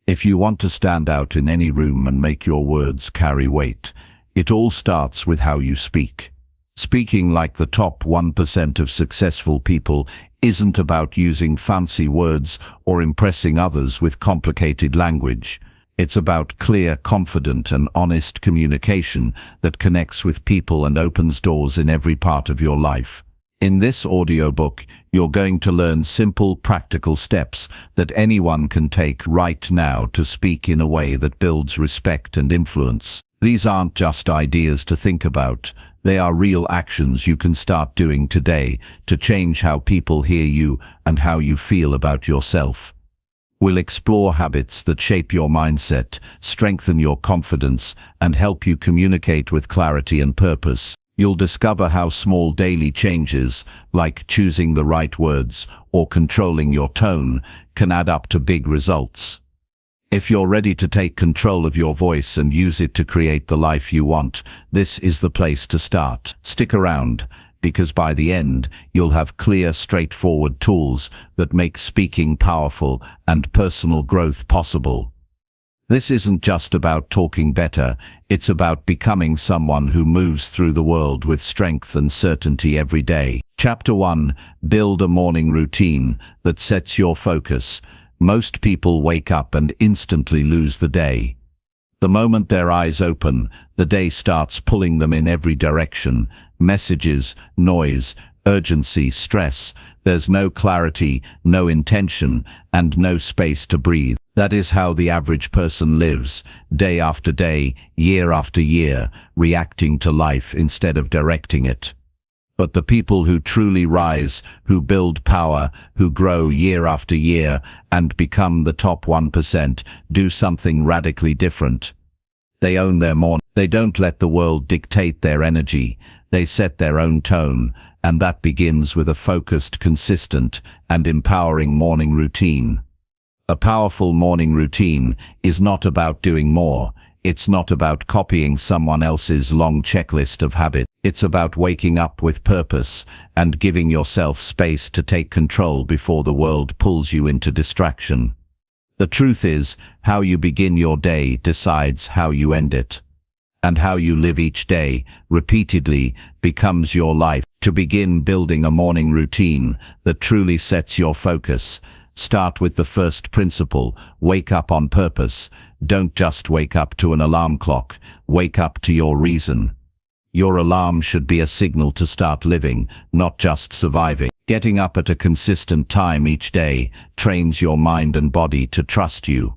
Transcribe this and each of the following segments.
If you want to stand out in any room and make your words carry weight, it all starts with how you speak. Speaking like the top 1% of successful people isn't about using fancy words or impressing others with complicated language. It's about clear, confident, and honest communication that connects with people and opens doors in every part of your life. In this audiobook, you're going to learn simple, practical steps that anyone can take right now to speak in a way that builds respect and influence. These aren't just ideas to think about. They are real actions you can start doing today to change how people hear you and how you feel about yourself. We'll explore habits that shape your mindset, strengthen your confidence, and help you communicate with clarity and purpose. You'll discover how small daily changes, like choosing the right words or controlling your tone, can add up to big results. If you're ready to take control of your voice and use it to create the life you want, this is the place to start. Stick around, because by the end, you'll have clear, straightforward tools that make speaking powerful and personal growth possible. This isn't just about talking better, it's about becoming someone who moves through the world with strength and certainty every day. Chapter 1. Build a morning routine that sets your focus. Most people wake up and instantly lose the day. The moment their eyes open, the day starts pulling them in every direction. Messages, noise, urgency, stress. There's no clarity, no intention, and no space to breathe. That is how the average person lives, day after day, year after year, reacting to life instead of directing it. But the people who truly rise, who build power, who grow year after year, and become the top 1%, do something radically different. They own their morning. They don't let the world dictate their energy. They set their own tone, and that begins with a focused, consistent, and empowering morning routine. A powerful morning routine is not about doing more. It's not about copying someone else's long checklist of habits. It's about waking up with purpose and giving yourself space to take control before the world pulls you into distraction. The truth is, how you begin your day decides how you end it. And how you live each day, repeatedly, becomes your life. To begin building a morning routine that truly sets your focus, start with the first principle: wake up on purpose. Don't just wake up to an alarm clock, wake up to your reason. Your alarm should be a signal to start living, not just surviving. Getting up at a consistent time each day trains your mind and body to trust you.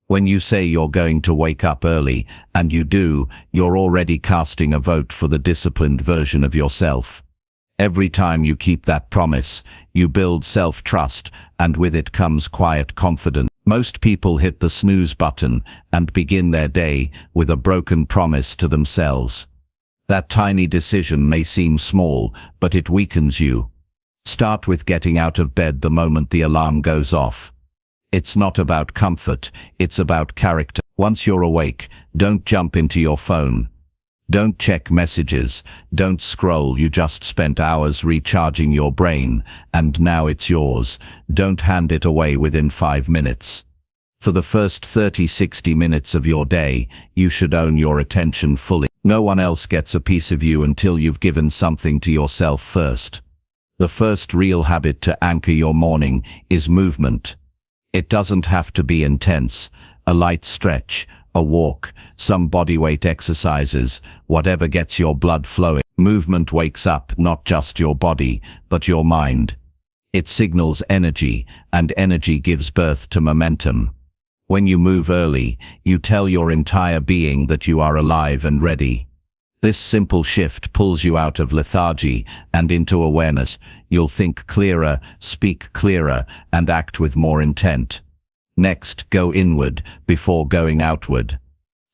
When you say you're going to wake up early, and you do, you're already casting a vote for the disciplined version of yourself. Every time you keep that promise, you build self-trust, and with it comes quiet confidence. Most people hit the snooze button and begin their day with a broken promise to themselves. That tiny decision may seem small, but it weakens you. Start with getting out of bed the moment the alarm goes off. It's not about comfort, it's about character. Once you're awake, don't jump into your phone. Don't check messages, don't scroll. You just spent hours recharging your brain, and now it's yours. Don't hand it away within 5 minutes. For the first 30-60 minutes of your day, you should own your attention fully. No one else gets a piece of you until you've given something to yourself first. The first real habit to anchor your morning is movement. It doesn't have to be intense. A light stretch, a walk, some bodyweight exercises, whatever gets your blood flowing. Movement wakes up not just your body, but your mind. It signals energy, and energy gives birth to momentum. When you move early, you tell your entire being that you are alive and ready. This simple shift pulls you out of lethargy and into awareness. You'll think clearer, speak clearer, and act with more intent. Next, go inward before going outward.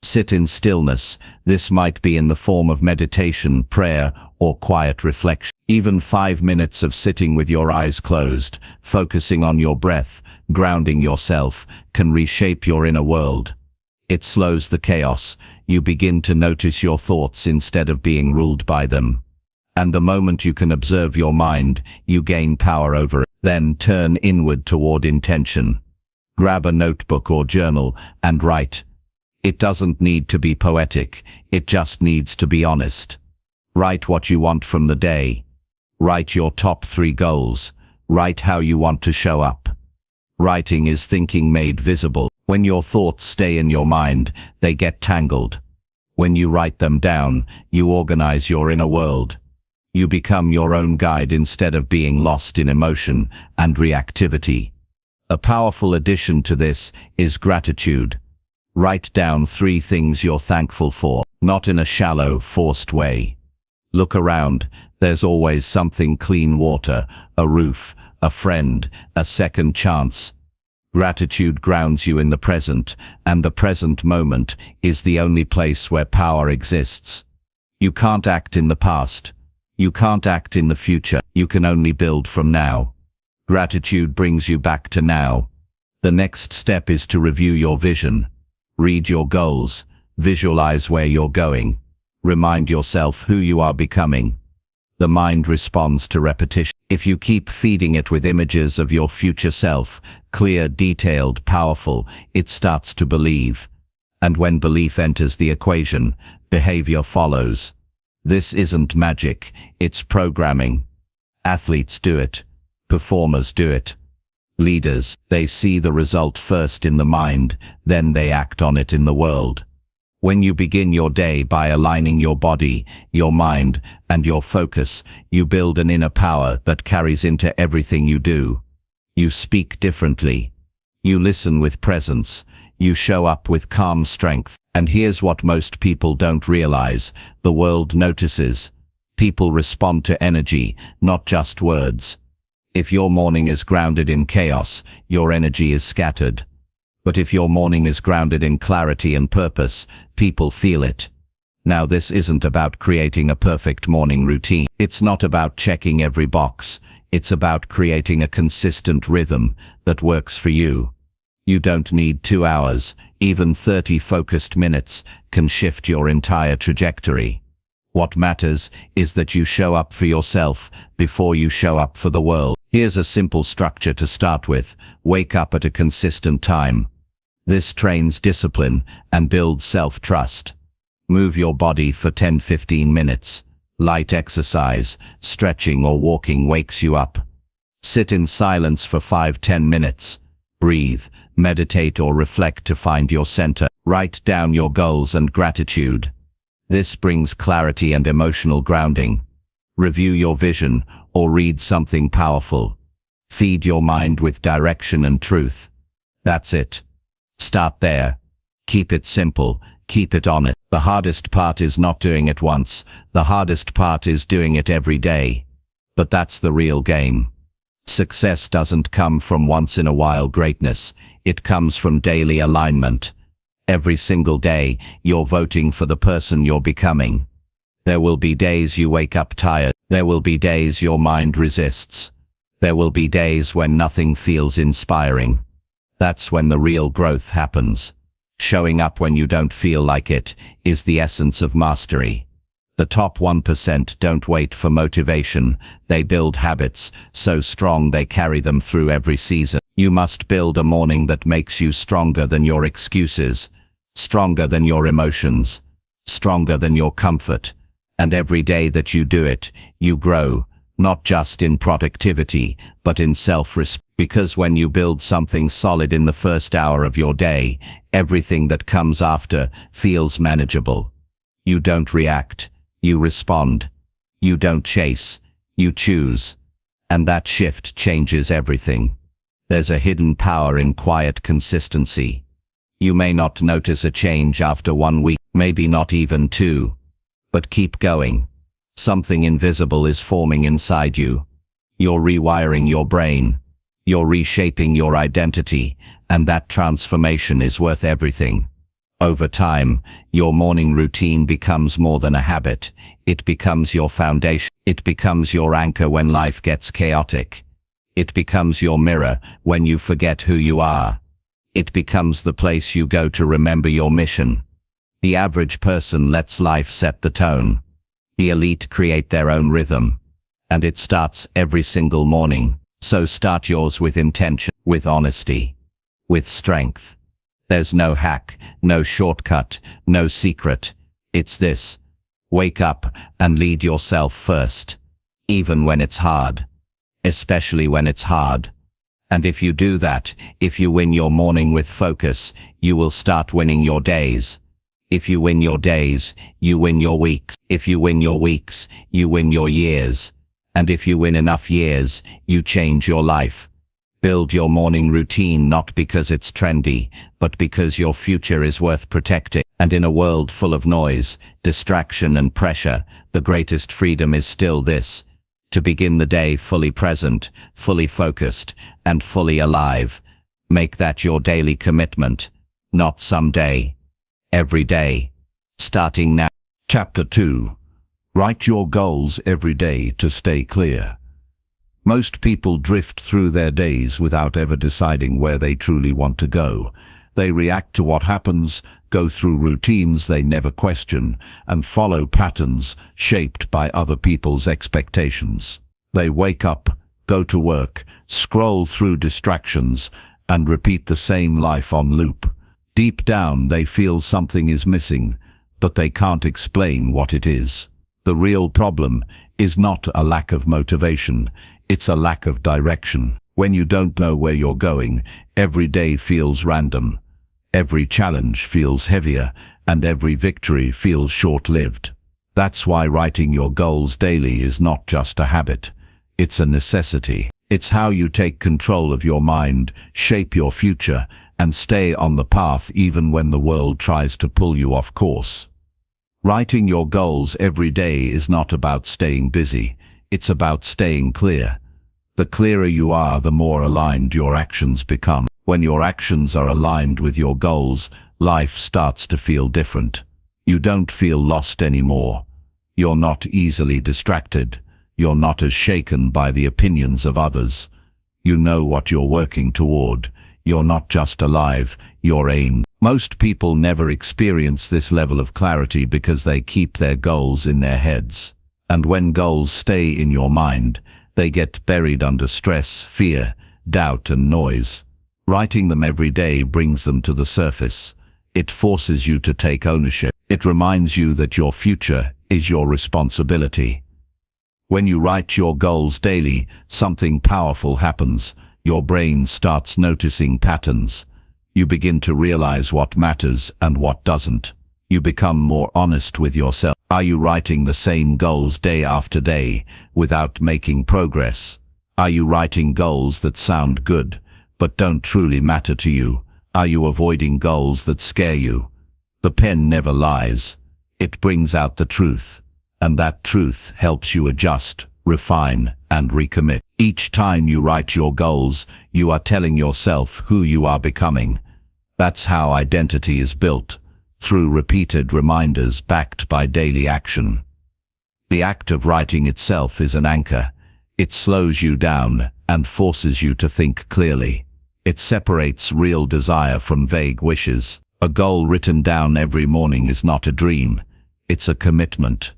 Sit in stillness. This might be in the form of meditation, prayer, or quiet reflection. Even 5 minutes of sitting with your eyes closed, focusing on your breath, grounding yourself, can reshape your inner world. It slows the chaos. You begin to notice your thoughts instead of being ruled by them. And the moment you can observe your mind, you gain power over it. Then turn inward toward intention. Grab a notebook or journal and write. It doesn't need to be poetic, it just needs to be honest. Write what you want from the day. Write your top 3 goals. Write how you want to show up. Writing is thinking made visible. When your thoughts stay in your mind, they get tangled. When you write them down, you organize your inner world. You become your own guide instead of being lost in emotion and reactivity. A powerful addition to this is gratitude. Write down 3 things you're thankful for, not in a shallow, forced way. Look around, there's always something: clean water, a roof, a friend, a second chance. Gratitude grounds you in the present, and the present moment is the only place where power exists. You can't act in the past. You can't act in the future. You can only build from now. Gratitude brings you back to now. The next step is to review your vision. Read your goals. Visualize where you're going. Remind yourself who you are becoming. The mind responds to repetition. If you keep feeding it with images of your future self, clear, detailed, powerful, it starts to believe. And when belief enters the equation, behavior follows. This isn't magic, it's programming. Athletes do it. Performers do it. Leaders, they see the result first in the mind, then they act on it in the world. When you begin your day by aligning your body, your mind, and your focus, you build an inner power that carries into everything you do. You speak differently. You listen with presence. You show up with calm strength. And here's what most people don't realize: the world notices. People respond to energy, not just words. If your morning is grounded in chaos, your energy is scattered. But if your morning is grounded in clarity and purpose, people feel it. Now, this isn't about creating a perfect morning routine. It's not about checking every box. It's about creating a consistent rhythm that works for you. You don't need 2 hours. Even 30 focused minutes can shift your entire trajectory. What matters is that you show up for yourself before you show up for the world. Here's a simple structure to start with. Wake up at a consistent time. This trains discipline and builds self-trust. Move your body for 10-15 minutes. Light exercise, stretching or walking wakes you up. Sit in silence for 5-10 minutes. Breathe, meditate or reflect to find your center. Write down your goals and gratitude. This brings clarity and emotional grounding. Review your vision or read something powerful. Feed your mind with direction and truth. That's it. Start there. Keep it simple. Keep it honest. The hardest part is not doing it once. The hardest part is doing it every day. But that's the real game. Success doesn't come from once-in-a-while greatness. It comes from daily alignment. Every single day, you're voting for the person you're becoming. There will be days you wake up tired. There will be days your mind resists. There will be days when nothing feels inspiring. That's when the real growth happens. Showing up when you don't feel like it is the essence of mastery. The top 1% don't wait for motivation. They build habits so strong they carry them through every season. You must build a morning that makes you stronger than your excuses, stronger than your emotions, stronger than your comfort. And every day that you do it, you grow, not just in productivity, but in self-respect. Because when you build something solid in the first hour of your day, everything that comes after feels manageable. You don't react, you respond. You don't chase, you choose. And that shift changes everything. There's a hidden power in quiet consistency. You may not notice a change after 1 week, maybe not even 2. But keep going. Something invisible is forming inside you. You're rewiring your brain. You're reshaping your identity, and that transformation is worth everything. Over time, your morning routine becomes more than a habit. It becomes your foundation. It becomes your anchor when life gets chaotic. It becomes your mirror when you forget who you are. It becomes the place you go to remember your mission. The average person lets life set the tone. The elite create their own rhythm. And it starts every single morning. So start yours with intention, with honesty, with strength. There's no hack, no shortcut, no secret. It's this: wake up and lead yourself first, even when it's hard, especially when it's hard. And if you do that, if you win your morning with focus, you will start winning your days. If you win your days, you win your weeks. If you win your weeks, you win your years. And if you win enough years, you change your life. Build your morning routine not because it's trendy, but because your future is worth protecting. And in a world full of noise, distraction and pressure, the greatest freedom is still this: to begin the day fully present, fully focused, and fully alive. Make that your daily commitment, not someday, every day, starting now. Chapter 2. Write your goals every day to stay clear. Most people drift through their days without ever deciding where they truly want to go. They react to what happens, go through routines they never question, and follow patterns shaped by other people's expectations. They wake up, go to work, scroll through distractions, and repeat the same life on loop. Deep down they feel something is missing, but they can't explain what it is. The real problem is not a lack of motivation, it's a lack of direction. When you don't know where you're going, every day feels random. Every challenge feels heavier, and every victory feels short-lived. That's why writing your goals daily is not just a habit. It's a necessity. It's how you take control of your mind, shape your future, and stay on the path even when the world tries to pull you off course. Writing your goals every day is not about staying busy. It's about staying clear. The clearer you are, the more aligned your actions become. When your actions are aligned with your goals, life starts to feel different. You don't feel lost anymore. You're not easily distracted. You're not as shaken by the opinions of others. You know what you're working toward. You're not just alive, you're aimed. Most people never experience this level of clarity because they keep their goals in their heads. And when goals stay in your mind, they get buried under stress, fear, doubt, and noise. Writing them every day brings them to the surface. It forces you to take ownership. It reminds you that your future is your responsibility. When you write your goals daily, something powerful happens. Your brain starts noticing patterns. You begin to realize what matters and what doesn't. You become more honest with yourself. Are you writing the same goals day after day without making progress? Are you writing goals that sound good but don't truly matter to you? Are you avoiding goals that scare you? The pen never lies. It brings out the truth, and that truth helps you adjust, refine, and recommit. Each time you write your goals, you are telling yourself who you are becoming. That's how identity is built, through repeated reminders backed by daily action. The act of writing itself is an anchor. It slows you down and forces you to think clearly. It separates real desire from vague wishes. A goal written down every morning is not a dream. It's a commitment.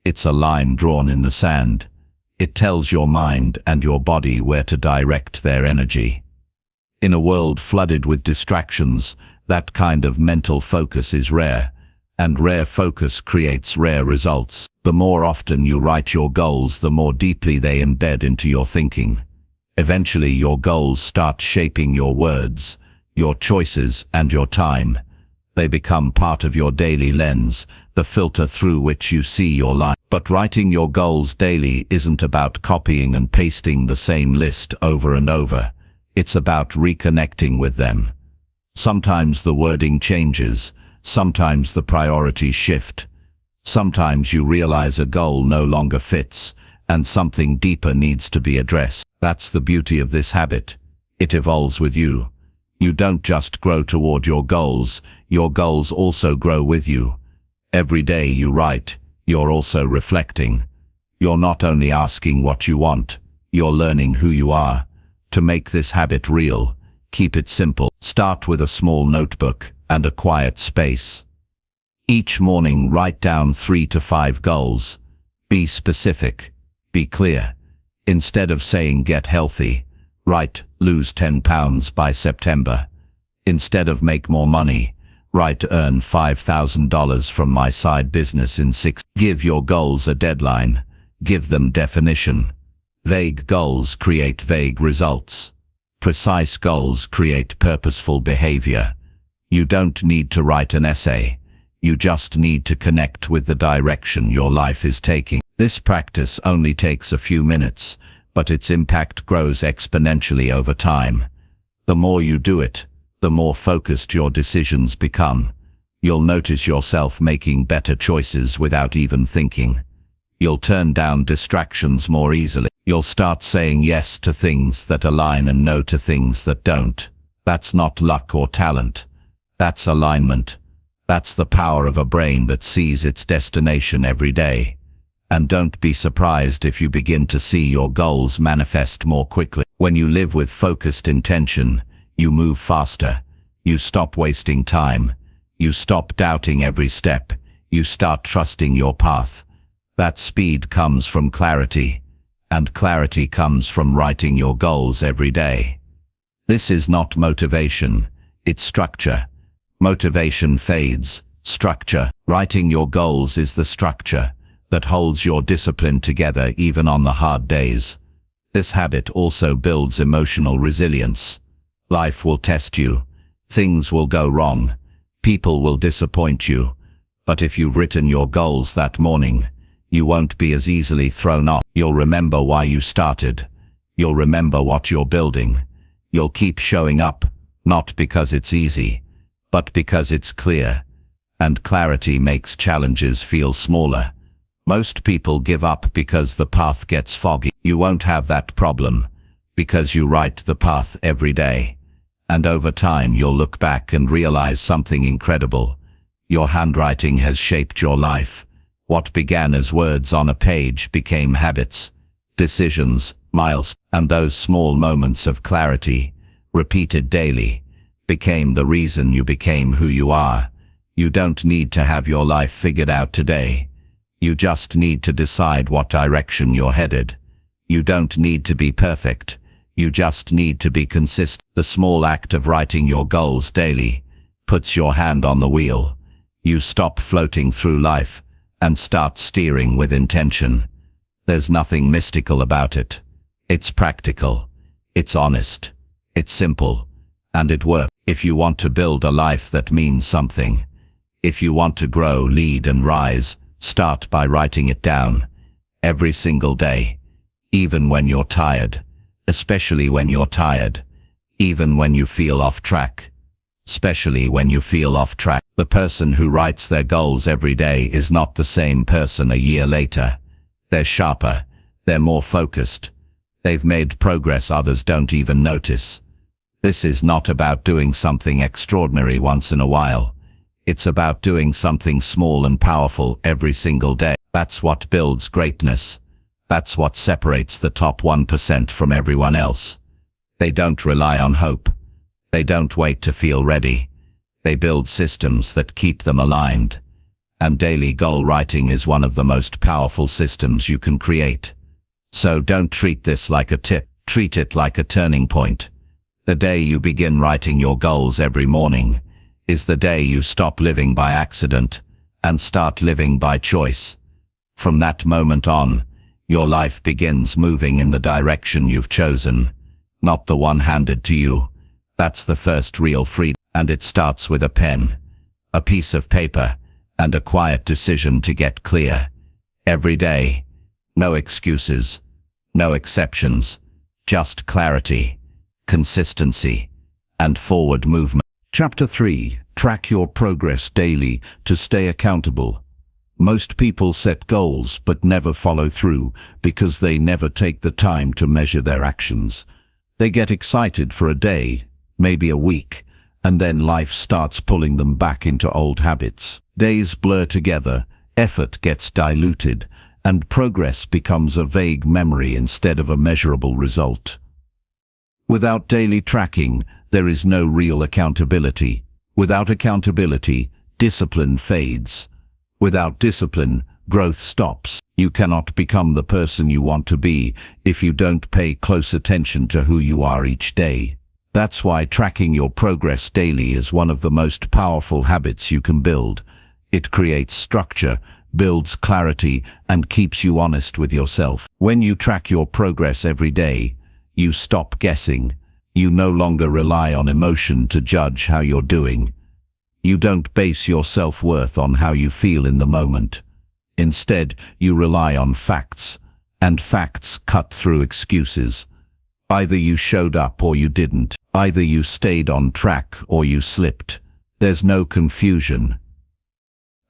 It's a line drawn in the sand. It tells your mind and your body where to direct their energy. In a world flooded with distractions, that kind of mental focus is rare, and rare focus creates rare results. The more often you write your goals, the more deeply they embed into your thinking. Eventually, your goals start shaping your words, your choices, and your time. They become part of your daily lens, the filter through which you see your life. But writing your goals daily isn't about copying and pasting the same list over and over. It's about reconnecting with them. Sometimes the wording changes, sometimes the priorities shift. Sometimes you realize a goal no longer fits, and something deeper needs to be addressed. That's the beauty of this habit. It evolves with you. You don't just grow toward your goals also grow with you. Every day you write, you're also reflecting. You're not only asking what you want, you're learning who you are. To make this habit real, keep it simple. Start with a small notebook and a quiet space. Each morning write down 3 to 5 goals. Be specific. Be clear. Instead of saying get healthy, write lose 10 pounds by September. Instead of make more money, write earn $5,000 from my side business in 6. Give your goals a deadline. Give them definition. Vague goals create vague results. Precise goals create purposeful behavior. You don't need to write an essay. You just need to connect with the direction your life is taking. This practice only takes a few minutes, but its impact grows exponentially over time. The more you do it, the more focused your decisions become. You'll notice yourself making better choices without even thinking. You'll turn down distractions more easily. You'll start saying yes to things that align and no to things that don't. That's not luck or talent. That's alignment. That's the power of a brain that sees its destination every day. And don't be surprised if you begin to see your goals manifest more quickly. When you live with focused intention, you move faster. You stop wasting time. You stop doubting every step. You start trusting your path. That speed comes from clarity, and clarity comes from writing your goals every day. This is not motivation, it's structure. Motivation fades. Structure. Writing your goals is the structure that holds your discipline together even on the hard days. This habit also builds emotional resilience. Life will test you. Things will go wrong. People will disappoint you. But if you've written your goals that morning, you won't be as easily thrown off. You'll remember why you started. You'll remember what you're building. You'll keep showing up, not because it's easy, but because it's clear. And clarity makes challenges feel smaller. Most people give up because the path gets foggy. You won't have that problem, because you write the path every day. And over time you'll look back and realize something incredible. Your handwriting has shaped your life. What began as words on a page became habits, decisions, milestones, and those small moments of clarity, repeated daily, became the reason you became who you are. You don't need to have your life figured out today. You just need to decide what direction you're headed. You don't need to be perfect. You just need to be consistent. The small act of writing your goals daily puts your hand on the wheel. You stop floating through life and start steering with intention. There's nothing mystical about it. It's practical. It's honest. It's simple. And it works. If you want to build a life that means something, if you want to grow, lead and rise, start by writing it down. Every single day. Even when you're tired. Especially when you're tired. Even when you feel off track. Especially when you feel off track. The person who writes their goals every day is not the same person a year later. They're sharper. They're more focused. They've made progress others don't even notice. This is not about doing something extraordinary once in a while. It's about doing something small and powerful every single day. That's what builds greatness. That's what separates the top 1% from everyone else. They don't rely on hope. They don't wait to feel ready. They build systems that keep them aligned. And daily goal writing is one of the most powerful systems you can create. So don't treat this like a tip. Treat it like a turning point. The day you begin writing your goals every morning is the day you stop living by accident and start living by choice. From that moment on, your life begins moving in the direction you've chosen, not the one handed to you. That's the first real freedom, and it starts with a pen, a piece of paper, and a quiet decision to get clear. Every day. No excuses, no exceptions, just clarity, consistency, and forward movement. Chapter 3. Track your progress daily to stay accountable. Most people set goals but never follow through because they never take the time to measure their actions. They get excited for a day, maybe a week, and then life starts pulling them back into old habits. Days blur together, effort gets diluted, and progress becomes a vague memory instead of a measurable result. Without daily tracking, there is no real accountability. Without accountability, discipline fades. Without discipline, growth stops. You cannot become the person you want to be if you don't pay close attention to who you are each day. That's why tracking your progress daily is one of the most powerful habits you can build. It creates structure, builds clarity, and keeps you honest with yourself. When you track your progress every day, you stop guessing. You no longer rely on emotion to judge how you're doing. You don't base your self-worth on how you feel in the moment. Instead, you rely on facts, and facts cut through excuses. Either you showed up or you didn't. Either you stayed on track or you slipped. There's no confusion.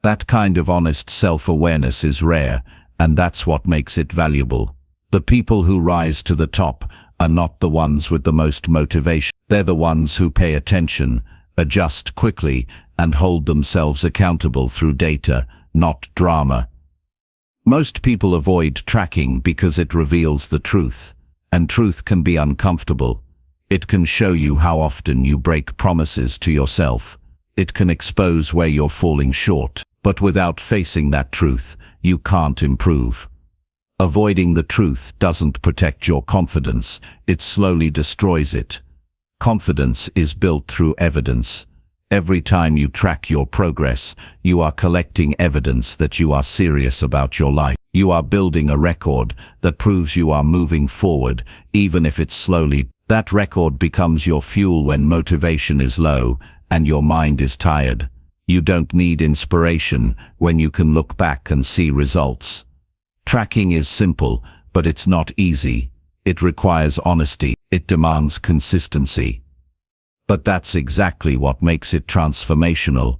That kind of honest self-awareness is rare, and that's what makes it valuable. The people who rise to the top are not the ones with the most motivation. They're the ones who pay attention, adjust quickly, and hold themselves accountable through data, not drama. Most people avoid tracking because it reveals the truth, and truth can be uncomfortable. It can show you how often you break promises to yourself. It can expose where you're falling short. But without facing that truth, you can't improve. Avoiding the truth doesn't protect your confidence, it slowly destroys it. Confidence is built through evidence. Every time you track your progress, you are collecting evidence that you are serious about your life. You are building a record that proves you are moving forward, even if it's slowly. That record becomes your fuel when motivation is low and your mind is tired. You don't need inspiration when you can look back and see results. Tracking is simple, but it's not easy. It requires honesty. It demands consistency. But that's exactly what makes it transformational.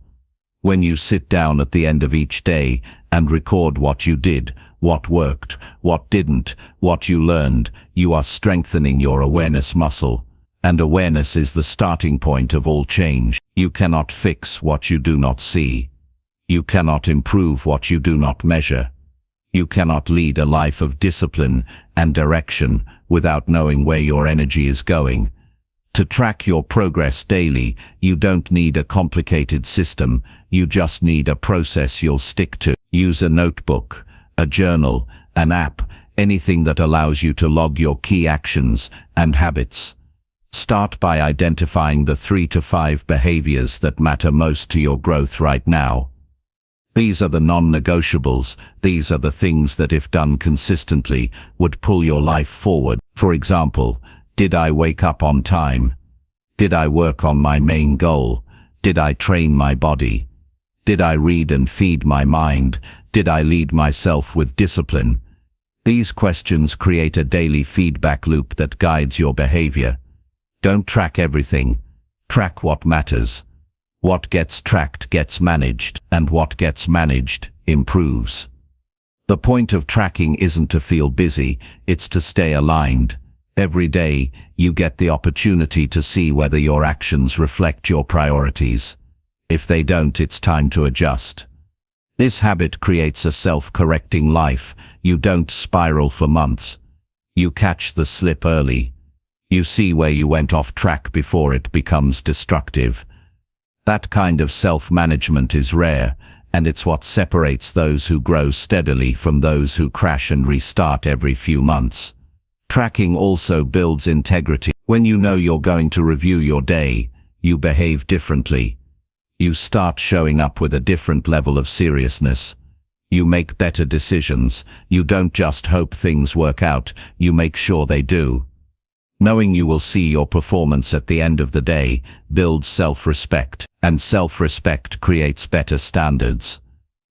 When you sit down at the end of each day and record what you did, what worked, what didn't, what you learned, you are strengthening your awareness muscle. And awareness is the starting point of all change. You cannot fix what you do not see. You cannot improve what you do not measure. You cannot lead a life of discipline and direction without knowing where your energy is going. To track your progress daily, you don't need a complicated system, you just need a process you'll stick to. Use a notebook, a journal, an app, anything that allows you to log your key actions and habits. Start by identifying the 3 to 5 behaviors that matter most to your growth right now. These are the non-negotiables. These are the things that, if done consistently, would pull your life forward. For example, did I wake up on time? Did I work on my main goal? Did I train my body? Did I read and feed my mind? Did I lead myself with discipline? These questions create a daily feedback loop that guides your behavior. Don't track everything. Track what matters. What gets tracked gets managed, and what gets managed improves. The point of tracking isn't to feel busy, it's to stay aligned. Every day, you get the opportunity to see whether your actions reflect your priorities. If they don't, it's time to adjust. This habit creates a self-correcting life. You don't spiral for months. You catch the slip early. You see where you went off track before it becomes destructive. That kind of self-management is rare, and it's what separates those who grow steadily from those who crash and restart every few months. Tracking also builds integrity. When you know you're going to review your day, you behave differently. You start showing up with a different level of seriousness. You make better decisions. You don't just hope things work out, you make sure they do. Knowing you will see your performance at the end of the day builds self-respect, and self-respect creates better standards.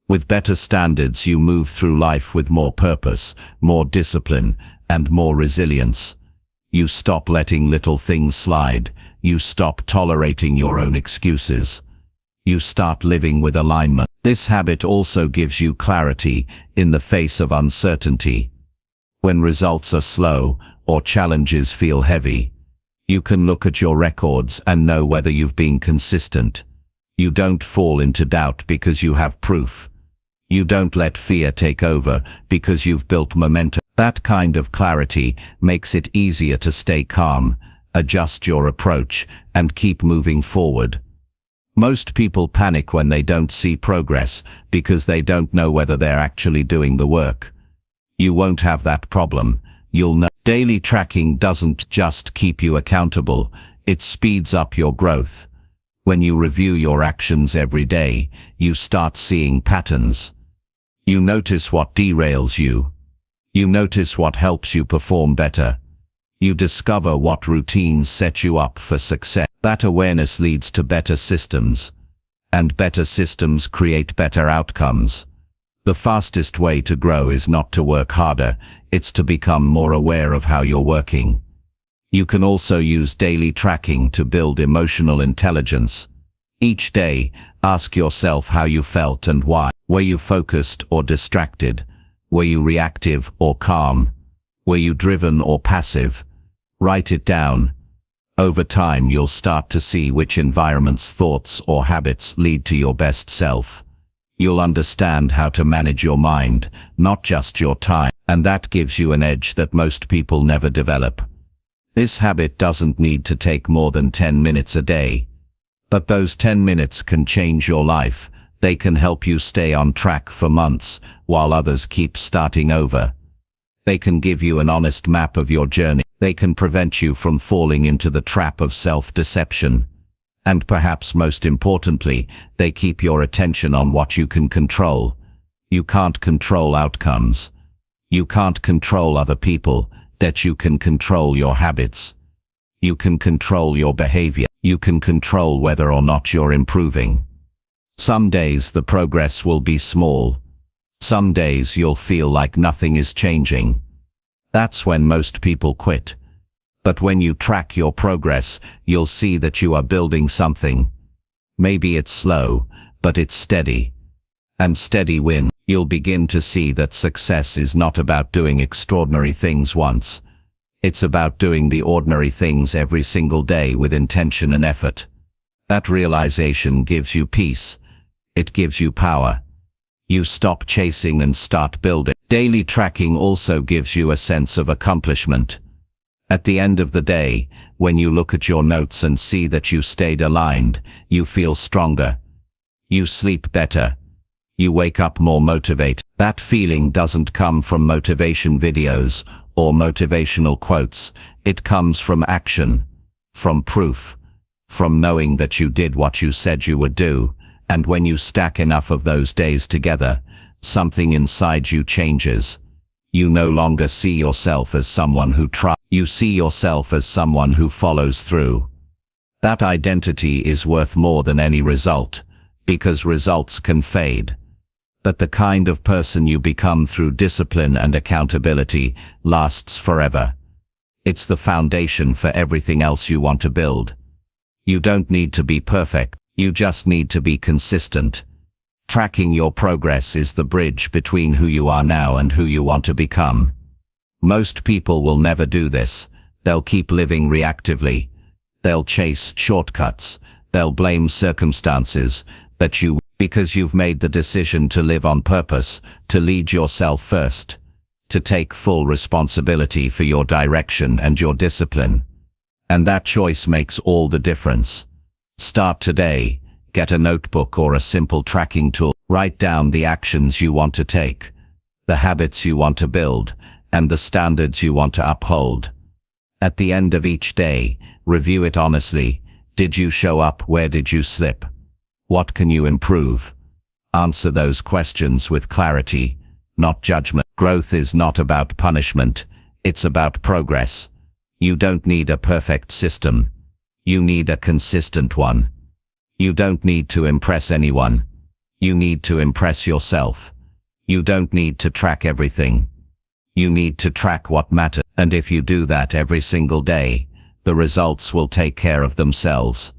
With better standards, you move through life with more purpose, more discipline, and more resilience. You stop letting little things slide. You stop tolerating your own excuses. You start living with alignment. This habit also gives you clarity in the face of uncertainty. When results are slow or challenges feel heavy, you can look at your records and know whether you've been consistent. You don't fall into doubt because you have proof. You don't let fear take over because you've built momentum. That kind of clarity makes it easier to stay calm, adjust your approach, and keep moving forward. Most people panic when they don't see progress because they don't know whether they're actually doing the work. You won't have that problem. You'll know Daily tracking doesn't just keep you accountable, it speeds up your growth. When you review your actions every day, you start seeing patterns. You notice what derails you. You notice what helps you perform better. You discover what routines set you up for success. That awareness leads to better systems. And better systems create better outcomes. The fastest way to grow is not to work harder, it's to become more aware of how you're working. You can also use daily tracking to build emotional intelligence. Each day, ask yourself how you felt and why. Were you focused or distracted? Were you reactive or calm? Were you driven or passive? Write it down. Over time, you'll start to see which environments, thoughts, or habits lead to your best self. You'll understand how to manage your mind, not just your time, and that gives you an edge that most people never develop. This habit doesn't need to take more than 10 minutes a day. But those 10 minutes can change your life. They can help you stay on track for months, while others keep starting over. They can give you an honest map of your journey. They can prevent you from falling into the trap of self-deception. And perhaps most importantly, they keep your attention on what you can control. You can't control outcomes. You can't control other people, that you can control your habits. You can control your behavior. You can control whether or not you're improving. Some days the progress will be small. Some days you'll feel like nothing is changing. That's when most people quit. But when you track your progress, you'll see that you are building something. Maybe it's slow, but it's steady. And steady wins. You'll begin to see that success is not about doing extraordinary things once. It's about doing the ordinary things every single day with intention and effort. That realization gives you peace. It gives you power. You stop chasing and start building. Daily tracking also gives you a sense of accomplishment. At the end of the day, when you look at your notes and see that you stayed aligned, you feel stronger. You sleep better. You wake up more motivated. That feeling doesn't come from motivation videos or motivational quotes. It comes from action, from proof, from knowing that you did what you said you would do. And when you stack enough of those days together, something inside you changes. You no longer see yourself as someone who tries. You see yourself as someone who follows through. That identity is worth more than any result, because results can fade. But the kind of person you become through discipline and accountability lasts forever. It's the foundation for everything else you want to build. You don't need to be perfect. You just need to be consistent. Tracking your progress is the bridge between who you are now and who you want to become. Most people will never do this. They'll keep living reactively. They'll chase shortcuts. They'll blame circumstances. But because you've made the decision to live on purpose, to lead yourself first, to take full responsibility for your direction and your discipline. And that choice makes all the difference. Start today. Get a notebook or a simple tracking tool. Write down the actions you want to take, the habits you want to build, and the standards you want to uphold. At the end of each day, review it honestly. Did you show up? Where did you slip? What can you improve? Answer those questions with clarity, not judgment. Growth is not about punishment. It's about progress. You don't need a perfect system. You need a consistent one. You don't need to impress anyone. You need to impress yourself. You don't need to track everything. You need to track what matters. And if you do that every single day, the results will take care of themselves.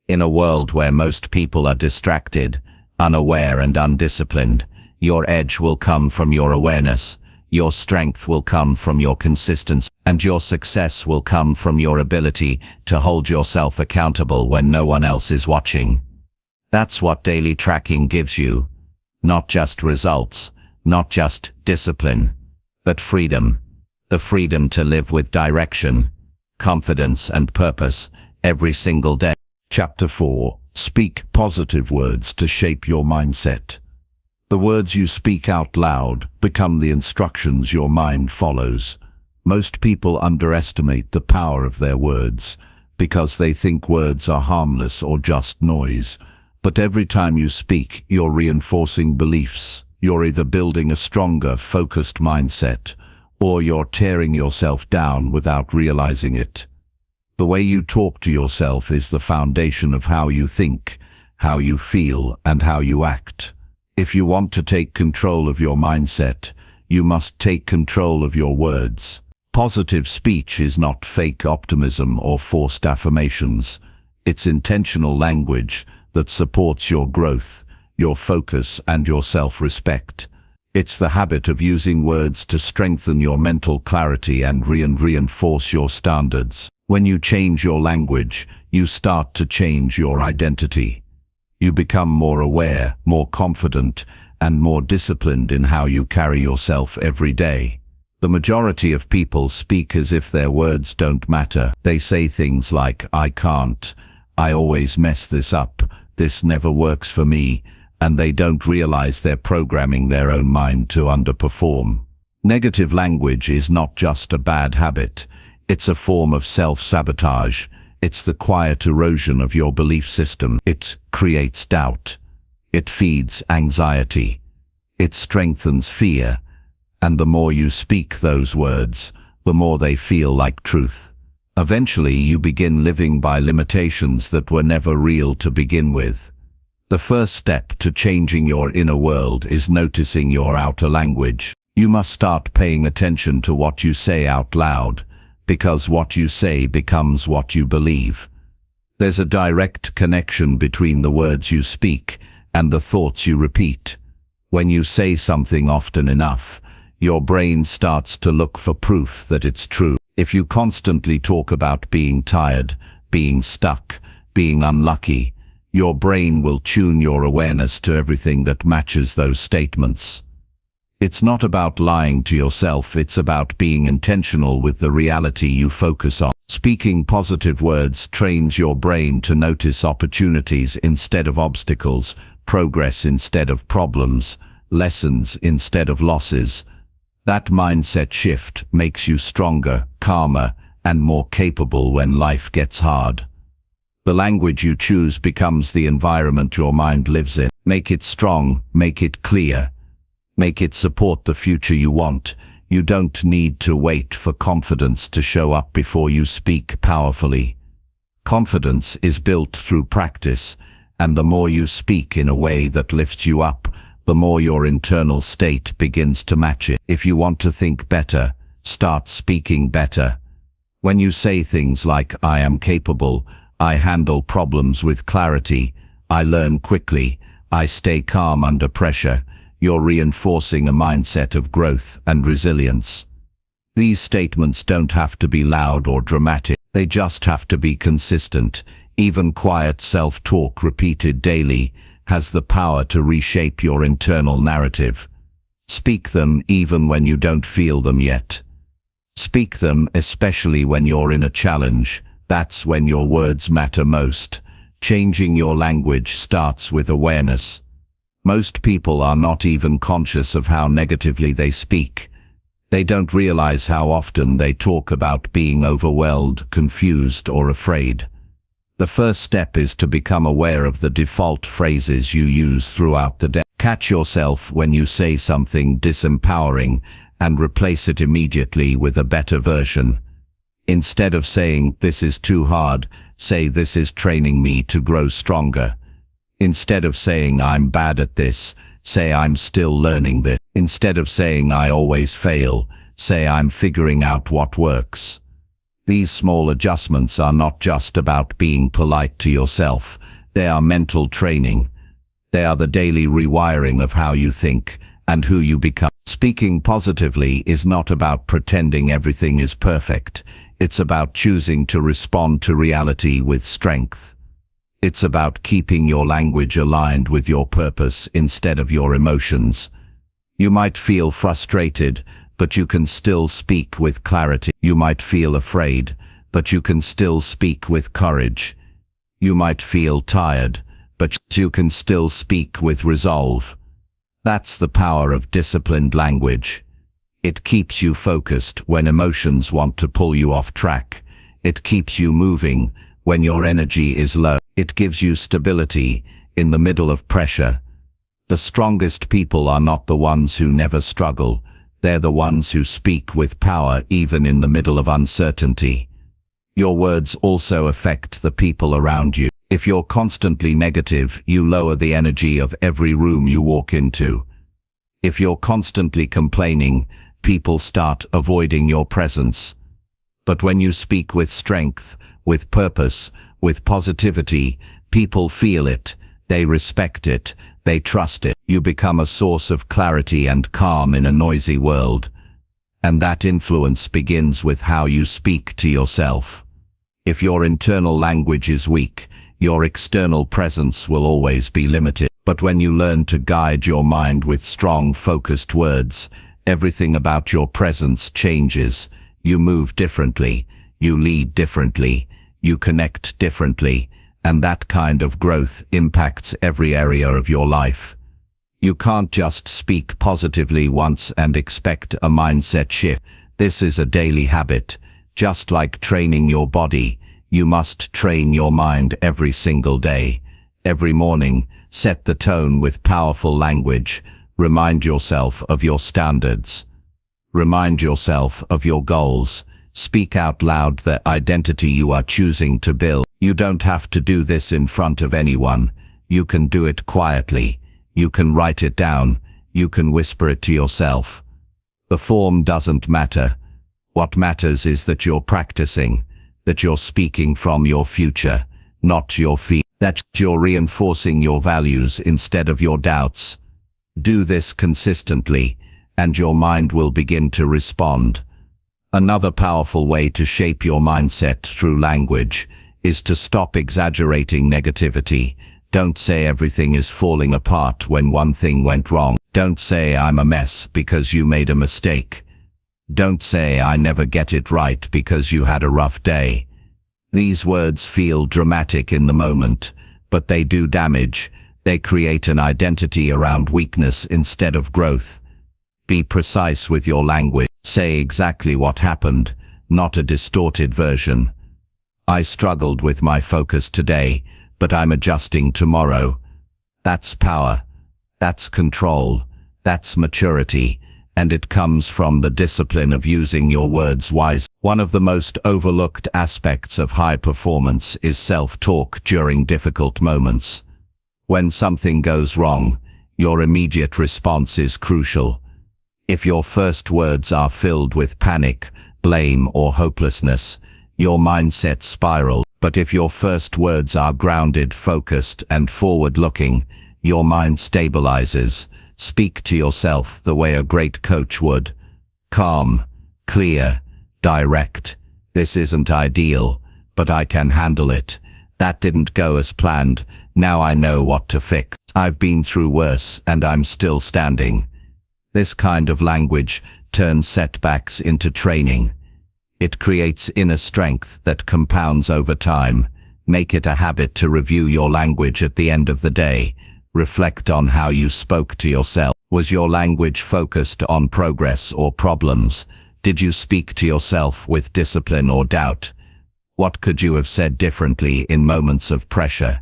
In a world where most people are distracted, unaware and undisciplined, your edge will come from your awareness. Your strength will come from your consistency, and your success will come from your ability to hold yourself accountable when no one else is watching. That's what daily tracking gives you. Not just results, not just discipline, but freedom. The freedom to live with direction, confidence and purpose every single day. Chapter 4. Speak positive words to shape your mindset. The words you speak out loud become the instructions your mind follows. Most people underestimate the power of their words because they think words are harmless or just noise. But every time you speak, you're reinforcing beliefs. You're either building a stronger, focused mindset, or you're tearing yourself down without realizing it. The way you talk to yourself is the foundation of how you think, how you feel, and how you act. If you want to take control of your mindset, you must take control of your words. Positive speech is not fake optimism or forced affirmations. It's intentional language that supports your growth, your focus, and your self-respect. It's the habit of using words to strengthen your mental clarity and reinforce your standards. When you change your language, you start to change your identity. You become more aware, more confident, and more disciplined in how you carry yourself every day. The majority of people speak as if their words don't matter. They say things like, "I can't," "I always mess this up," "this never works for me," and they don't realize they're programming their own mind to underperform. Negative language is not just a bad habit. It's a form of self-sabotage. It's the quiet erosion of your belief system. It creates doubt. It feeds anxiety. It strengthens fear. And the more you speak those words, the more they feel like truth. Eventually, you begin living by limitations that were never real to begin with. The first step to changing your inner world is noticing your outer language. You must start paying attention to what you say out loud, because what you say becomes what you believe. There's a direct connection between the words you speak and the thoughts you repeat. When you say something often enough, your brain starts to look for proof that it's true. If you constantly talk about being tired, being stuck, being unlucky, your brain will tune your awareness to everything that matches those statements. It's not about lying to yourself, it's about being intentional with the reality you focus on. Speaking positive words trains your brain to notice opportunities instead of obstacles, progress instead of problems, lessons instead of losses. That mindset shift makes you stronger, calmer, and more capable when life gets hard. The language you choose becomes the environment your mind lives in. Make it strong, make it clear. Make it support the future you want. You don't need to wait for confidence to show up before you speak powerfully. Confidence is built through practice, and the more you speak in a way that lifts you up, the more your internal state begins to match it. If you want to think better, start speaking better. When you say things like, "I am capable," "I handle problems with clarity," "I learn quickly," "I stay calm under pressure," you're reinforcing a mindset of growth and resilience. These statements don't have to be loud or dramatic. They just have to be consistent. Even quiet self-talk repeated daily has the power to reshape your internal narrative. Speak them even when you don't feel them yet. Speak them especially when you're in a challenge. That's when your words matter most. Changing your language starts with awareness. Most people are not even conscious of how negatively they speak. They don't realize how often they talk about being overwhelmed, confused, or afraid. The first step is to become aware of the default phrases you use throughout the day. Catch yourself when you say something disempowering and replace it immediately with a better version. Instead of saying, "This is too hard," say, "This is training me to grow stronger." Instead of saying, "I'm bad at this," say, "I'm still learning this." Instead of saying, "I always fail," say, "I'm figuring out what works." These small adjustments are not just about being polite to yourself. They are mental training. They are the daily rewiring of how you think and who you become. Speaking positively is not about pretending everything is perfect. It's about choosing to respond to reality with strength. It's about keeping your language aligned with your purpose instead of your emotions. You might feel frustrated, but you can still speak with clarity. You might feel afraid, but you can still speak with courage. You might feel tired, but you can still speak with resolve. That's the power of disciplined language. It keeps you focused when emotions want to pull you off track. It keeps you moving when your energy is low. It gives you stability in the middle of pressure. The strongest people are not the ones who never struggle. They're the ones who speak with power even in the middle of uncertainty. Your words also affect the people around you. If you're constantly negative, you lower the energy of every room you walk into. If you're constantly complaining, people start avoiding your presence. But when you speak with strength, with purpose, with positivity, people feel it, they respect it, they trust it. You become a source of clarity and calm in a noisy world. And that influence begins with how you speak to yourself. If your internal language is weak, your external presence will always be limited. But when you learn to guide your mind with strong, focused words, everything about your presence changes. You move differently, you lead differently, you connect differently, and that kind of growth impacts every area of your life. You can't just speak positively once and expect a mindset shift. This is a daily habit. Just like training your body, you must train your mind every single day. Every morning, set the tone with powerful language. Remind yourself of your standards. Remind yourself of your goals. Speak out loud the identity you are choosing to build. You don't have to do this in front of anyone. You can do it quietly. You can write it down. You can whisper it to yourself. The form doesn't matter. What matters is that you're practicing, that you're speaking from your future, not your fear, that you're reinforcing your values instead of your doubts. Do this consistently, and your mind will begin to respond. Another powerful way to shape your mindset through language is to stop exaggerating negativity. Don't say everything is falling apart when one thing went wrong. Don't say I'm a mess because you made a mistake. Don't say I never get it right because you had a rough day. These words feel dramatic in the moment, but they do damage. They create an identity around weakness instead of growth. Be precise with your language. Say exactly what happened, not a distorted version. I struggled with my focus today, but I'm adjusting tomorrow. That's power. That's control. That's maturity. And it comes from the discipline of using your words wisely. One of the most overlooked aspects of high performance is self-talk during difficult moments. When something goes wrong, your immediate response is crucial. If your first words are filled with panic, blame, or hopelessness, your mindset spirals. But if your first words are grounded, focused, and forward-looking, your mind stabilizes. Speak to yourself the way a great coach would. Calm, clear, direct. This isn't ideal, but I can handle it. That didn't go as planned. Now I know what to fix. I've been through worse, and I'm still standing. This kind of language turns setbacks into training. It creates inner strength that compounds over time. Make it a habit to review your language at the end of the day. Reflect on how you spoke to yourself. Was your language focused on progress or problems? Did you speak to yourself with discipline or doubt? What could you have said differently in moments of pressure?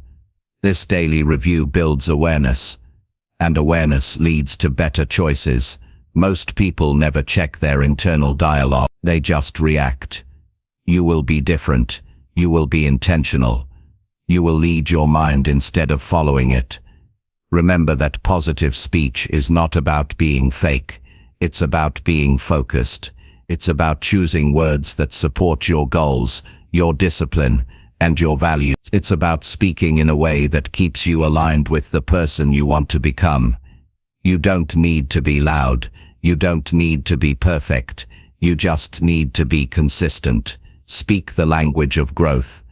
This daily review builds awareness, and awareness leads to better choices. Most people never check their internal dialogue. They just react. You will be different. You will be intentional. You will lead your mind instead of following it. Remember that positive speech is not about being fake. It's about being focused. It's about choosing words that support your goals, your discipline, and your values. It's about speaking in a way that keeps you aligned with the person you want to become. You don't need to be loud. You don't need to be perfect. You just need to be consistent. Speak the language of growth.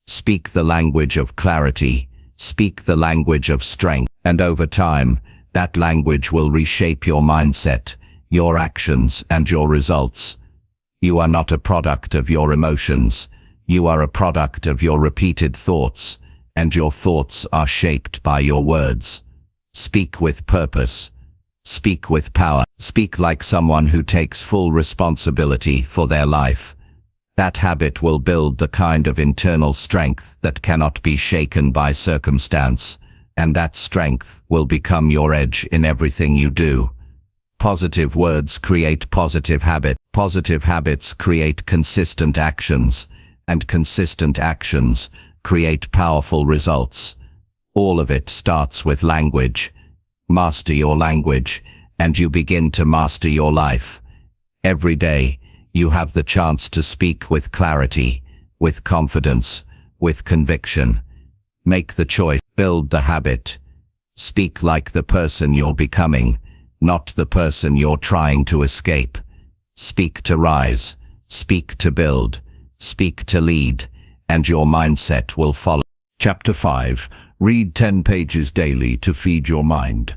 Speak the language of clarity. Speak the language of strength. And over time, that language will reshape your mindset, your actions, and your results. You are not a product of your emotions. You are a product of your repeated thoughts, and your thoughts are shaped by your words. Speak with purpose. Speak with power. Speak like someone who takes full responsibility for their life. That habit will build the kind of internal strength that cannot be shaken by circumstance, and that strength will become your edge in everything you do. Positive words create positive habits. Positive habits create consistent actions, and consistent actions create powerful results. All of it starts with language. Master your language, and you begin to master your life. Every day, you have the chance to speak with clarity, with confidence, with conviction. Make the choice, build the habit. Speak like the person you're becoming, not the person you're trying to escape. Speak to rise, speak to build, speak to lead, and your mindset will follow. Chapter 5. Read 10 pages daily to feed your mind.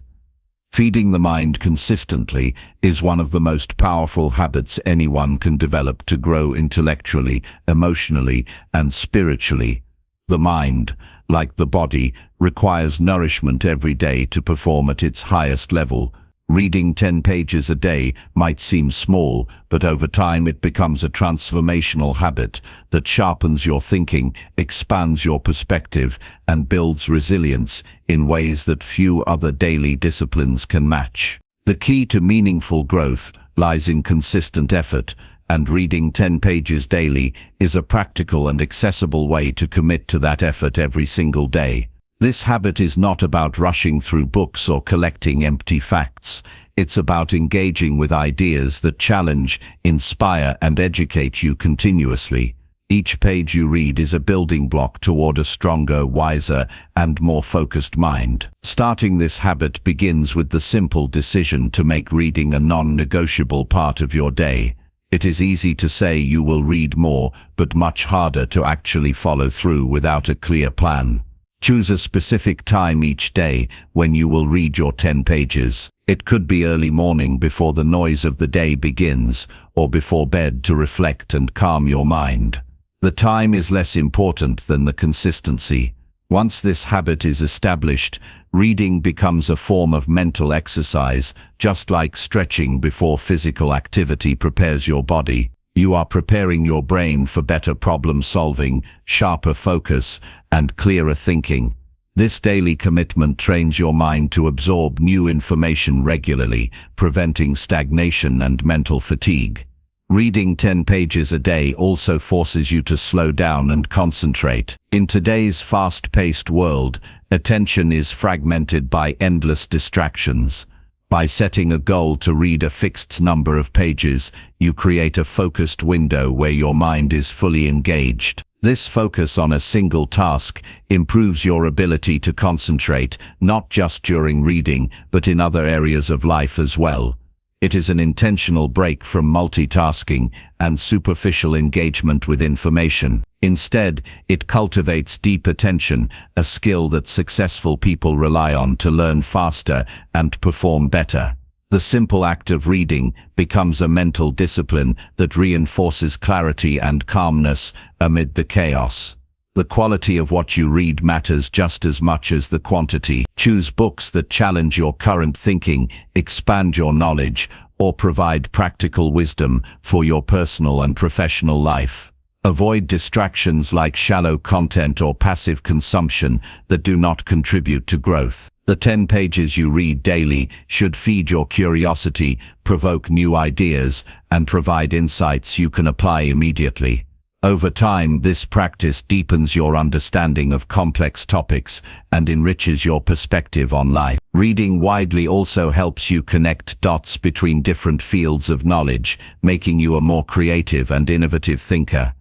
Feeding the mind consistently is one of the most powerful habits anyone can develop to grow intellectually, emotionally, and spiritually. The mind, like the body, requires nourishment every day to perform at its highest level. Reading 10 pages a day might seem small, but over time it becomes a transformational habit that sharpens your thinking, expands your perspective, and builds resilience in ways that few other daily disciplines can match. The key to meaningful growth lies in consistent effort, and reading 10 pages daily is a practical and accessible way to commit to that effort every single day. This habit is not about rushing through books or collecting empty facts. It's about engaging with ideas that challenge, inspire, and educate you continuously. Each page you read is a building block toward a stronger, wiser, and more focused mind. Starting this habit begins with the simple decision to make reading a non-negotiable part of your day. It is easy to say you will read more, but much harder to actually follow through without a clear plan. Choose a specific time each day when you will read your 10 pages. It could be early morning before the noise of the day begins, or before bed to reflect and calm your mind. The time is less important than the consistency. Once this habit is established, reading becomes a form of mental exercise, just like stretching before physical activity prepares your body. You are preparing your brain for better problem solving, sharper focus, and clearer thinking. This daily commitment trains your mind to absorb new information regularly, preventing stagnation and mental fatigue. Reading 10 pages a day also forces you to slow down and concentrate. In today's fast-paced world, attention is fragmented by endless distractions. By setting a goal to read a fixed number of pages, you create a focused window where your mind is fully engaged. This focus on a single task improves your ability to concentrate, not just during reading, but in other areas of life as well. It is an intentional break from multitasking and superficial engagement with information. Instead, it cultivates deep attention, a skill that successful people rely on to learn faster and perform better. The simple act of reading becomes a mental discipline that reinforces clarity and calmness amid the chaos. The quality of what you read matters just as much as the quantity. Choose books that challenge your current thinking, expand your knowledge, or provide practical wisdom for your personal and professional life. Avoid distractions like shallow content or passive consumption that do not contribute to growth. The 10 pages you read daily should feed your curiosity, provoke new ideas, and provide insights you can apply immediately. Over time, this practice deepens your understanding of complex topics and enriches your perspective on life. Reading widely also helps you connect dots between different fields of knowledge, making you a more creative and innovative thinker.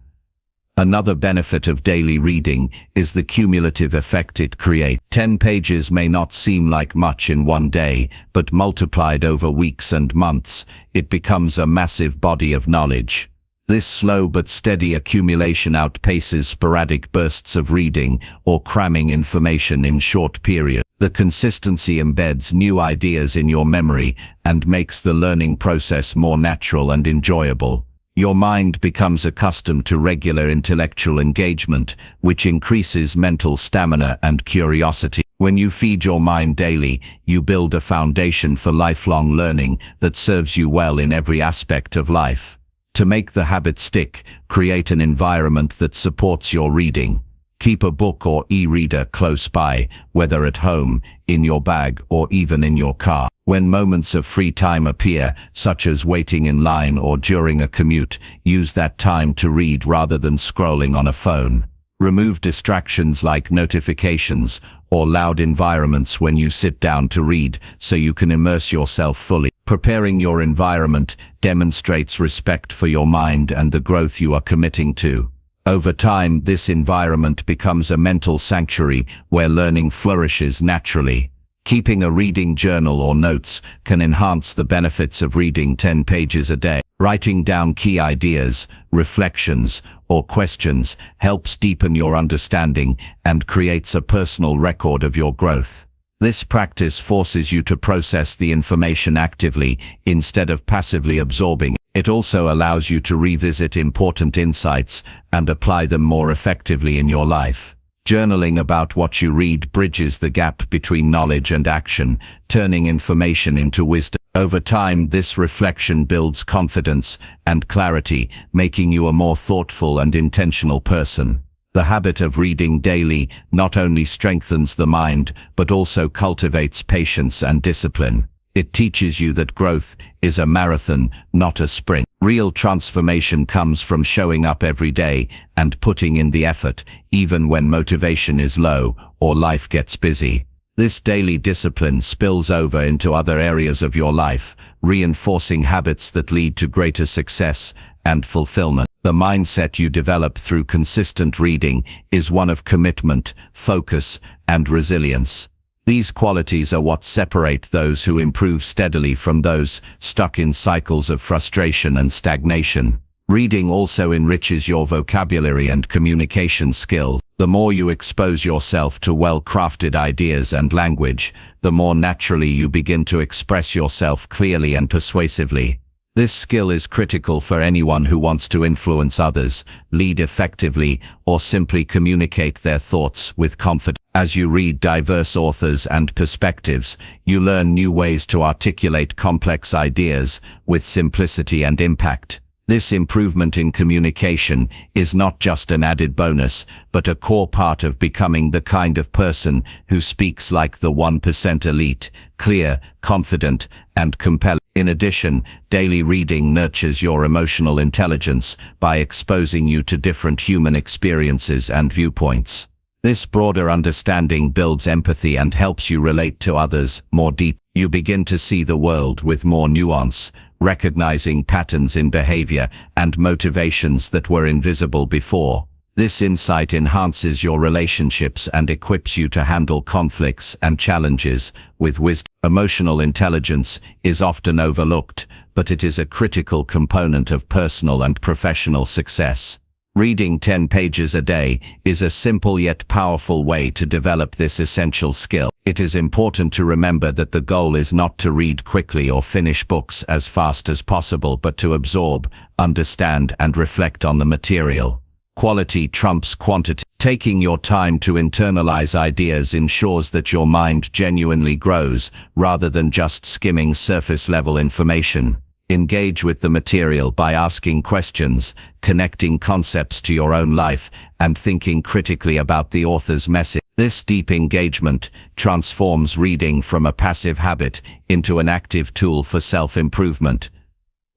Another benefit of daily reading is the cumulative effect it creates. 10 pages may not seem like much in one day, but multiplied over weeks and months, it becomes a massive body of knowledge. This slow but steady accumulation outpaces sporadic bursts of reading or cramming information in short periods. The consistency embeds new ideas in your memory and makes the learning process more natural and enjoyable. Your mind becomes accustomed to regular intellectual engagement, which increases mental stamina and curiosity. When you feed your mind daily, you build a foundation for lifelong learning that serves you well in every aspect of life. To make the habit stick, create an environment that supports your reading. Keep a book or e-reader close by, whether at home, in your bag, or even in your car. When moments of free time appear, such as waiting in line or during a commute, use that time to read rather than scrolling on a phone. Remove distractions like notifications or loud environments when you sit down to read, so you can immerse yourself fully. Preparing your environment demonstrates respect for your mind and the growth you are committing to. Over time, this environment becomes a mental sanctuary where learning flourishes naturally. Keeping a reading journal or notes can enhance the benefits of reading 10 pages a day. Writing down key ideas, reflections, or questions helps deepen your understanding and creates a personal record of your growth. This practice forces you to process the information actively instead of passively absorbing. It also allows you to revisit important insights and apply them more effectively in your life. Journaling about what you read bridges the gap between knowledge and action, turning information into wisdom. Over time, this reflection builds confidence and clarity, making you a more thoughtful and intentional person. The habit of reading daily not only strengthens the mind, but also cultivates patience and discipline. It teaches you that growth is a marathon, not a sprint. Real transformation comes from showing up every day and putting in the effort, even when motivation is low or life gets busy. This daily discipline spills over into other areas of your life, reinforcing habits that lead to greater success and fulfillment. The mindset you develop through consistent reading is one of commitment, focus, and resilience. These qualities are what separate those who improve steadily from those stuck in cycles of frustration and stagnation. Reading also enriches your vocabulary and communication skills. The more you expose yourself to well-crafted ideas and language, the more naturally you begin to express yourself clearly and persuasively. This skill is critical for anyone who wants to influence others, lead effectively, or simply communicate their thoughts with confidence. As you read diverse authors and perspectives, you learn new ways to articulate complex ideas with simplicity and impact. This improvement in communication is not just an added bonus, but a core part of becoming the kind of person who speaks like the 1% elite, clear, confident, and compelling. In addition, daily reading nurtures your emotional intelligence by exposing you to different human experiences and viewpoints. This broader understanding builds empathy and helps you relate to others more deeply. You begin to see the world with more nuance, recognizing patterns in behavior and motivations that were invisible before. This insight enhances your relationships and equips you to handle conflicts and challenges with wisdom. Emotional intelligence is often overlooked, but it is a critical component of personal and professional success. Reading 10 pages a day is a simple yet powerful way to develop this essential skill. It is important to remember that the goal is not to read quickly or finish books as fast as possible, but to absorb, understand, and reflect on the material. Quality trumps quantity. Taking your time to internalize ideas ensures that your mind genuinely grows, rather than just skimming surface-level information. Engage with the material by asking questions, connecting concepts to your own life, and thinking critically about the author's message. This deep engagement transforms reading from a passive habit into an active tool for self-improvement.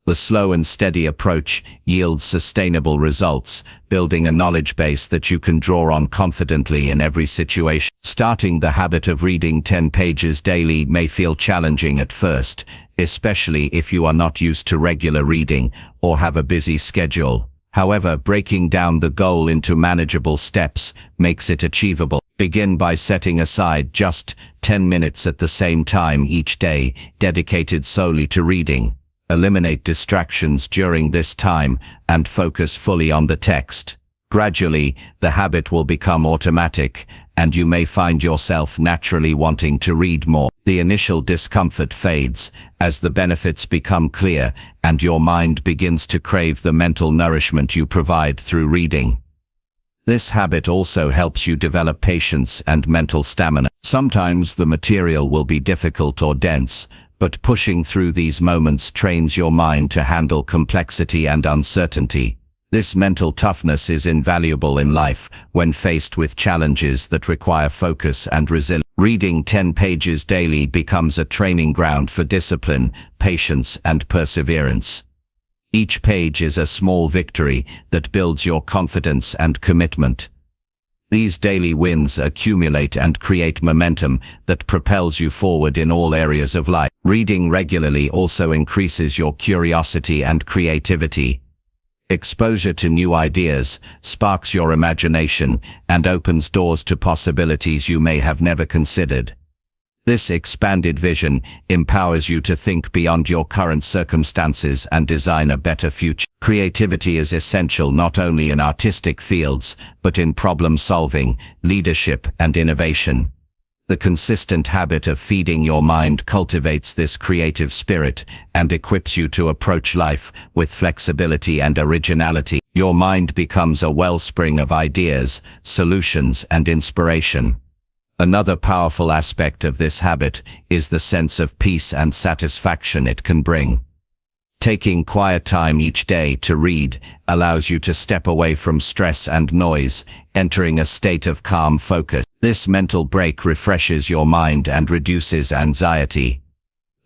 The slow and steady approach yields sustainable results, building a knowledge base that you can draw on confidently in every situation. Starting the habit of reading 10 pages daily may feel challenging at first, especially if you are not used to regular reading or have a busy schedule. However, breaking down the goal into manageable steps makes it achievable. Begin by setting aside just 10 minutes at the same time each day, dedicated solely to reading. Eliminate distractions during this time and focus fully on the text. Gradually, the habit will become automatic, and you may find yourself naturally wanting to read more. The initial discomfort fades as the benefits become clear and your mind begins to crave the mental nourishment you provide through reading. This habit also helps you develop patience and mental stamina. Sometimes the material will be difficult or dense, but pushing through these moments trains your mind to handle complexity and uncertainty. This mental toughness is invaluable in life when faced with challenges that require focus and resilience. Reading 10 pages daily becomes a training ground for discipline, patience, and perseverance. Each page is a small victory that builds your confidence and commitment. These daily wins accumulate and create momentum that propels you forward in all areas of life. Reading regularly also increases your curiosity and creativity. Exposure to new ideas sparks your imagination and opens doors to possibilities you may have never considered. This expanded vision empowers you to think beyond your current circumstances and design a better future. Creativity is essential not only in artistic fields, but in problem solving, leadership, and innovation. The consistent habit of feeding your mind cultivates this creative spirit and equips you to approach life with flexibility and originality. Your mind becomes a wellspring of ideas, solutions, and inspiration. Another powerful aspect of this habit is the sense of peace and satisfaction it can bring. Taking quiet time each day to read allows you to step away from stress and noise, entering a state of calm focus. This mental break refreshes your mind and reduces anxiety.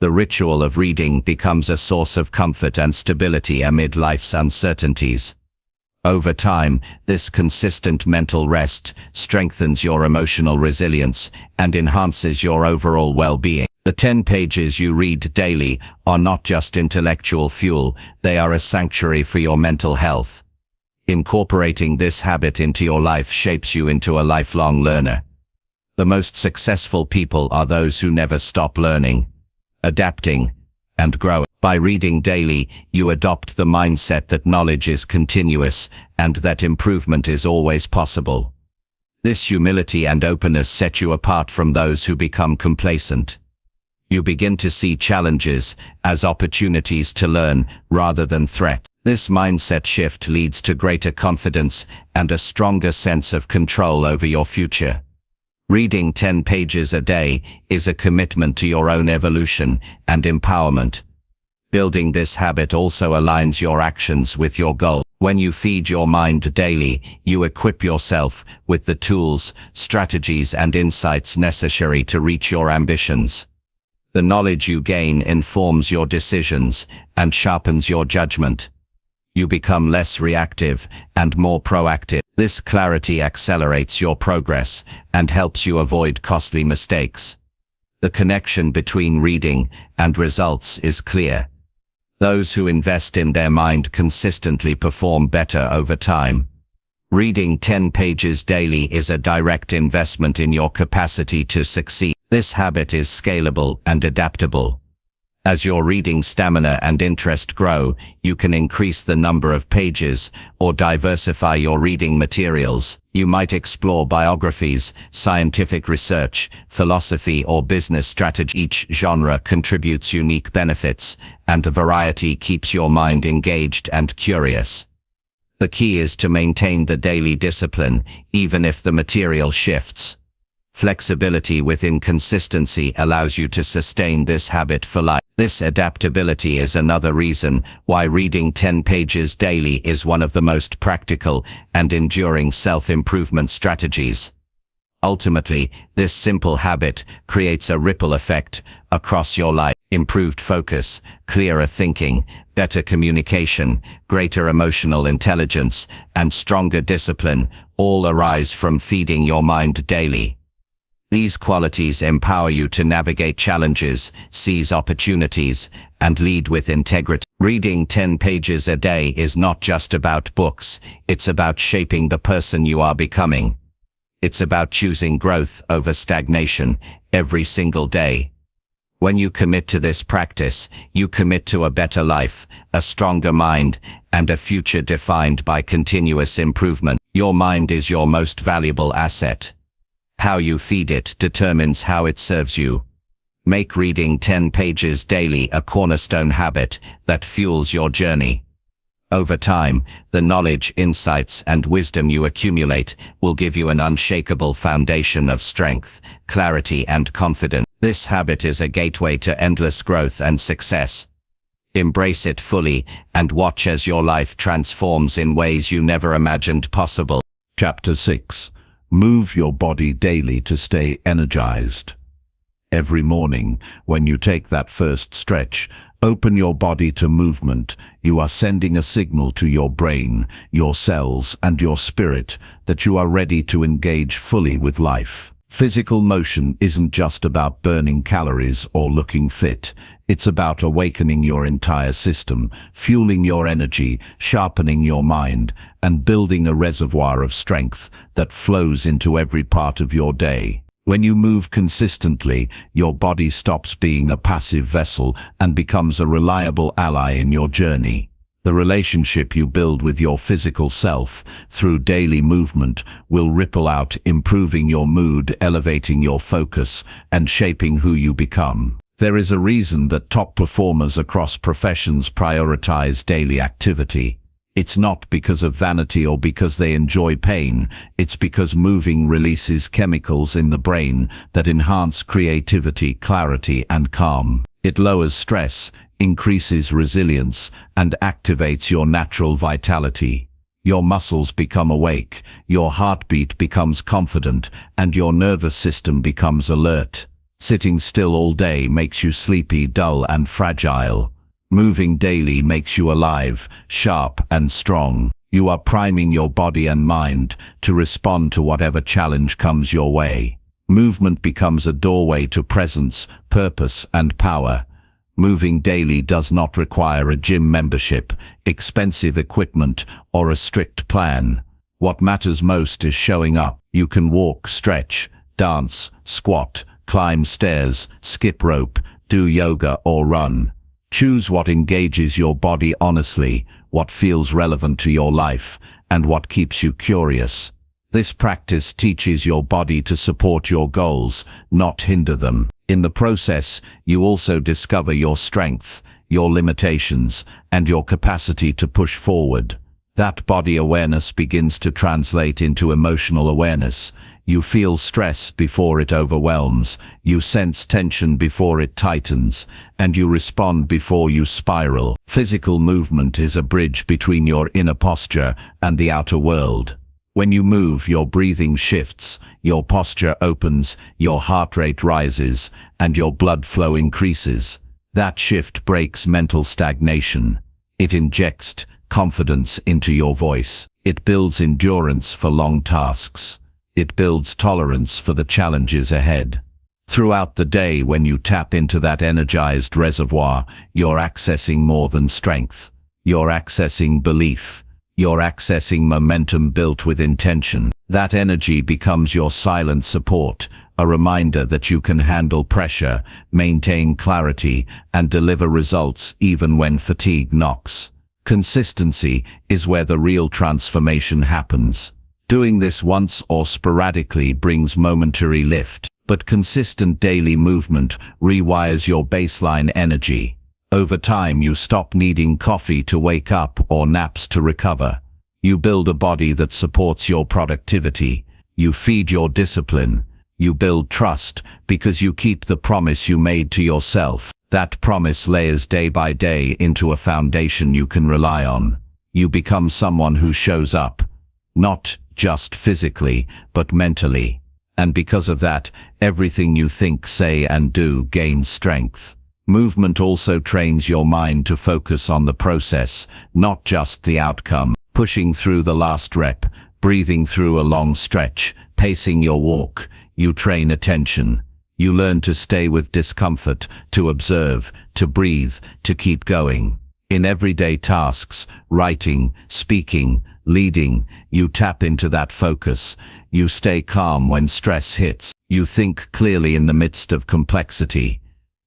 The ritual of reading becomes a source of comfort and stability amid life's uncertainties. Over time, this consistent mental rest strengthens your emotional resilience and enhances your overall well-being. The 10 pages you read daily are not just intellectual fuel, they are a sanctuary for your mental health. Incorporating this habit into your life shapes you into a lifelong learner. The most successful people are those who never stop learning, adapting, and growing. By reading daily, you adopt the mindset that knowledge is continuous and that improvement is always possible. This humility and openness set you apart from those who become complacent. You begin to see challenges as opportunities to learn rather than threats. This mindset shift leads to greater confidence and a stronger sense of control over your future. Reading 10 pages a day is a commitment to your own evolution and empowerment. Building this habit also aligns your actions with your goal. When you feed your mind daily, you equip yourself with the tools, strategies, and insights necessary to reach your ambitions. The knowledge you gain informs your decisions and sharpens your judgment. You become less reactive and more proactive. This clarity accelerates your progress and helps you avoid costly mistakes. The connection between reading and results is clear. Those who invest in their mind consistently perform better over time. Reading 10 pages daily is a direct investment in your capacity to succeed. This habit is scalable and adaptable. As your reading stamina and interest grow, you can increase the number of pages or diversify your reading materials. You might explore biographies, scientific research, philosophy, or business strategy. Each genre contributes unique benefits, and the variety keeps your mind engaged and curious. The key is to maintain the daily discipline, even if the material shifts. Flexibility within consistency allows you to sustain this habit for life. This adaptability is another reason why reading 10 pages daily is one of the most practical and enduring self-improvement strategies. Ultimately, this simple habit creates a ripple effect across your life. Improved focus, clearer thinking, better communication, greater emotional intelligence, and stronger discipline all arise from feeding your mind daily. These qualities empower you to navigate challenges, seize opportunities, and lead with integrity. Reading 10 pages a day is not just about books, it's about shaping the person you are becoming. It's about choosing growth over stagnation every single day. When you commit to this practice, you commit to a better life, a stronger mind, and a future defined by continuous improvement. Your mind is your most valuable asset. How you feed it determines how it serves you. Make reading 10 pages daily a cornerstone habit that fuels your journey. Over time, the knowledge, insights, and wisdom you accumulate will give you an unshakable foundation of strength, clarity, and confidence. This habit is a gateway to endless growth and success. Embrace it fully and watch as your life transforms in ways you never imagined possible. Chapter 6. Move your body daily to stay energized. Every morning, when you take that first stretch, open your body to movement. You are sending a signal to your brain, your cells, and your spirit that you are ready to engage fully with life. Physical motion isn't just about burning calories or looking fit. It's about awakening your entire system, fueling your energy, sharpening your mind, and building a reservoir of strength that flows into every part of your day. When you move consistently, your body stops being a passive vessel and becomes a reliable ally in your journey. The relationship you build with your physical self through daily movement will ripple out, improving your mood, elevating your focus, and shaping who you become. There is a reason that top performers across professions prioritize daily activity. It's not because of vanity or because they enjoy pain. It's because moving releases chemicals in the brain that enhance creativity, clarity, and calm. It lowers stress, increases resilience, and activates your natural vitality. Your muscles become awake, your heartbeat becomes confident, and your nervous system becomes alert. Sitting still all day makes you sleepy, dull, and fragile. Moving daily makes you alive, sharp, and strong. You are priming your body and mind to respond to whatever challenge comes your way. Movement becomes a doorway to presence, purpose, and power. Moving daily does not require a gym membership, expensive equipment, or a strict plan. What matters most is showing up. You can walk, stretch, dance, squat, climb stairs, skip rope, do yoga, or run. Choose what engages your body honestly, what feels relevant to your life, and what keeps you curious. This practice teaches your body to support your goals, not hinder them. In the process, you also discover your strengths, your limitations, and your capacity to push forward. That body awareness begins to translate into emotional awareness. You feel stress before it overwhelms, you sense tension before it tightens, and you respond before you spiral. Physical movement is a bridge between your inner posture and the outer world. When you move, your breathing shifts, your posture opens, your heart rate rises, and your blood flow increases. That shift breaks mental stagnation. It injects confidence into your voice. It builds endurance for long tasks. It builds tolerance for the challenges ahead. Throughout the day, when you tap into that energized reservoir, you're accessing more than strength. You're accessing belief. You're accessing momentum built with intention. That energy becomes your silent support, a reminder that you can handle pressure, maintain clarity, and deliver results even when fatigue knocks. Consistency is where the real transformation happens. Doing this once or sporadically brings momentary lift, but consistent daily movement rewires your baseline energy. Over time, you stop needing coffee to wake up or naps to recover. You build a body that supports your productivity. You feed your discipline. You build trust because you keep the promise you made to yourself. That promise layers day by day into a foundation you can rely on. You become someone who shows up, not just physically, but mentally. And because of that, everything you think, say, and do gains strength. Movement also trains your mind to focus on the process, not just the outcome. Pushing through the last rep, breathing through a long stretch, pacing your walk, you train attention. You learn to stay with discomfort, to observe, to breathe, to keep going. In everyday tasks, writing, speaking, leading, you tap into that focus. You stay calm when stress hits. You think clearly in the midst of complexity.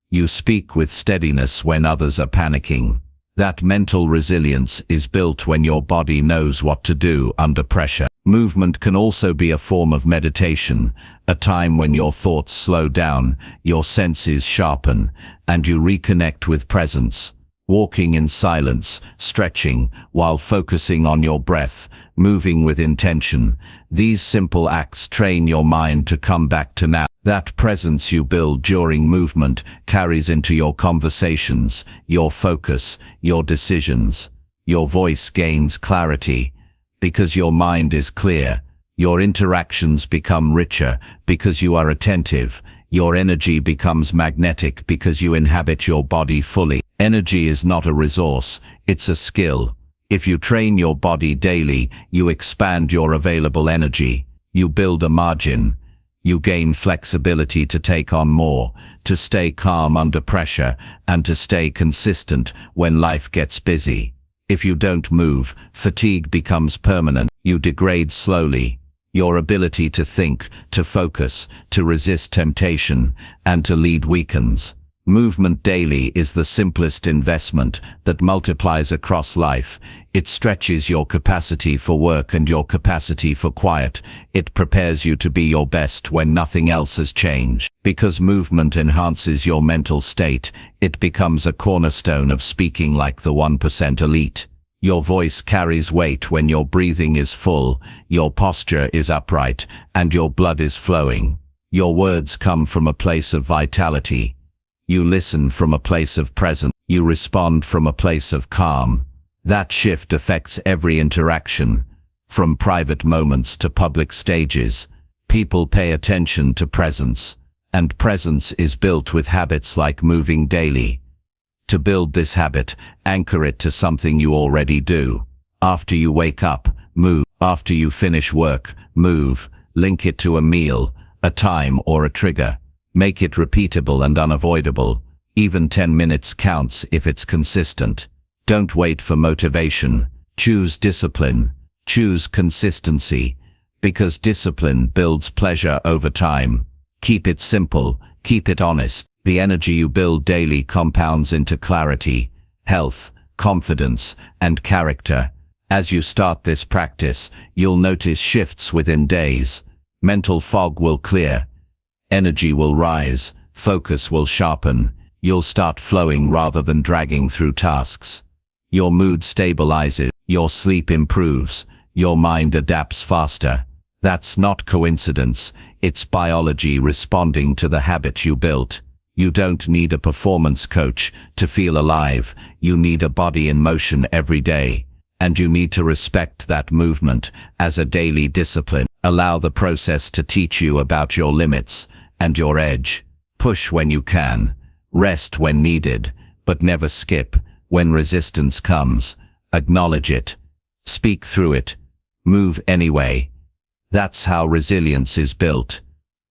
You speak with steadiness when others are panicking. That mental resilience is built when your body knows what to do under pressure. Movement can also be a form of meditation, a time when your thoughts slow down, your senses sharpen, and you reconnect with presence. walking in silence, stretching while focusing on your breath, moving with intention. These simple acts train your mind to come back to now. That presence you build during movement carries into your conversations, your focus, your decisions. Your voice gains clarity because your mind is clear. Your interactions become richer because you are attentive. Your energy becomes magnetic because you inhabit your body fully. Energy is not a resource, it's a skill. If you train your body daily, you expand your available energy. You build a margin. You gain flexibility to take on more, to stay calm under pressure, and to stay consistent when life gets busy. If you don't move, fatigue becomes permanent. You degrade slowly. Your ability to think, to focus, to resist temptation, and to lead weakens. Movement daily is the simplest investment that multiplies across life. It stretches your capacity for work and your capacity for quiet. It prepares you to be your best when nothing else has changed. Because movement enhances your mental state, it becomes a cornerstone of speaking like the 1% elite. Your voice carries weight when your breathing is full, your posture is upright, and your blood is flowing. Your words come from a place of vitality. You listen from a place of presence. You respond from a place of calm. That shift affects every interaction, from private moments to public stages. People pay attention to presence, and presence is built with habits like moving daily. To build this habit, anchor it to something you already do. After you wake up, move. After you finish work, move. Link it to a meal, a time, or a trigger. Make it repeatable and unavoidable. Even 10 minutes counts if it's consistent. Don't wait for motivation. Choose discipline. Choose consistency. Because discipline builds pleasure over time. Keep it simple. Keep it honest. The energy you build daily compounds into clarity, health, confidence, and character. As you start this practice, you'll notice shifts within days. Mental fog will clear. Energy will rise. Focus will sharpen. You'll start flowing rather than dragging through tasks. Your mood stabilizes. Your sleep improves. Your mind adapts faster. That's not coincidence. It's biology responding to the habit you built. You don't need a performance coach to feel alive. You need a body in motion every day. And you need to respect that movement as a daily discipline. Allow the process to teach you about your limits and your edge. Push when you can. Rest when needed, but never skip. When resistance comes, acknowledge it. Speak through it. Move anyway. That's how resilience is built.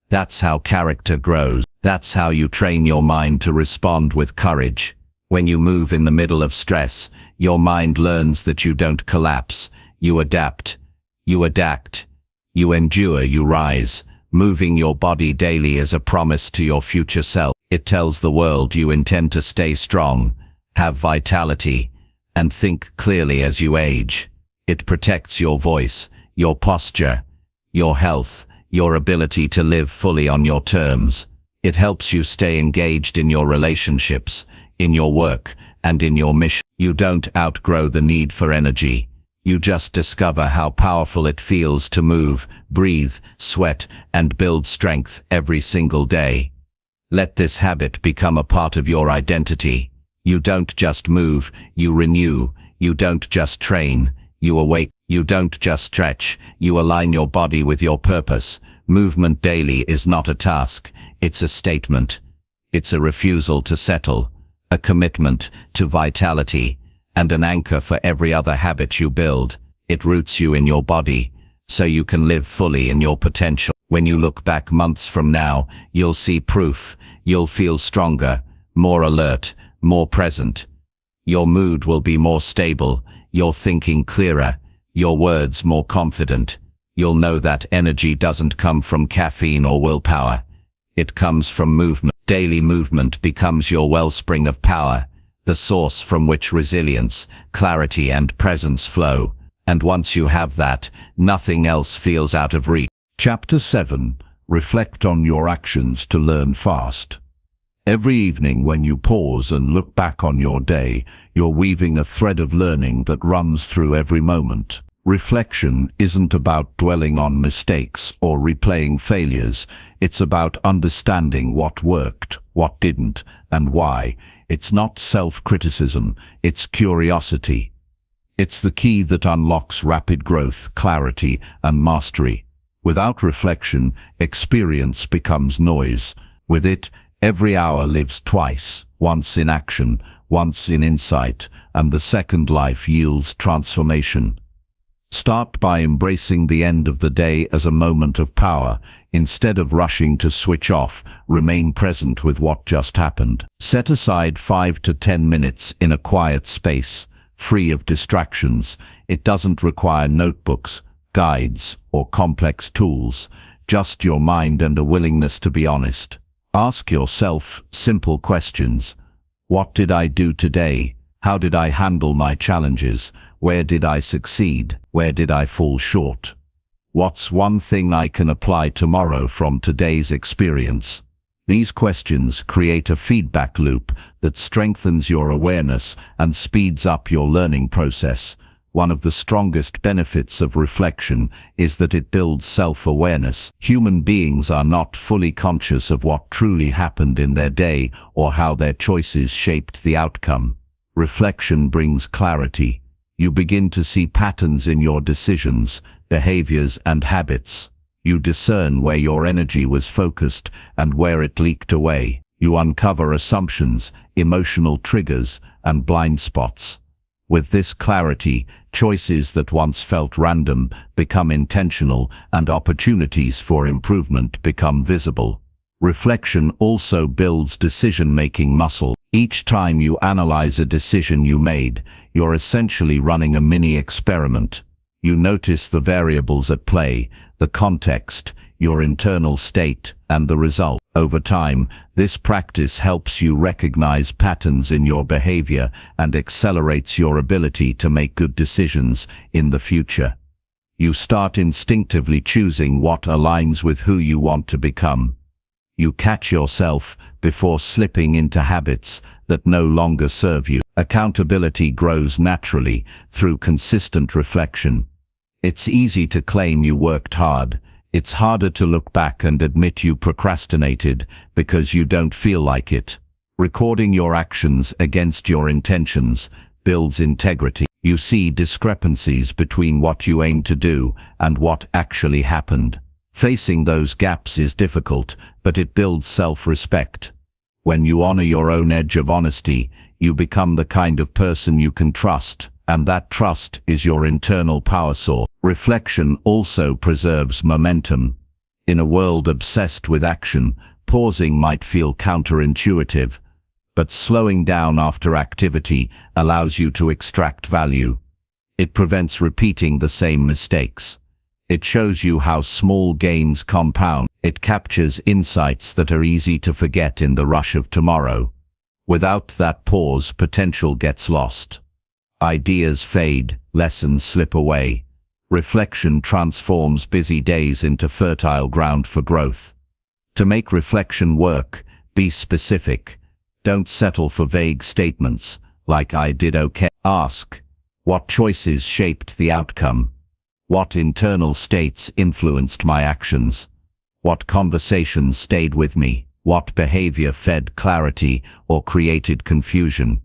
That's how character grows. That's how you train your mind to respond with courage. When you move in the middle of stress, your mind learns that you don't collapse. You adapt. You adapt. You endure. You rise. Moving your body daily is a promise to your future self. It tells the world you intend to stay strong, have vitality, and think clearly as you age. It protects your voice, your posture, your health, your ability to live fully on your terms. It helps you stay engaged in your relationships, in your work, and in your mission. You don't outgrow the need for energy. You just discover how powerful it feels to move, breathe, sweat, and build strength every single day. Let this habit become a part of your identity. You don't just move, you renew. You don't just train, you awake. You don't just stretch, you align your body with your purpose. Movement daily is not a task, it's a statement. It's a refusal to settle, a commitment to vitality, and an anchor for every other habit you build. It roots you in your body, so you can live fully in your potential. When you look back months from now, you'll see proof. You'll feel stronger, more alert, more present. Your mood will be more stable, your thinking clearer, your words more confident. You'll know that energy doesn't come from caffeine or willpower. It comes from movement. Daily movement becomes your wellspring of power, the source from which resilience, clarity, and presence flow. And once you have that, nothing else feels out of reach. Chapter 7. Reflect on your actions to learn fast. Every evening when you pause and look back on your day, you're weaving a thread of learning that runs through every moment. Reflection isn't about dwelling on mistakes or replaying failures. It's about understanding what worked, what didn't, and why. It's not self-criticism, it's curiosity. It's the key that unlocks rapid growth, clarity, and mastery. Without reflection, experience becomes noise. With it, every hour lives twice, once in action, once in insight, and the second life yields transformation. Start by embracing the end of the day as a moment of power. Instead of rushing to switch off, remain present with what just happened. Set aside 5 to 10 minutes in a quiet space, free of distractions. It doesn't require notebooks, guides, or complex tools, just your mind and a willingness to be honest. Ask yourself simple questions. What did I do today? How did I handle my challenges? Where did I succeed? Where did I fall short? What's one thing I can apply tomorrow from today's experience? These questions create a feedback loop that strengthens your awareness and speeds up your learning process. One of the strongest benefits of reflection is that it builds self-awareness. Human beings are not fully conscious of what truly happened in their day or how their choices shaped the outcome. Reflection brings clarity. You begin to see patterns in your decisions, behaviors, and habits. You discern where your energy was focused and where it leaked away. You uncover assumptions, emotional triggers, and blind spots. With this clarity, choices that once felt random become intentional, and opportunities for improvement become visible. Reflection also builds decision-making muscle. Each time you analyze a decision you made, you're essentially running a mini-experiment. You notice the variables at play, the context, your internal state, and the result. Over time, this practice helps you recognize patterns in your behavior and accelerates your ability to make good decisions in the future. You start instinctively choosing what aligns with who you want to become. You catch yourself before slipping into habits that no longer serve you. Accountability grows naturally through consistent reflection. It's easy to claim you worked hard. It's harder to look back and admit you procrastinated because you don't feel like it. Recording your actions against your intentions builds integrity. You see discrepancies between what you aim to do and what actually happened. Facing those gaps is difficult, but it builds self-respect. When you honor your own edge of honesty, you become the kind of person you can trust, and that trust is your internal power source. Reflection also preserves momentum. In a world obsessed with action, pausing might feel counterintuitive, but slowing down after activity allows you to extract value. It prevents repeating the same mistakes. It shows you how small gains compound. It captures insights that are easy to forget in the rush of tomorrow. Without that pause, potential gets lost. Ideas fade, lessons slip away. Reflection transforms busy days into fertile ground for growth. To make reflection work, be specific. Don't settle for vague statements, like "I did okay." Ask, what choices shaped the outcome? What internal states influenced my actions? What conversations stayed with me? What behavior fed clarity or created confusion?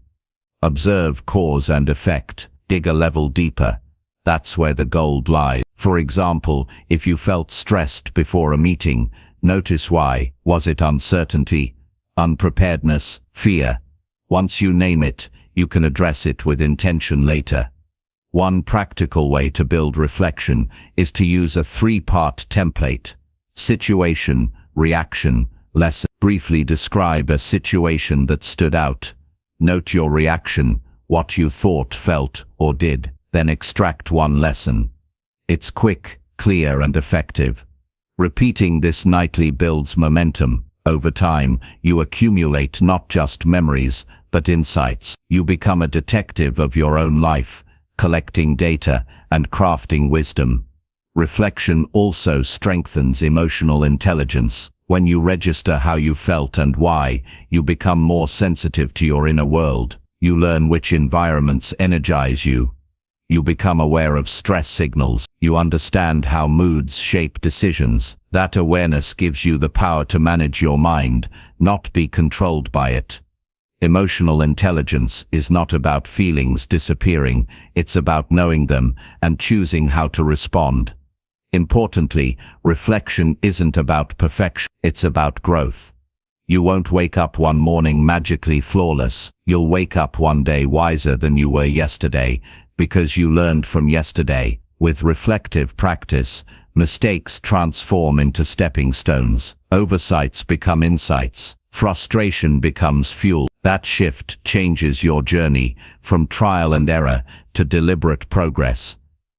Observe cause and effect. Dig a level deeper. That's where the gold lies. For example, if you felt stressed before a meeting, notice why. Was it uncertainty, unpreparedness, fear? Once you name it, you can address it with intention later. One practical way to build reflection is to use a 3-part template. Situation, reaction, lesson. Briefly describe a situation that stood out. Note your reaction, what you thought, felt, or did. Then extract one lesson. It's quick, clear, and effective. Repeating this nightly builds momentum. Over time, you accumulate not just memories, but insights. You become a detective of your own life, collecting data and crafting wisdom. Reflection also strengthens emotional intelligence. When you register how you felt and why, you become more sensitive to your inner world. You learn which environments energize you. You become aware of stress signals. You understand how moods shape decisions. That awareness gives you the power to manage your mind, not be controlled by it. Emotional intelligence is not about feelings disappearing, it's about knowing them and choosing how to respond. Importantly, reflection isn't about perfection, it's about growth. You won't wake up one morning magically flawless. You'll wake up one day wiser than you were yesterday, because you learned from yesterday. With reflective practice, mistakes transform into stepping stones. Oversights become insights. Frustration becomes fuel. That shift changes your journey from trial and error to deliberate progress.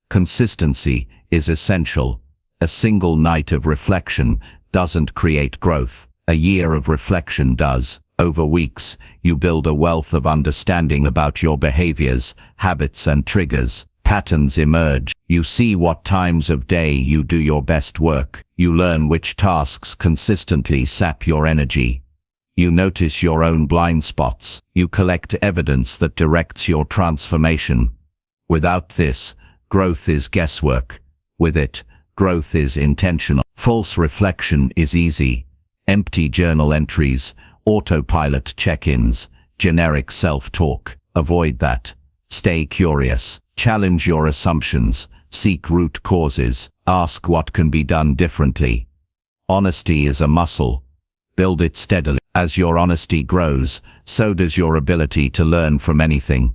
Consistency is essential. A single night of reflection doesn't create growth. A year of reflection does. Over weeks, you build a wealth of understanding about your behaviors, habits and triggers. Patterns emerge. You see what times of day you do your best work. You learn which tasks consistently sap your energy. You notice your own blind spots. You collect evidence that directs your transformation. Without this, growth is guesswork. With it, growth is intentional. False reflection is easy. Empty journal entries, autopilot check-ins, generic self-talk. Avoid that. Stay curious. Challenge your assumptions. Seek root causes. Ask what can be done differently. Honesty is a muscle. Build it steadily. As your honesty grows, so does your ability to learn from anything.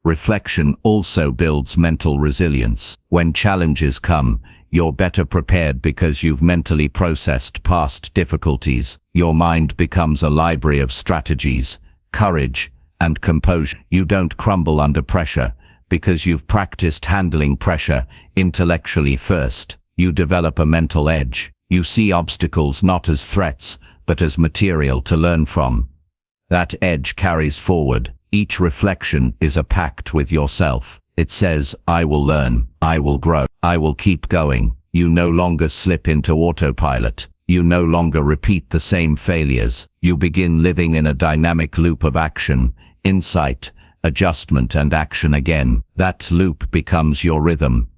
Reflection also builds mental resilience. When challenges come, you're better prepared because you've mentally processed past difficulties. Your mind becomes a library of strategies, courage, and composure. You don't crumble under pressure because you've practiced handling pressure intellectually first. You develop a mental edge. You see obstacles not as threats, but as material to learn from. That edge carries forward. Each reflection is a pact with yourself. It says, I will learn, I will grow, I will keep going. You no longer slip into autopilot. You no longer repeat the same failures. You begin living in a dynamic loop of action, insight, adjustment and action again. That loop becomes your rhythm.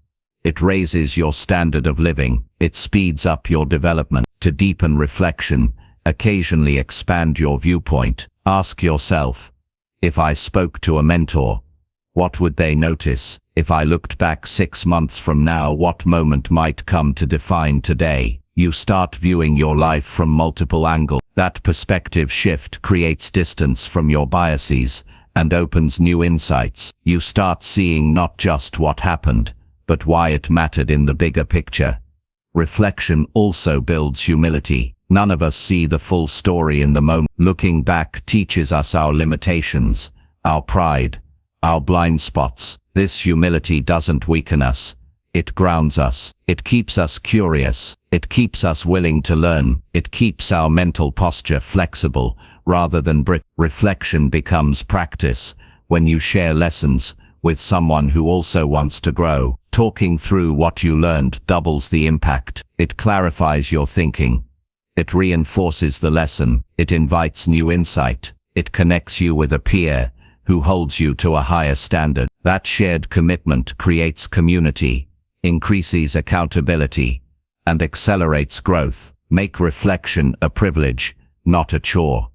It raises your standard of living. It speeds up your development. To deepen reflection, occasionally expand your viewpoint. Ask yourself, if I spoke to a mentor, what would they notice? If I looked back 6 months from now, what moment might come to define today? You start viewing your life from multiple angles. That perspective shift creates distance from your biases and opens new insights. You start seeing not just what happened, but why it mattered in the bigger picture. Reflection also builds humility. None of us see the full story in the moment. Looking back teaches us our limitations, our pride, our blind spots. This humility doesn't weaken us. It grounds us. It keeps us curious. It keeps us willing to learn. It keeps our mental posture flexible rather than brittle. Reflection becomes practice when you share lessons with someone who also wants to grow. Talking through what you learned doubles the impact. It clarifies your thinking. It reinforces the lesson. It invites new insight. It connects you with a peer who holds you to a higher standard. That shared commitment creates community, increases accountability, and accelerates growth. Make reflection a privilege, not a chore.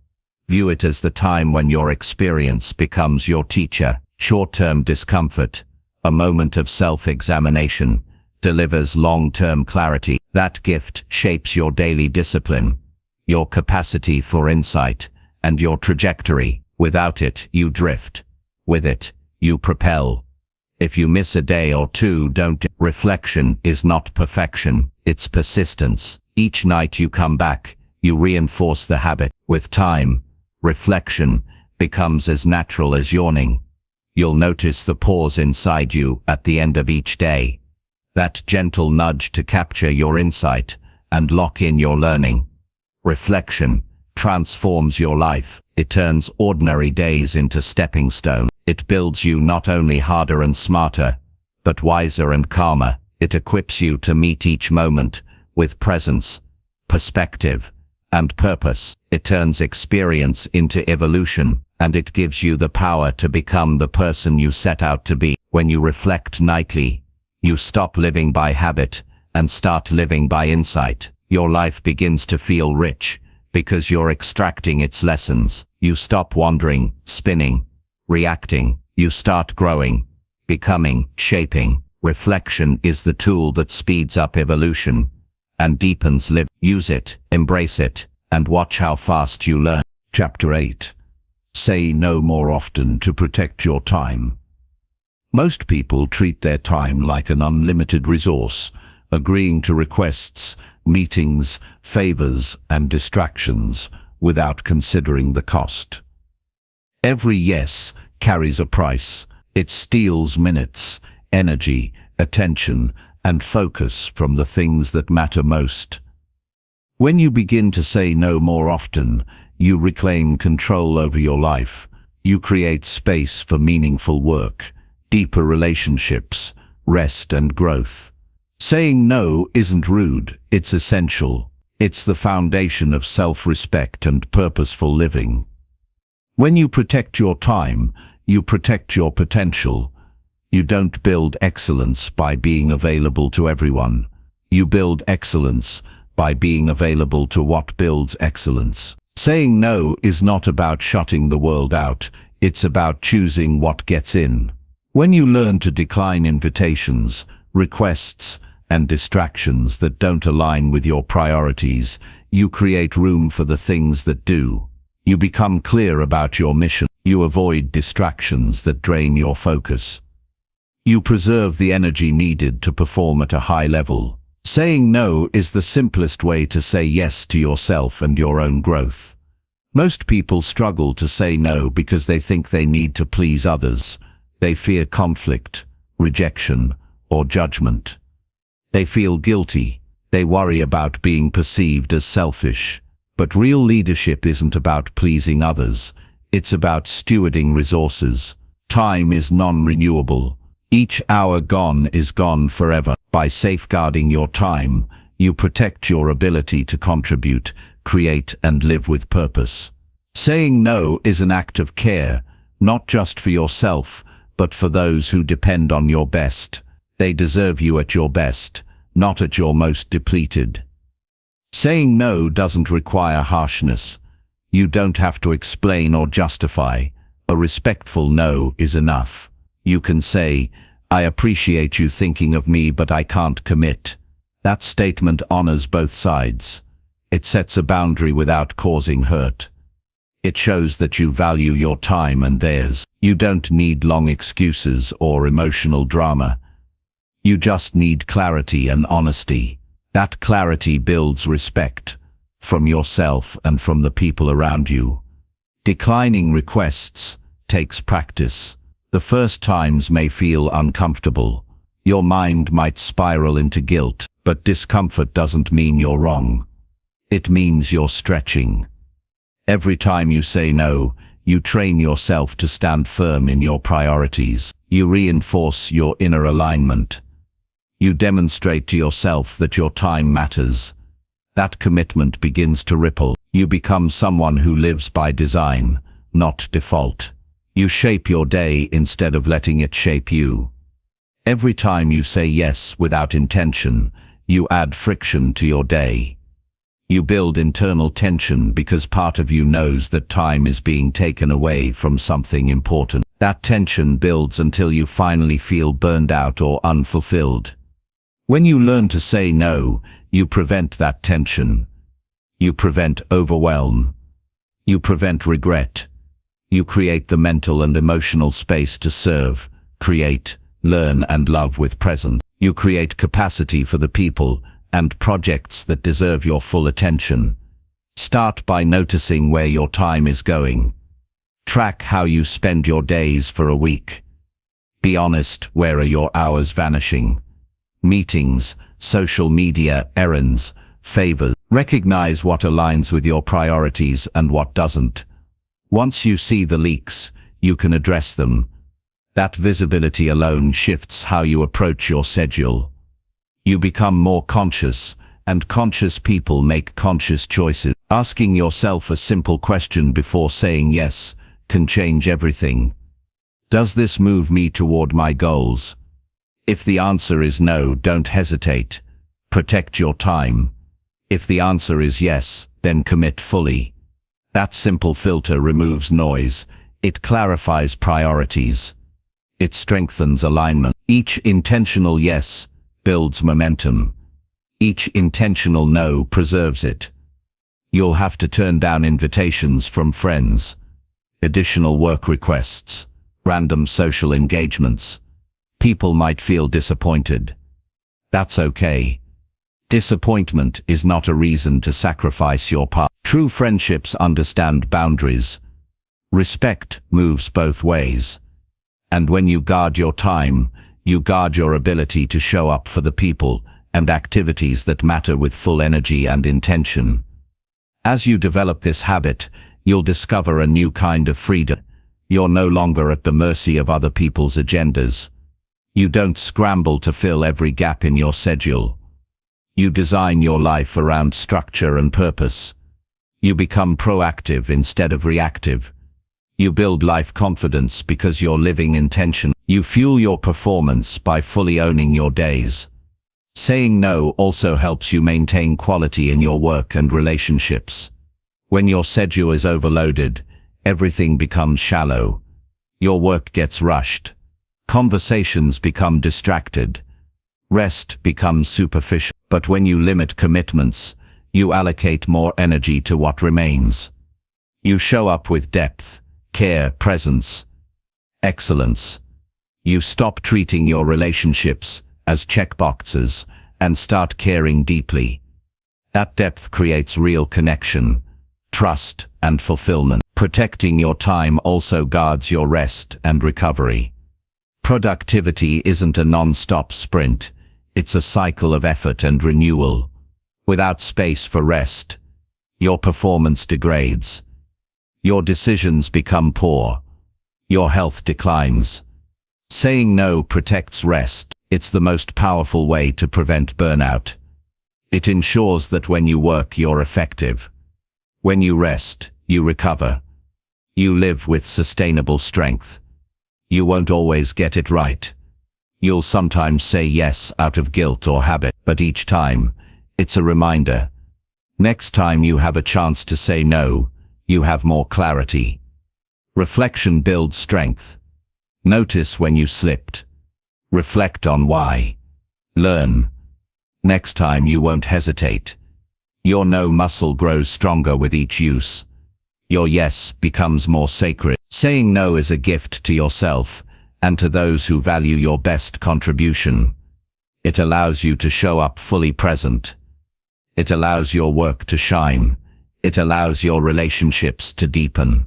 View it as the time when your experience becomes your teacher. Short-term discomfort, a moment of self-examination, delivers long-term clarity. That gift shapes your daily discipline, your capacity for insight, and your trajectory. Without it, you drift. With it, you propel. If you miss a day or two, don't. Reflection is not perfection, it's persistence. Each night you come back, you reinforce the habit. With time, reflection becomes as natural as yawning. You'll notice the pause inside you at the end of each day. That gentle nudge to capture your insight and lock in your learning. Reflection transforms your life. It turns ordinary days into stepping stones. It builds you not only harder and smarter, but wiser and calmer. It equips you to meet each moment with presence, perspective, and purpose. It turns experience into evolution, and it gives you the power to become the person you set out to be. When you reflect nightly, you stop living by habit and start living by insight. Your life begins to feel rich because you're extracting its lessons. You stop wandering, spinning, reacting. You start growing, becoming, shaping. Reflection is the tool that speeds up evolution and deepens life. Use it, embrace it, and watch how fast you learn. Chapter 8. Say no more often to protect your time. Most people treat their time like an unlimited resource, agreeing to requests, meetings, favors, and distractions without considering the cost. Every yes carries a price. It steals minutes, energy, attention, and focus from the things that matter most. When you begin to say no more often, you reclaim control over your life. You create space for meaningful work, deeper relationships, rest and growth. Saying no isn't rude, it's essential. It's the foundation of self-respect and purposeful living. When you protect your time, you protect your potential. You don't build excellence by being available to everyone. You build excellence by being available to what builds excellence. Saying no is not about shutting the world out, it's about choosing what gets in. When you learn to decline invitations, requests, and distractions that don't align with your priorities, you create room for the things that do. You become clear about your mission. You avoid distractions that drain your focus. You preserve the energy needed to perform at a high level. Saying no is the simplest way to say yes to yourself and your own growth. Most people struggle to say no because they think they need to please others. They fear conflict, rejection, or judgment. They feel guilty. They worry about being perceived as selfish. But real leadership isn't about pleasing others. It's about stewarding resources. Time is non-renewable. Each hour gone is gone forever. By safeguarding your time, you protect your ability to contribute, create, and live with purpose. Saying no is an act of care, not just for yourself, but for those who depend on your best. They deserve you at your best, not at your most depleted. Saying no doesn't require harshness. You don't have to explain or justify. A respectful no is enough. You can say, "I appreciate you thinking of me, but I can't commit." That statement honors both sides. It sets a boundary without causing hurt. It shows that you value your time and theirs. You don't need long excuses or emotional drama. You just need clarity and honesty. That clarity builds respect from yourself and from the people around you. Declining requests takes practice. The first times may feel uncomfortable. Your mind might spiral into guilt, but discomfort doesn't mean you're wrong. It means you're stretching. Every time you say no, you train yourself to stand firm in your priorities. You reinforce your inner alignment. You demonstrate to yourself that your time matters. That commitment begins to ripple. You become someone who lives by design, not default. You shape your day instead of letting it shape you. Every time you say yes without intention, you add friction to your day. You build internal tension because part of you knows that time is being taken away from something important. That tension builds until you finally feel burned out or unfulfilled. When you learn to say no, you prevent that tension. You prevent overwhelm. You prevent regret. You create the mental and emotional space to serve, create, learn, and love with presence. You create capacity for the people and projects that deserve your full attention. Start by noticing where your time is going. Track how you spend your days for a week. Be honest, where are your hours vanishing? Meetings, social media, errands, favors. Recognize what aligns with your priorities and what doesn't. Once you see the leaks, you can address them. That visibility alone shifts how you approach your schedule. You become more conscious, and conscious people make conscious choices. Asking yourself a simple question before saying yes can change everything. Does this move me toward my goals? If the answer is no, don't hesitate. Protect your time. If the answer is yes, then commit fully. That simple filter removes noise. It clarifies priorities. It strengthens alignment. Each intentional yes builds momentum. Each intentional no preserves it. You'll have to turn down invitations from friends, additional work requests, random social engagements. People might feel disappointed. That's okay. Disappointment is not a reason to sacrifice your path. True friendships understand boundaries. Respect moves both ways. And when you guard your time, you guard your ability to show up for the people and activities that matter with full energy and intention. As you develop this habit, you'll discover a new kind of freedom. You're no longer at the mercy of other people's agendas. You don't scramble to fill every gap in your schedule. You design your life around structure and purpose. You become proactive instead of reactive. You build life confidence because you're living intention. You fuel your performance by fully owning your days. Saying no also helps you maintain quality in your work and relationships. When your schedule is overloaded, everything becomes shallow. Your work gets rushed. Conversations become distracted. Rest becomes superficial. But when you limit commitments, you allocate more energy to what remains. You show up with depth, care, presence, excellence. You stop treating your relationships as checkboxes and start caring deeply. That depth creates real connection, trust, and fulfillment. Protecting your time also guards your rest and recovery. Productivity isn't a non-stop sprint. It's a cycle of effort and renewal. Without space for rest, your performance degrades. Your decisions become poor. Your health declines. Saying no protects rest. It's the most powerful way to prevent burnout. It ensures that when you work, you're effective. When you rest, you recover. You live with sustainable strength. You won't always get it right. You'll sometimes say yes out of guilt or habit, but each time, it's a reminder. Next time you have a chance to say no, you have more clarity. Reflection builds strength. Notice when you slipped. Reflect on why. Learn. Next time you won't hesitate. Your no muscle grows stronger with each use. Your yes becomes more sacred. Saying no is a gift to yourself and to those who value your best contribution. It allows you to show up fully present. It allows your work to shine. It allows your relationships to deepen.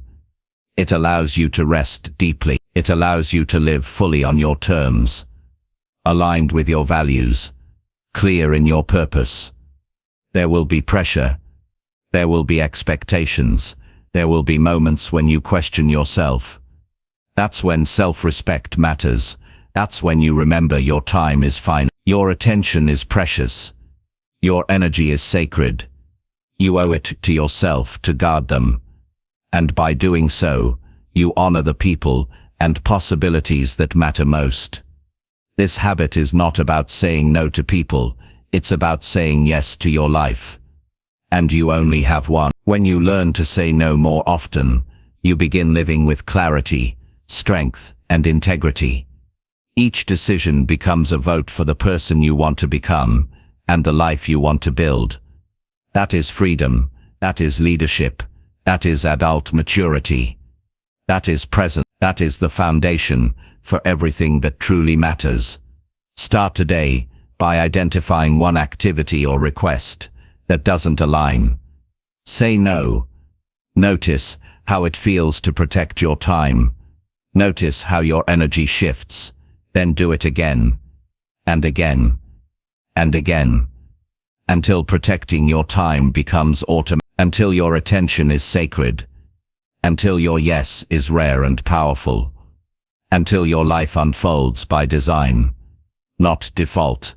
It allows you to rest deeply. It allows you to live fully on your terms, aligned with your values, clear in your purpose. There will be pressure. There will be expectations. There will be moments when you question yourself. That's when self-respect matters. That's when you remember your time is finite. Your attention is precious. Your energy is sacred. You owe it to yourself to guard them. And by doing so, you honor the people and possibilities that matter most. This habit is not about saying no to people. It's about saying yes to your life. And you only have one. When you learn to say no more often, you begin living with clarity, strength, and integrity. Each decision becomes a vote for the person you want to become and the life you want to build. That is freedom. That is leadership. That is adult maturity. That is presence. That is the foundation for everything that truly matters. Start today by identifying one activity or request that doesn't align. Say no. Notice how it feels to protect your time. Notice how your energy shifts. Then do it again, and again, and again, until protecting your time becomes automatic, until your attention is sacred, until your yes is rare and powerful, until your life unfolds by design, not default.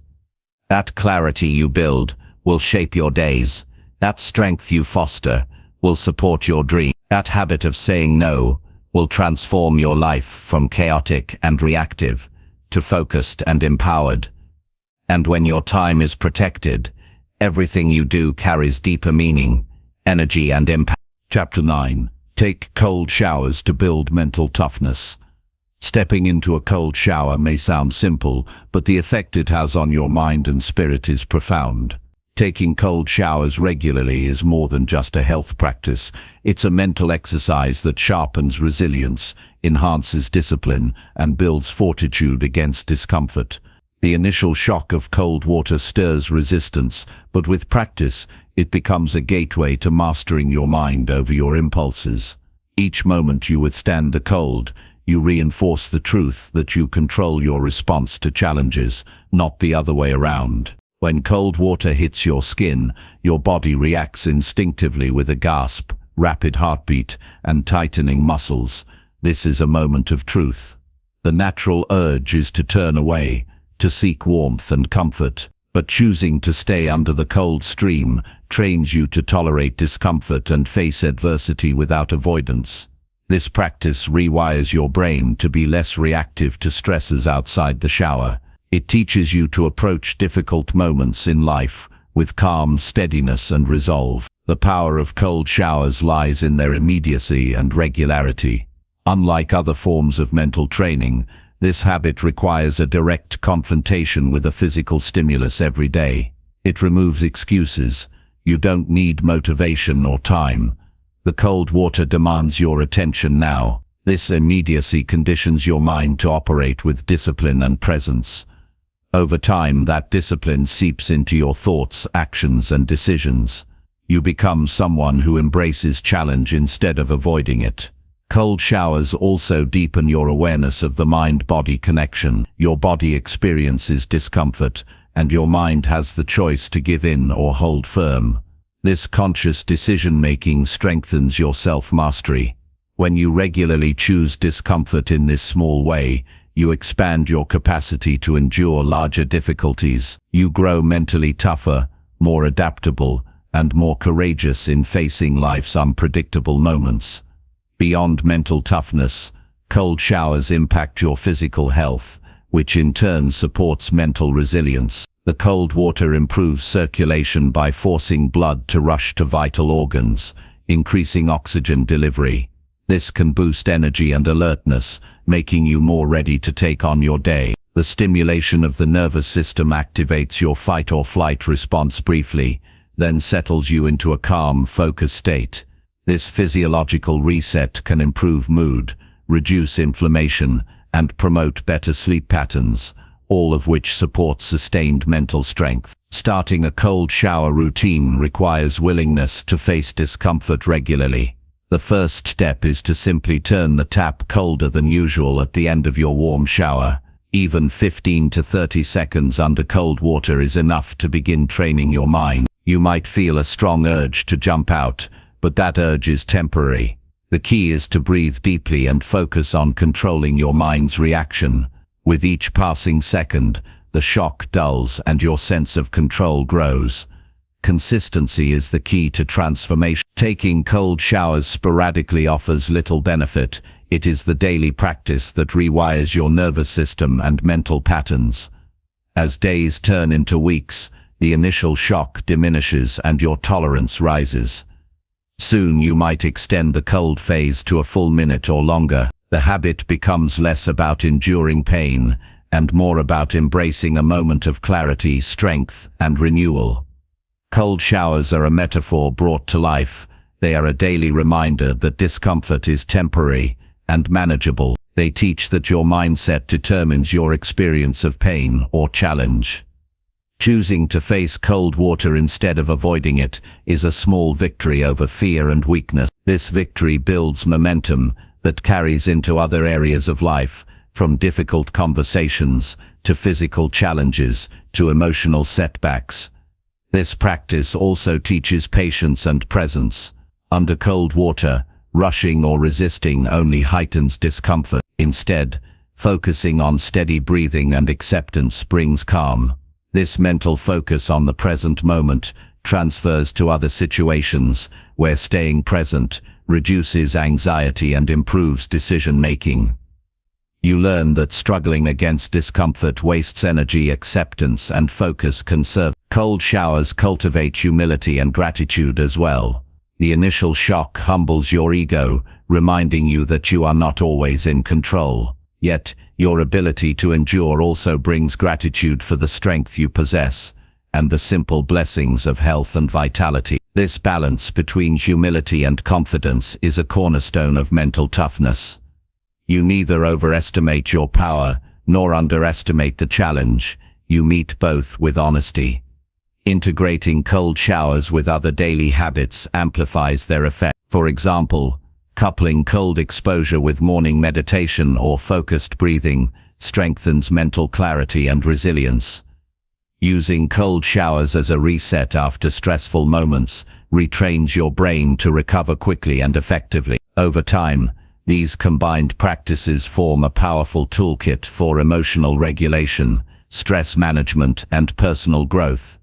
That clarity you build will shape your days, That strength you foster will support your dream. That habit of saying no will transform your life from chaotic and reactive to focused and empowered. And when your time is protected, everything you do carries deeper meaning, energy, and impact. Chapter 9. Take cold showers to build mental toughness. Stepping into a cold shower may sound simple, but the effect it has on your mind and spirit is profound. Taking cold showers regularly is more than just a health practice. It's a mental exercise that sharpens resilience, enhances discipline, and builds fortitude against discomfort. The initial shock of cold water stirs resistance, but with practice, it becomes a gateway to mastering your mind over your impulses. Each moment you withstand the cold, you reinforce the truth that you control your response to challenges, not the other way around. When cold water hits your skin, your body reacts instinctively with a gasp, rapid heartbeat, and tightening muscles. This is a moment of truth. The natural urge is to turn away, to seek warmth and comfort, but choosing to stay under the cold stream trains you to tolerate discomfort and face adversity without avoidance. This practice rewires your brain to be less reactive to stresses outside the shower. It teaches you to approach difficult moments in life with calm steadiness and resolve. The power of cold showers lies in their immediacy and regularity. Unlike other forms of mental training, this habit requires a direct confrontation with a physical stimulus every day. It removes excuses. You don't need motivation or time. The cold water demands your attention now. This immediacy conditions your mind to operate with discipline and presence. Over time, that discipline seeps into your thoughts, actions, and decisions. You become someone who embraces challenge instead of avoiding it. Cold showers also deepen your awareness of the mind-body connection. Your body experiences discomfort, and your mind has the choice to give in or hold firm. This conscious decision-making strengthens your self-mastery. When you regularly choose discomfort in this small way, you expand your capacity to endure larger difficulties. You grow mentally tougher, more adaptable, and more courageous in facing life's unpredictable moments. Beyond mental toughness, cold showers impact your physical health, which in turn supports mental resilience. The cold water improves circulation by forcing blood to rush to vital organs, increasing oxygen delivery. This can boost energy and alertness, making you more ready to take on your day. The stimulation of the nervous system activates your fight or flight response briefly, then settles you into a calm, focused state. This physiological reset can improve mood, reduce inflammation, and promote better sleep patterns, all of which support sustained mental strength. Starting a cold shower routine requires willingness to face discomfort regularly. The first step is to simply turn the tap colder than usual at the end of your warm shower. Even 15 to 30 seconds under cold water is enough to begin training your mind. You might feel a strong urge to jump out, but that urge is temporary. The key is to breathe deeply and focus on controlling your mind's reaction. With each passing second, the shock dulls and your sense of control grows. Consistency is the key to transformation. Taking cold showers sporadically offers little benefit. It is the daily practice that rewires your nervous system and mental patterns. As days turn into weeks, the initial shock diminishes and your tolerance rises. Soon you might extend the cold phase to a full minute or longer. The habit becomes less about enduring pain and more about embracing a moment of clarity, strength, and renewal. Cold showers are a metaphor brought to life. They are a daily reminder that discomfort is temporary and manageable. They teach that your mindset determines your experience of pain or challenge. Choosing to face cold water instead of avoiding it is a small victory over fear and weakness. This victory builds momentum that carries into other areas of life, from difficult conversations to physical challenges to emotional setbacks. This practice also teaches patience and presence. Under cold water, rushing or resisting only heightens discomfort. Instead, focusing on steady breathing and acceptance brings calm. This mental focus on the present moment transfers to other situations where staying present reduces anxiety and improves decision-making. You learn that struggling against discomfort wastes energy. Acceptance and focus conserve. Cold showers cultivate humility and gratitude as well. The initial shock humbles your ego, reminding you that you are not always in control. Yet, your ability to endure also brings gratitude for the strength you possess and the simple blessings of health and vitality. This balance between humility and confidence is a cornerstone of mental toughness. You neither overestimate your power nor underestimate the challenge. You meet both with honesty. Integrating cold showers with other daily habits amplifies their effect. For example, coupling cold exposure with morning meditation or focused breathing strengthens mental clarity and resilience. Using cold showers as a reset after stressful moments retrains your brain to recover quickly and effectively. Over time, these combined practices form a powerful toolkit for emotional regulation, stress management, and personal growth.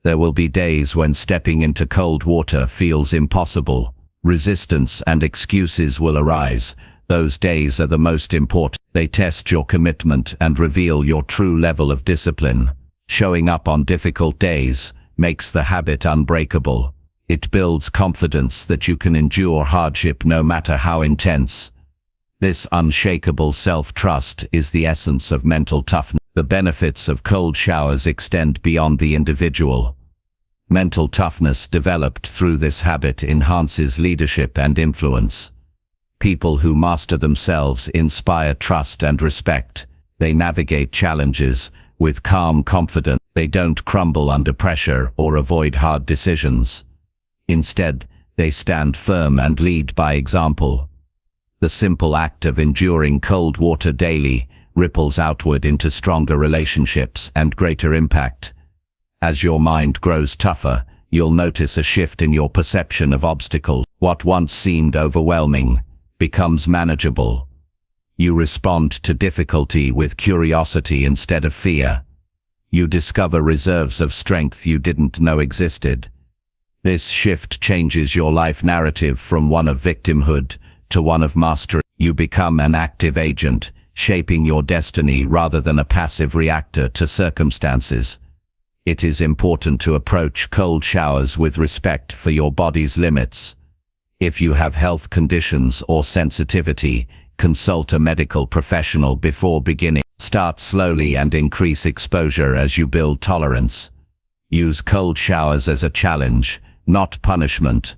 There will be days when stepping into cold water feels impossible. Resistance and excuses will arise. Those days are the most important. They test your commitment and reveal your true level of discipline. Showing up on difficult days makes the habit unbreakable. It builds confidence that you can endure hardship no matter how intense. This unshakable self-trust is the essence of mental toughness. The benefits of cold showers extend beyond the individual. Mental toughness developed through this habit enhances leadership and influence. People who master themselves inspire trust and respect. They navigate challenges with calm confidence. They don't crumble under pressure or avoid hard decisions. Instead, they stand firm and lead by example. The simple act of enduring cold water daily ripples outward into stronger relationships and greater impact. As your mind grows tougher, you'll notice a shift in your perception of obstacles. What once seemed overwhelming becomes manageable. You respond to difficulty with curiosity instead of fear. You discover reserves of strength you didn't know existed. This shift changes your life narrative from one of victimhood to one of mastery. You become an active agent, shaping your destiny rather than a passive reactor to circumstances. It is important to approach cold showers with respect for your body's limits. If you have health conditions or sensitivity, consult a medical professional before beginning. Start slowly and increase exposure as you build tolerance. Use cold showers as a challenge, not punishment.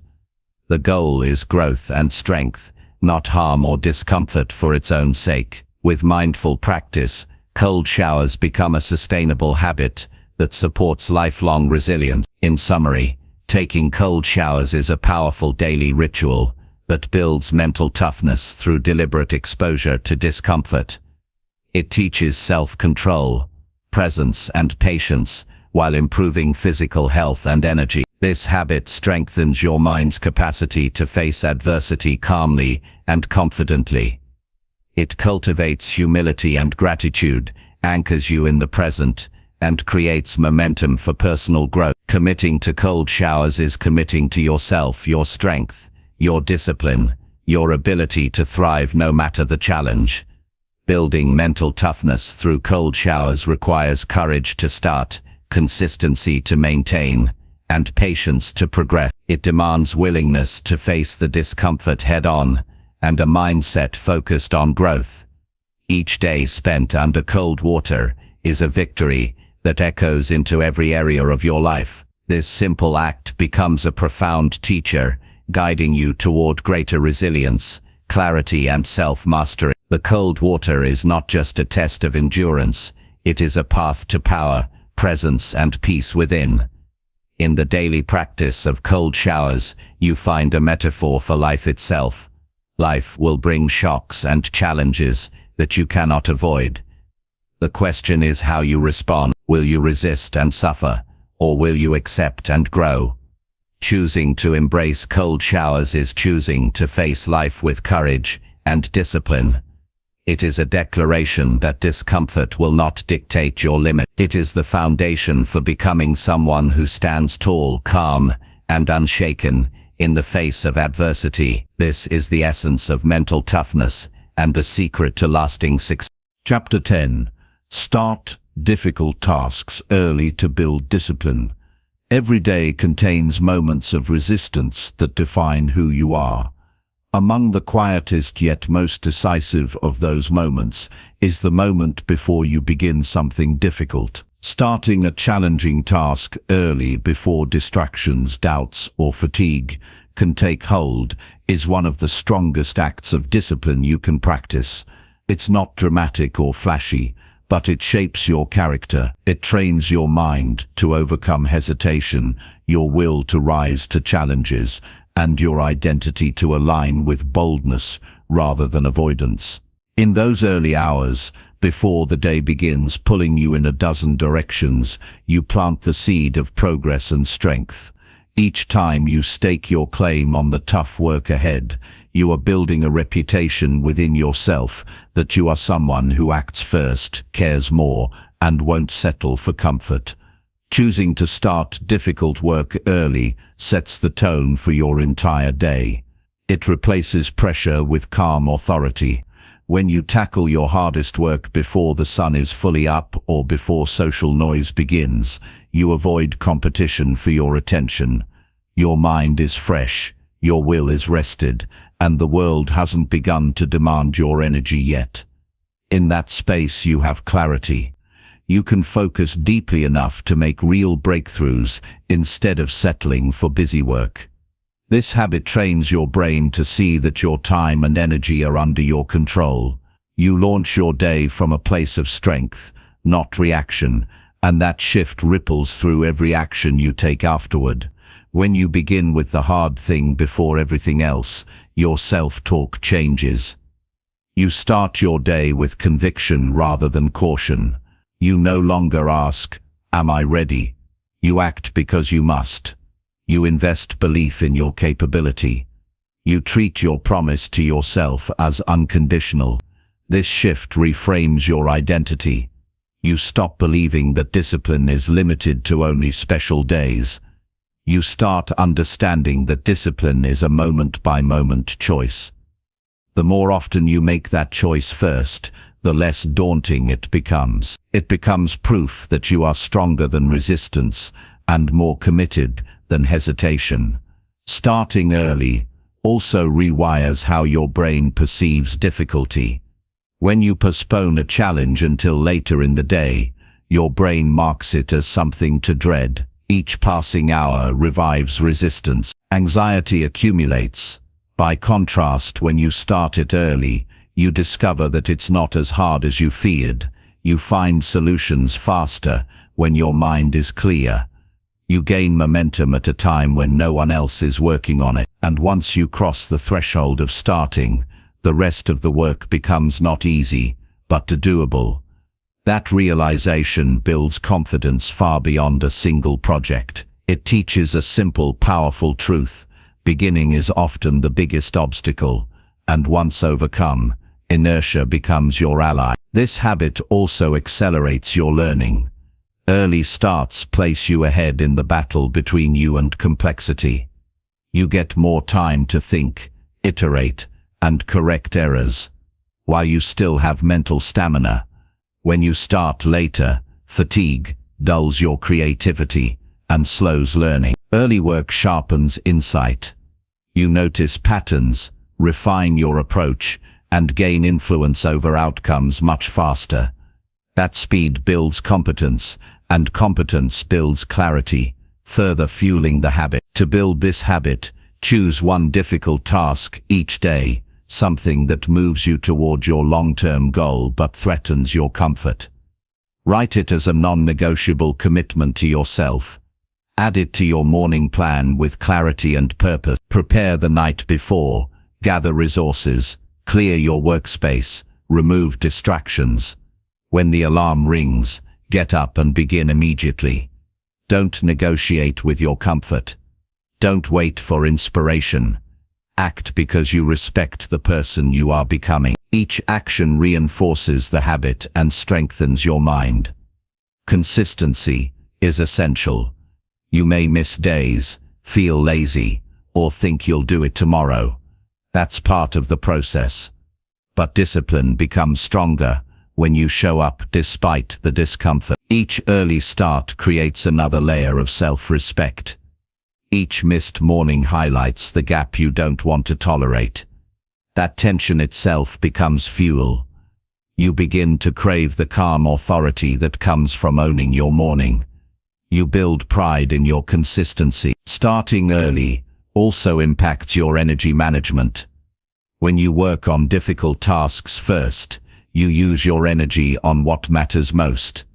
The goal is growth and strength, not harm or discomfort for its own sake. With mindful practice, cold showers become a sustainable habit that supports lifelong resilience. In summary, taking cold showers is a powerful daily ritual that builds mental toughness through deliberate exposure to discomfort. It teaches self-control, presence, and patience while improving physical health and energy. This habit strengthens your mind's capacity to face adversity calmly and confidently. It cultivates humility and gratitude, anchors you in the present, and creates momentum for personal growth. Committing to cold showers is committing to yourself, your strength, your discipline, your ability to thrive no matter the challenge. Building mental toughness through cold showers requires courage to start, consistency to maintain, and patience to progress. It demands willingness to face the discomfort head-on, and a mindset focused on growth. Each day spent under cold water is a victory that echoes into every area of your life. This simple act becomes a profound teacher, guiding you toward greater resilience, clarity, and self-mastery. The cold water is not just a test of endurance, it is a path to power, presence, and peace within. In the daily practice of cold showers, you find a metaphor for life itself. Life will bring shocks and challenges that you cannot avoid. The question is how you respond. Will you resist and suffer, or will you accept and grow? Choosing to embrace cold showers is choosing to face life with courage and discipline. It is a declaration that discomfort will not dictate your limit. It is the foundation for becoming someone who stands tall, calm, and unshaken in the face of adversity. This is the essence of mental toughness and the secret to lasting success. Chapter 10. Start difficult tasks early to build discipline. Every day contains moments of resistance that define who you are. Among the quietest yet most decisive of those moments is the moment before you begin something difficult. Starting a challenging task early before distractions, doubts, or fatigue can take hold is one of the strongest acts of discipline you can practice. It's not dramatic or flashy, but it shapes your character. It trains your mind to overcome hesitation, your will to rise to challenges, and your identity to align with boldness rather than avoidance. In those early hours, before the day begins pulling you in a dozen directions, you plant the seed of progress and strength. Each time you stake your claim on the tough work ahead, you are building a reputation within yourself that you are someone who acts first, cares more, and won't settle for comfort. Choosing to start difficult work early sets the tone for your entire day. It replaces pressure with calm authority. When you tackle your hardest work before the sun is fully up or before social noise begins, you avoid competition for your attention. Your mind is fresh, your will is rested, and the world hasn't begun to demand your energy yet. In that space you have clarity. You can focus deeply enough to make real breakthroughs instead of settling for busy work. This habit trains your brain to see that your time and energy are under your control. You launch your day from a place of strength, not reaction, and that shift ripples through every action you take afterward. When you begin with the hard thing before everything else, your self-talk changes. You start your day with conviction rather than caution. You no longer ask, "Am I ready?" You act because you must. You invest belief in your capability. You treat your promise to yourself as unconditional. This shift reframes your identity. You stop believing that discipline is limited to only special days. You start understanding that discipline is a moment-by-moment choice. The more often you make that choice first, the less daunting it becomes. It becomes proof that you are stronger than resistance and more committed than hesitation. Starting early also rewires how your brain perceives difficulty. When you postpone a challenge until later in the day, your brain marks it as something to dread. Each passing hour revives resistance. Anxiety accumulates. By contrast, when you start it early, you discover that it's not as hard as you feared. You find solutions faster when your mind is clear. You gain momentum at a time when no one else is working on it. And once you cross the threshold of starting, the rest of the work becomes not easy, but doable. That realization builds confidence far beyond a single project. It teaches a simple, powerful truth. Beginning is often the biggest obstacle, and once overcome, inertia becomes your ally. This habit also accelerates your learning. Early starts place you ahead in the battle between you and complexity. You get more time to think, iterate, and correct errors, while you still have mental stamina. When you start later, fatigue dulls your creativity and slows learning. Early work sharpens insight. You notice patterns, refine your approach, and gain influence over outcomes much faster. That speed builds competence, and competence builds clarity, further fueling the habit. To build this habit, choose one difficult task each day, something that moves you toward your long-term goal but threatens your comfort. Write it as a non-negotiable commitment to yourself. Add it to your morning plan with clarity and purpose. Prepare the night before, gather resources, clear your workspace, remove distractions. When the alarm rings, get up and begin immediately. Don't negotiate with your comfort. Don't wait for inspiration. Act because you respect the person you are becoming. Each action reinforces the habit and strengthens your mind. Consistency is essential. You may miss days, feel lazy, or think you'll do it tomorrow. That's part of the process. But discipline becomes stronger when you show up despite the discomfort. Each early start creates another layer of self-respect. Each missed morning highlights the gap you don't want to tolerate. That tension itself becomes fuel. You begin to crave the calm authority that comes from owning your morning. You build pride in your consistency. Starting early also impacts your energy management. When you work on difficult tasks first, you use your energy on what matters most.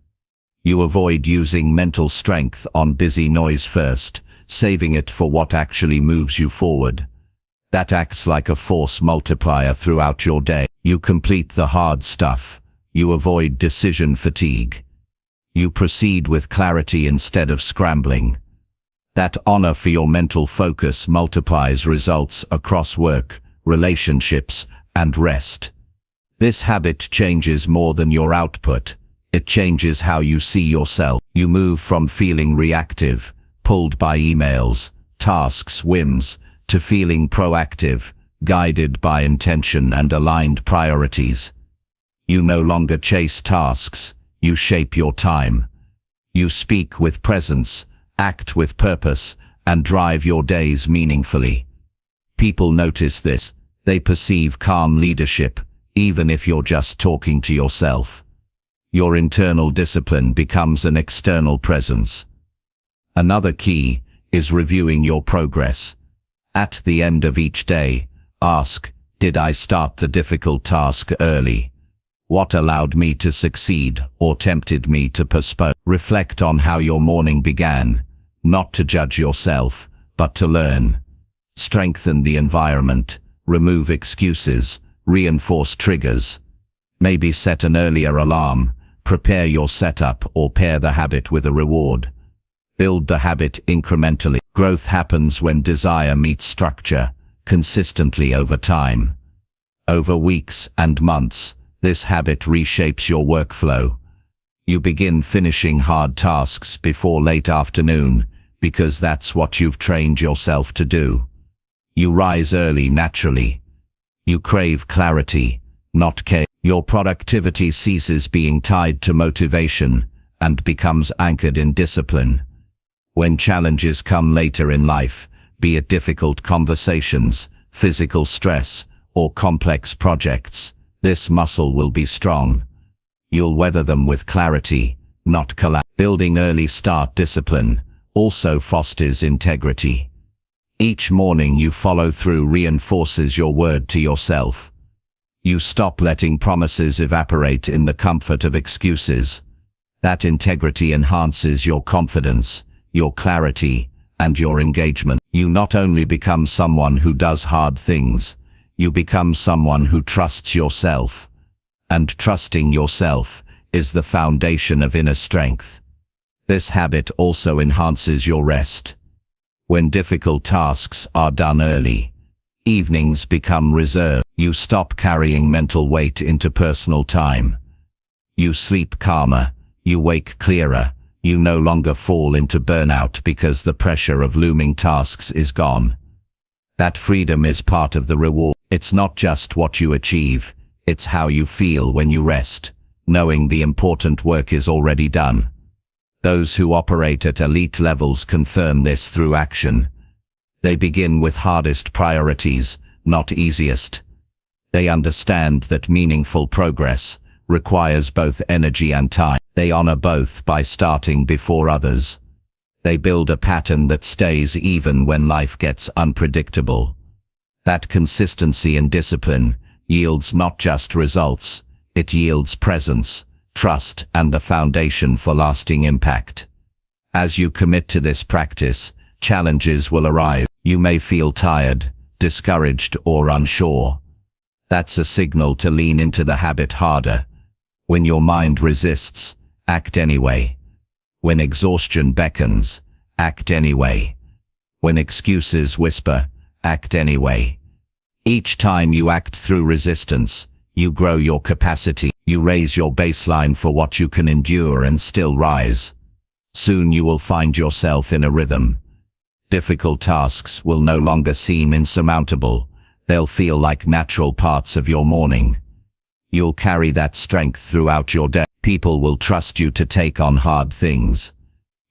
You avoid using mental strength on busy noise first, saving it for what actually moves you forward. That acts like a force multiplier throughout your day. You complete the hard stuff. You avoid decision fatigue. You proceed with clarity instead of scrambling. That honor for your mental focus multiplies results across work, relationships, and rest. This habit changes more than your output. It changes how you see yourself. You move from feeling reactive, pulled by emails, tasks, whims, to feeling proactive, guided by intention and aligned priorities. You no longer chase tasks, you shape your time. You speak with presence, act with purpose, and drive your days meaningfully. People notice this. They perceive calm leadership, even if you're just talking to yourself. Your internal discipline becomes an external presence. Another key is reviewing your progress. At the end of each day, ask, did I start the difficult task early? What allowed me to succeed or tempted me to postpone? Reflect on how your morning began, not to judge yourself, but to learn. Strengthen the environment, remove excuses, reinforce triggers. Maybe set an earlier alarm, prepare your setup, or pair the habit with a reward. Build the habit incrementally. Growth happens when desire meets structure, consistently over time. Over weeks and months, this habit reshapes your workflow. You begin finishing hard tasks before late afternoon, because that's what you've trained yourself to do. You rise early naturally. You crave clarity, not chaos. Your productivity ceases being tied to motivation and becomes anchored in discipline. When challenges come later in life, be it difficult conversations, physical stress, or complex projects, this muscle will be strong. You'll weather them with clarity, not collapse. Building early start discipline also fosters integrity. Each morning you follow through reinforces your word to yourself. You stop letting promises evaporate in the comfort of excuses. That integrity enhances your confidence, your clarity, and your engagement. You not only become someone who does hard things, you become someone who trusts yourself. And trusting yourself is the foundation of inner strength. This habit also enhances your rest. When difficult tasks are done early, evenings become reserved. You stop carrying mental weight into personal time. You sleep calmer, you wake clearer, you no longer fall into burnout because the pressure of looming tasks is gone. That freedom is part of the reward. It's not just what you achieve, it's how you feel when you rest, knowing the important work is already done. Those who operate at elite levels confirm this through action. They begin with hardest priorities, not easiest. They understand that meaningful progress requires both energy and time. They honor both by starting before others. They build a pattern that stays even when life gets unpredictable. That consistency and discipline yields not just results, it yields presence, trust, and the foundation for lasting impact. As you commit to this practice, challenges will arise. You may feel tired, discouraged, or unsure. That's a signal to lean into the habit harder. When your mind resists, act anyway. When exhaustion beckons, act anyway. When excuses whisper, act anyway. Each time you act through resistance, you grow your capacity. You raise your baseline for what you can endure and still rise. Soon you will find yourself in a rhythm. Difficult tasks will no longer seem insurmountable. They'll feel like natural parts of your morning. You'll carry that strength throughout your day. People will trust you to take on hard things.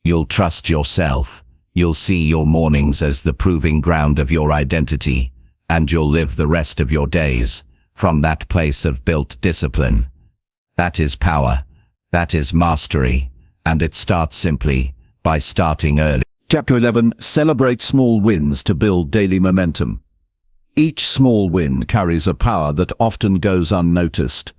You'll trust yourself. You'll see your mornings as the proving ground of your identity, and you'll live the rest of your days from that place of built discipline. That is power. That is mastery. And it starts simply by starting early. Chapter 11. Celebrate small wins to build daily momentum. Each small win carries a power that often goes unnoticed.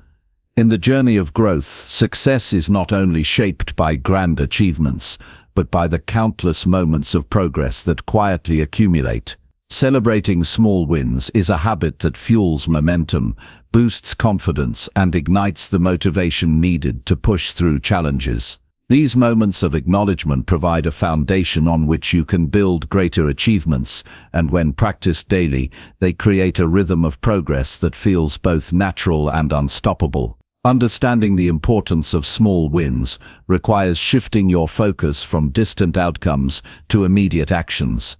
In the journey of growth, success is not only shaped by grand achievements, but by the countless moments of progress that quietly accumulate. Celebrating small wins is a habit that fuels momentum, boosts confidence, and ignites the motivation needed to push through challenges. These moments of acknowledgement provide a foundation on which you can build greater achievements, and when practiced daily, they create a rhythm of progress that feels both natural and unstoppable. Understanding the importance of small wins requires shifting your focus from distant outcomes to immediate actions.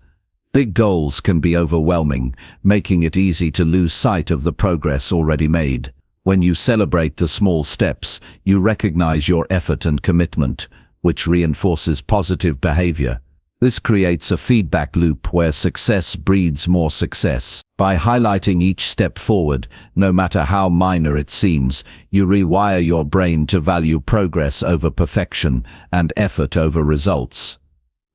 Big goals can be overwhelming, making it easy to lose sight of the progress already made. When you celebrate the small steps, you recognize your effort and commitment, which reinforces positive behavior. This creates a feedback loop where success breeds more success. By highlighting each step forward, no matter how minor it seems, you rewire your brain to value progress over perfection and effort over results.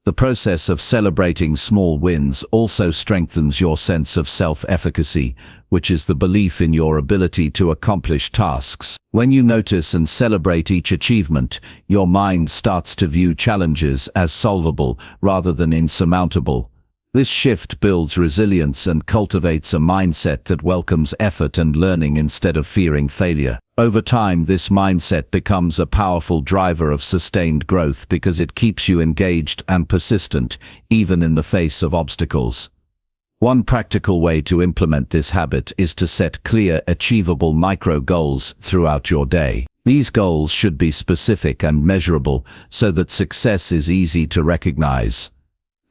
The process of celebrating small wins also strengthens your sense of self-efficacy, which is the belief in your ability to accomplish tasks. When you notice and celebrate each achievement, your mind starts to view challenges as solvable rather than insurmountable. This shift builds resilience and cultivates a mindset that welcomes effort and learning instead of fearing failure. Over time, this mindset becomes a powerful driver of sustained growth because it keeps you engaged and persistent, even in the face of obstacles. One practical way to implement this habit is to set clear, achievable micro goals throughout your day. These goals should be specific and measurable so that success is easy to recognize.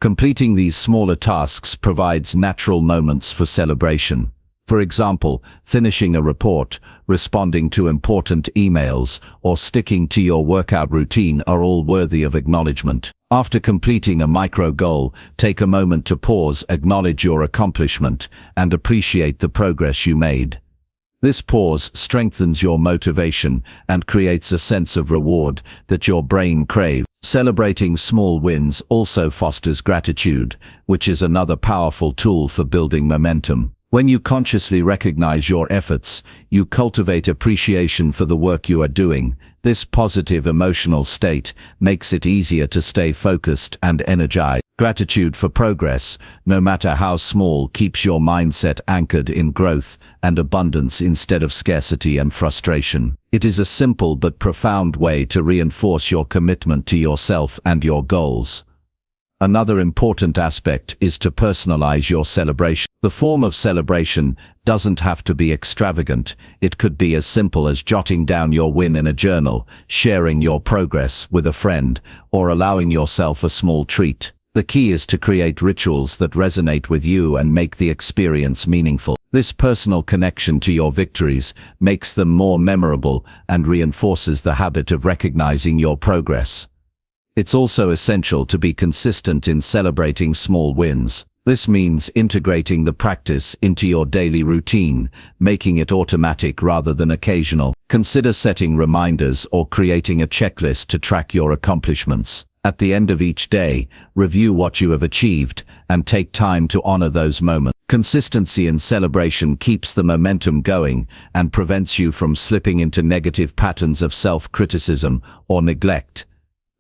Completing these smaller tasks provides natural moments for celebration. For example, finishing a report, responding to important emails, or sticking to your workout routine are all worthy of acknowledgement. After completing a micro goal, take a moment to pause, acknowledge your accomplishment, and appreciate the progress you made. This pause strengthens your motivation and creates a sense of reward that your brain craves. Celebrating small wins also fosters gratitude, which is another powerful tool for building momentum. When you consciously recognize your efforts, you cultivate appreciation for the work you are doing. This positive emotional state makes it easier to stay focused and energized. Gratitude for progress, no matter how small, keeps your mindset anchored in growth and abundance instead of scarcity and frustration. It is a simple but profound way to reinforce your commitment to yourself and your goals. Another important aspect is to personalize your celebration. The form of celebration doesn't have to be extravagant. It could be as simple as jotting down your win in a journal, sharing your progress with a friend, or allowing yourself a small treat. The key is to create rituals that resonate with you and make the experience meaningful. This personal connection to your victories makes them more memorable and reinforces the habit of recognizing your progress. It's also essential to be consistent in celebrating small wins. This means integrating the practice into your daily routine, making it automatic rather than occasional. Consider setting reminders or creating a checklist to track your accomplishments. At the end of each day, review what you have achieved and take time to honor those moments. Consistency in celebration keeps the momentum going and prevents you from slipping into negative patterns of self-criticism or neglect.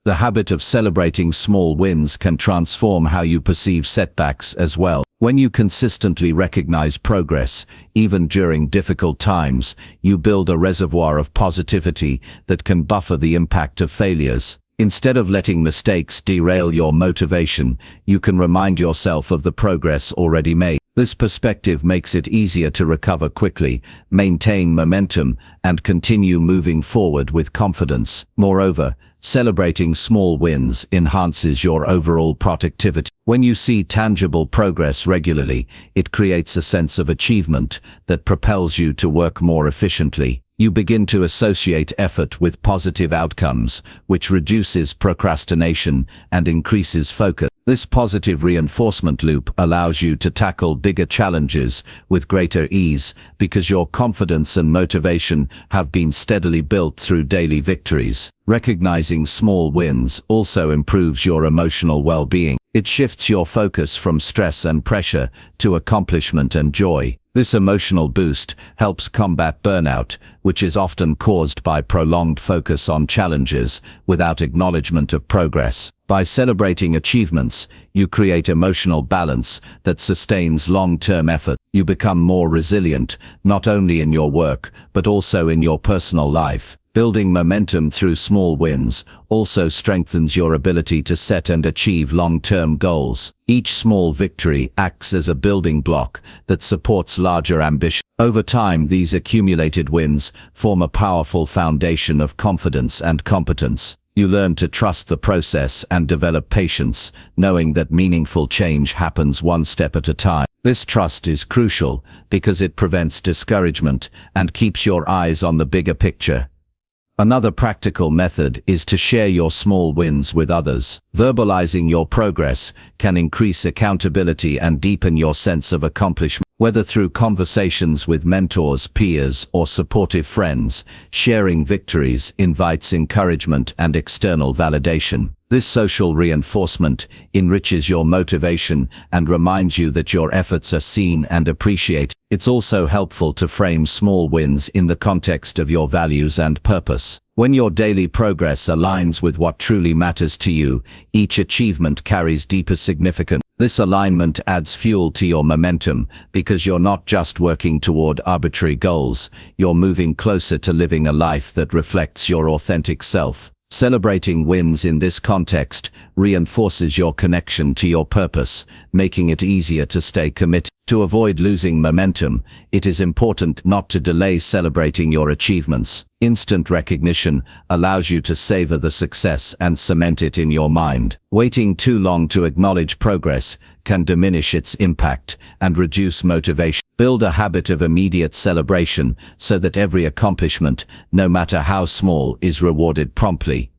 The habit of celebrating small wins can transform how you perceive setbacks as well. When you consistently recognize progress, even during difficult times, you build a reservoir of positivity that can buffer the impact of failures. Instead of letting mistakes derail your motivation, you can remind yourself of the progress already made. This perspective makes it easier to recover quickly, maintain momentum, and continue moving forward with confidence. Moreover, celebrating small wins enhances your overall productivity. When you see tangible progress regularly, it creates a sense of achievement that propels you to work more efficiently. You begin to associate effort with positive outcomes, which reduces procrastination and increases focus. This positive reinforcement loop allows you to tackle bigger challenges with greater ease because your confidence and motivation have been steadily built through daily victories. Recognizing small wins also improves your emotional well-being. It shifts your focus from stress and pressure to accomplishment and joy. This emotional boost helps combat burnout, which is often caused by prolonged focus on challenges without acknowledgement of progress. By celebrating achievements, you create emotional balance that sustains long-term effort. You become more resilient, not only in your work, but also in your personal life. Building momentum through small wins also strengthens your ability to set and achieve long-term goals. Each small victory acts as a building block that supports larger ambition. Over time, these accumulated wins form a powerful foundation of confidence and competence. You learn to trust the process and develop patience, knowing that meaningful change happens one step at a time. This trust is crucial because it prevents discouragement and keeps your eyes on the bigger picture. Another practical method is to share your small wins with others. Verbalizing your progress can increase accountability and deepen your sense of accomplishment. Whether through conversations with mentors, peers, or supportive friends, sharing victories invites encouragement and external validation. This social reinforcement enriches your motivation and reminds you that your efforts are seen and appreciated. It's also helpful to frame small wins in the context of your values and purpose. When your daily progress aligns with what truly matters to you, each achievement carries deeper significance. This alignment adds fuel to your momentum because you're not just working toward arbitrary goals, you're moving closer to living a life that reflects your authentic self. Celebrating wins in this context reinforces your connection to your purpose, making it easier to stay committed. To avoid losing momentum, it is important not to delay celebrating your achievements. Instant recognition allows you to savor the success and cement it in your mind. Waiting too long to acknowledge progress can diminish its impact and reduce motivation. Build a habit of immediate celebration so that every accomplishment, no matter how small, is rewarded promptly.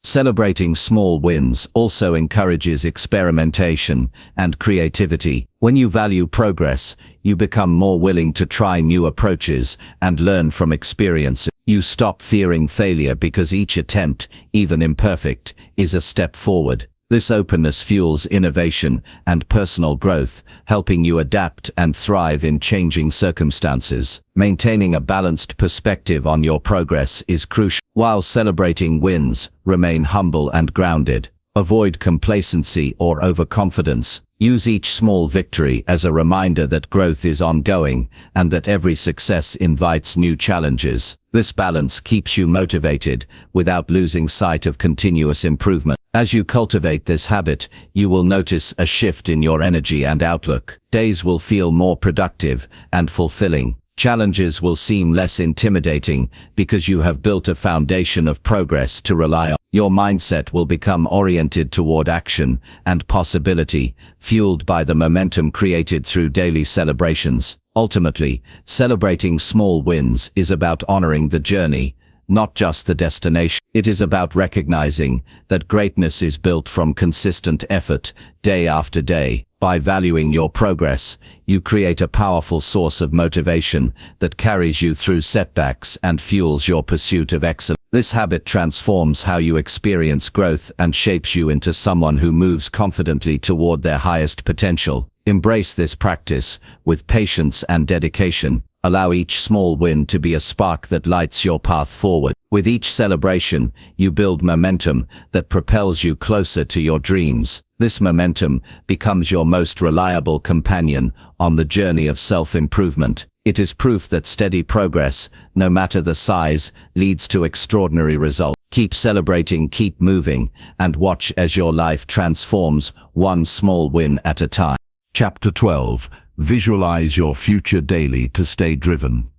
Celebrating small wins also encourages experimentation and creativity. When you value progress, you become more willing to try new approaches and learn from experience. You stop fearing failure because each attempt, even imperfect, is a step forward. This openness fuels innovation and personal growth, helping you adapt and thrive in changing circumstances. Maintaining a balanced perspective on your progress is crucial. While celebrating wins, remain humble and grounded. Avoid complacency or overconfidence. Use each small victory as a reminder that growth is ongoing and that every success invites new challenges. This balance keeps you motivated without losing sight of continuous improvement. As you cultivate this habit, you will notice a shift in your energy and outlook. Days will feel more productive and fulfilling. Challenges will seem less intimidating because you have built a foundation of progress to rely on. Your mindset will become oriented toward action and possibility, fueled by the momentum created through daily celebrations. Ultimately, celebrating small wins is about honoring the journey, not just the destination. It is about recognizing that greatness is built from consistent effort, day after day. By valuing your progress, you create a powerful source of motivation that carries you through setbacks and fuels your pursuit of excellence. This habit transforms how you experience growth and shapes you into someone who moves confidently toward their highest potential. Embrace this practice with patience and dedication. Allow each small win to be a spark that lights your path forward. With each celebration, you build momentum that propels you closer to your dreams. This momentum becomes your most reliable companion on the journey of self-improvement. It is proof that steady progress, no matter the size, leads to extraordinary results. Keep celebrating, keep moving, and watch as your life transforms one small win at a time. Chapter 12. Visualize your future daily to stay driven.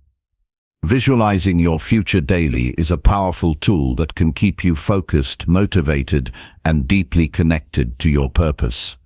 Visualizing your future daily is a powerful tool that can keep you focused, motivated, and deeply connected to your purpose.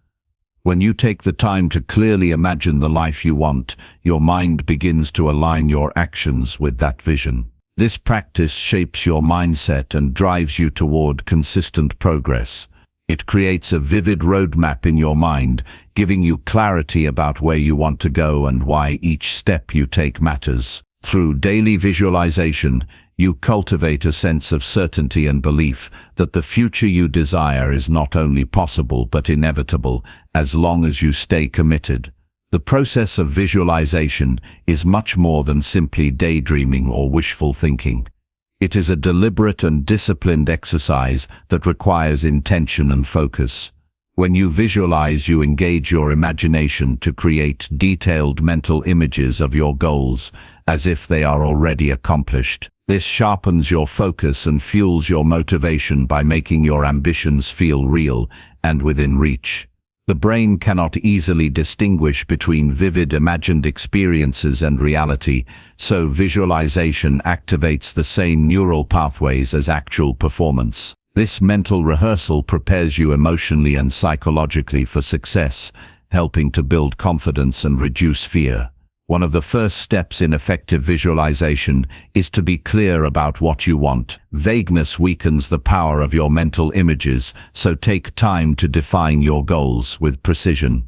When you take the time to clearly imagine the life you want, your mind begins to align your actions with that vision. This practice shapes your mindset and drives you toward consistent progress. It creates a vivid roadmap in your mind, giving you clarity about where you want to go and why each step you take matters. Through daily visualization, you cultivate a sense of certainty and belief that the future you desire is not only possible but inevitable, as long as you stay committed. The process of visualization is much more than simply daydreaming or wishful thinking. It is a deliberate and disciplined exercise that requires intention and focus. When you visualize, you engage your imagination to create detailed mental images of your goals, as if they are already accomplished. This sharpens your focus and fuels your motivation by making your ambitions feel real and within reach. The brain cannot easily distinguish between vivid imagined experiences and reality, so visualization activates the same neural pathways as actual performance. This mental rehearsal prepares you emotionally and psychologically for success, helping to build confidence and reduce fear. One of the first steps in effective visualization is to be clear about what you want. Vagueness weakens the power of your mental images, so take time to define your goals with precision.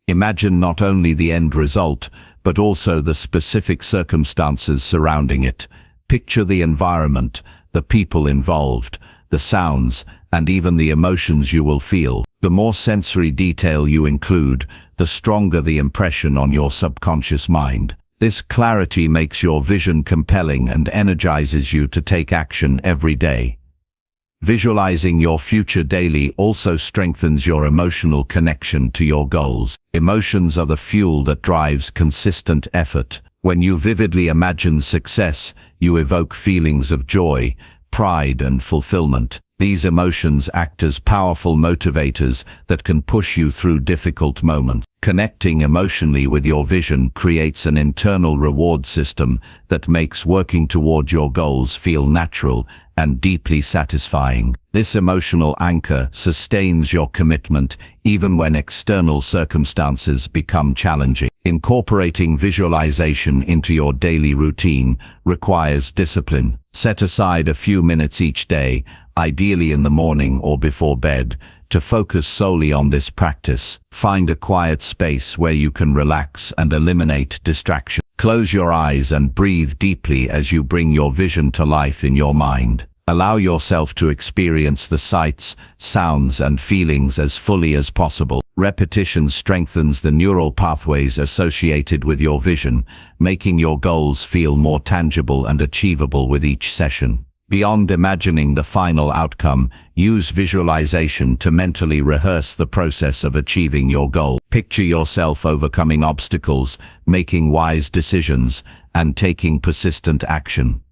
Imagine not only the end result, but also the specific circumstances surrounding it. Picture the environment, the people involved, the sounds, and even the emotions you will feel. The more sensory detail you include, the stronger the impression on your subconscious mind. This clarity makes your vision compelling and energizes you to take action every day. Visualizing your future daily also strengthens your emotional connection to your goals. Emotions are the fuel that drives consistent effort. When you vividly imagine success, you evoke feelings of joy, pride, and fulfillment. These emotions act as powerful motivators that can push you through difficult moments. Connecting emotionally with your vision creates an internal reward system that makes working toward your goals feel natural and deeply satisfying. This emotional anchor sustains your commitment even when external circumstances become challenging. Incorporating visualization into your daily routine requires discipline. Set aside a few minutes each day, ideally in the morning or before bed, to focus solely on this practice. Find a quiet space where you can relax and eliminate distraction. Close your eyes and breathe deeply as you bring your vision to life in your mind. Allow yourself to experience the sights, sounds, and feelings as fully as possible. Repetition strengthens the neural pathways associated with your vision, making your goals feel more tangible and achievable with each session. Beyond imagining the final outcome, use visualization to mentally rehearse the process of achieving your goal. Picture yourself overcoming obstacles, making wise decisions, and taking persistent action.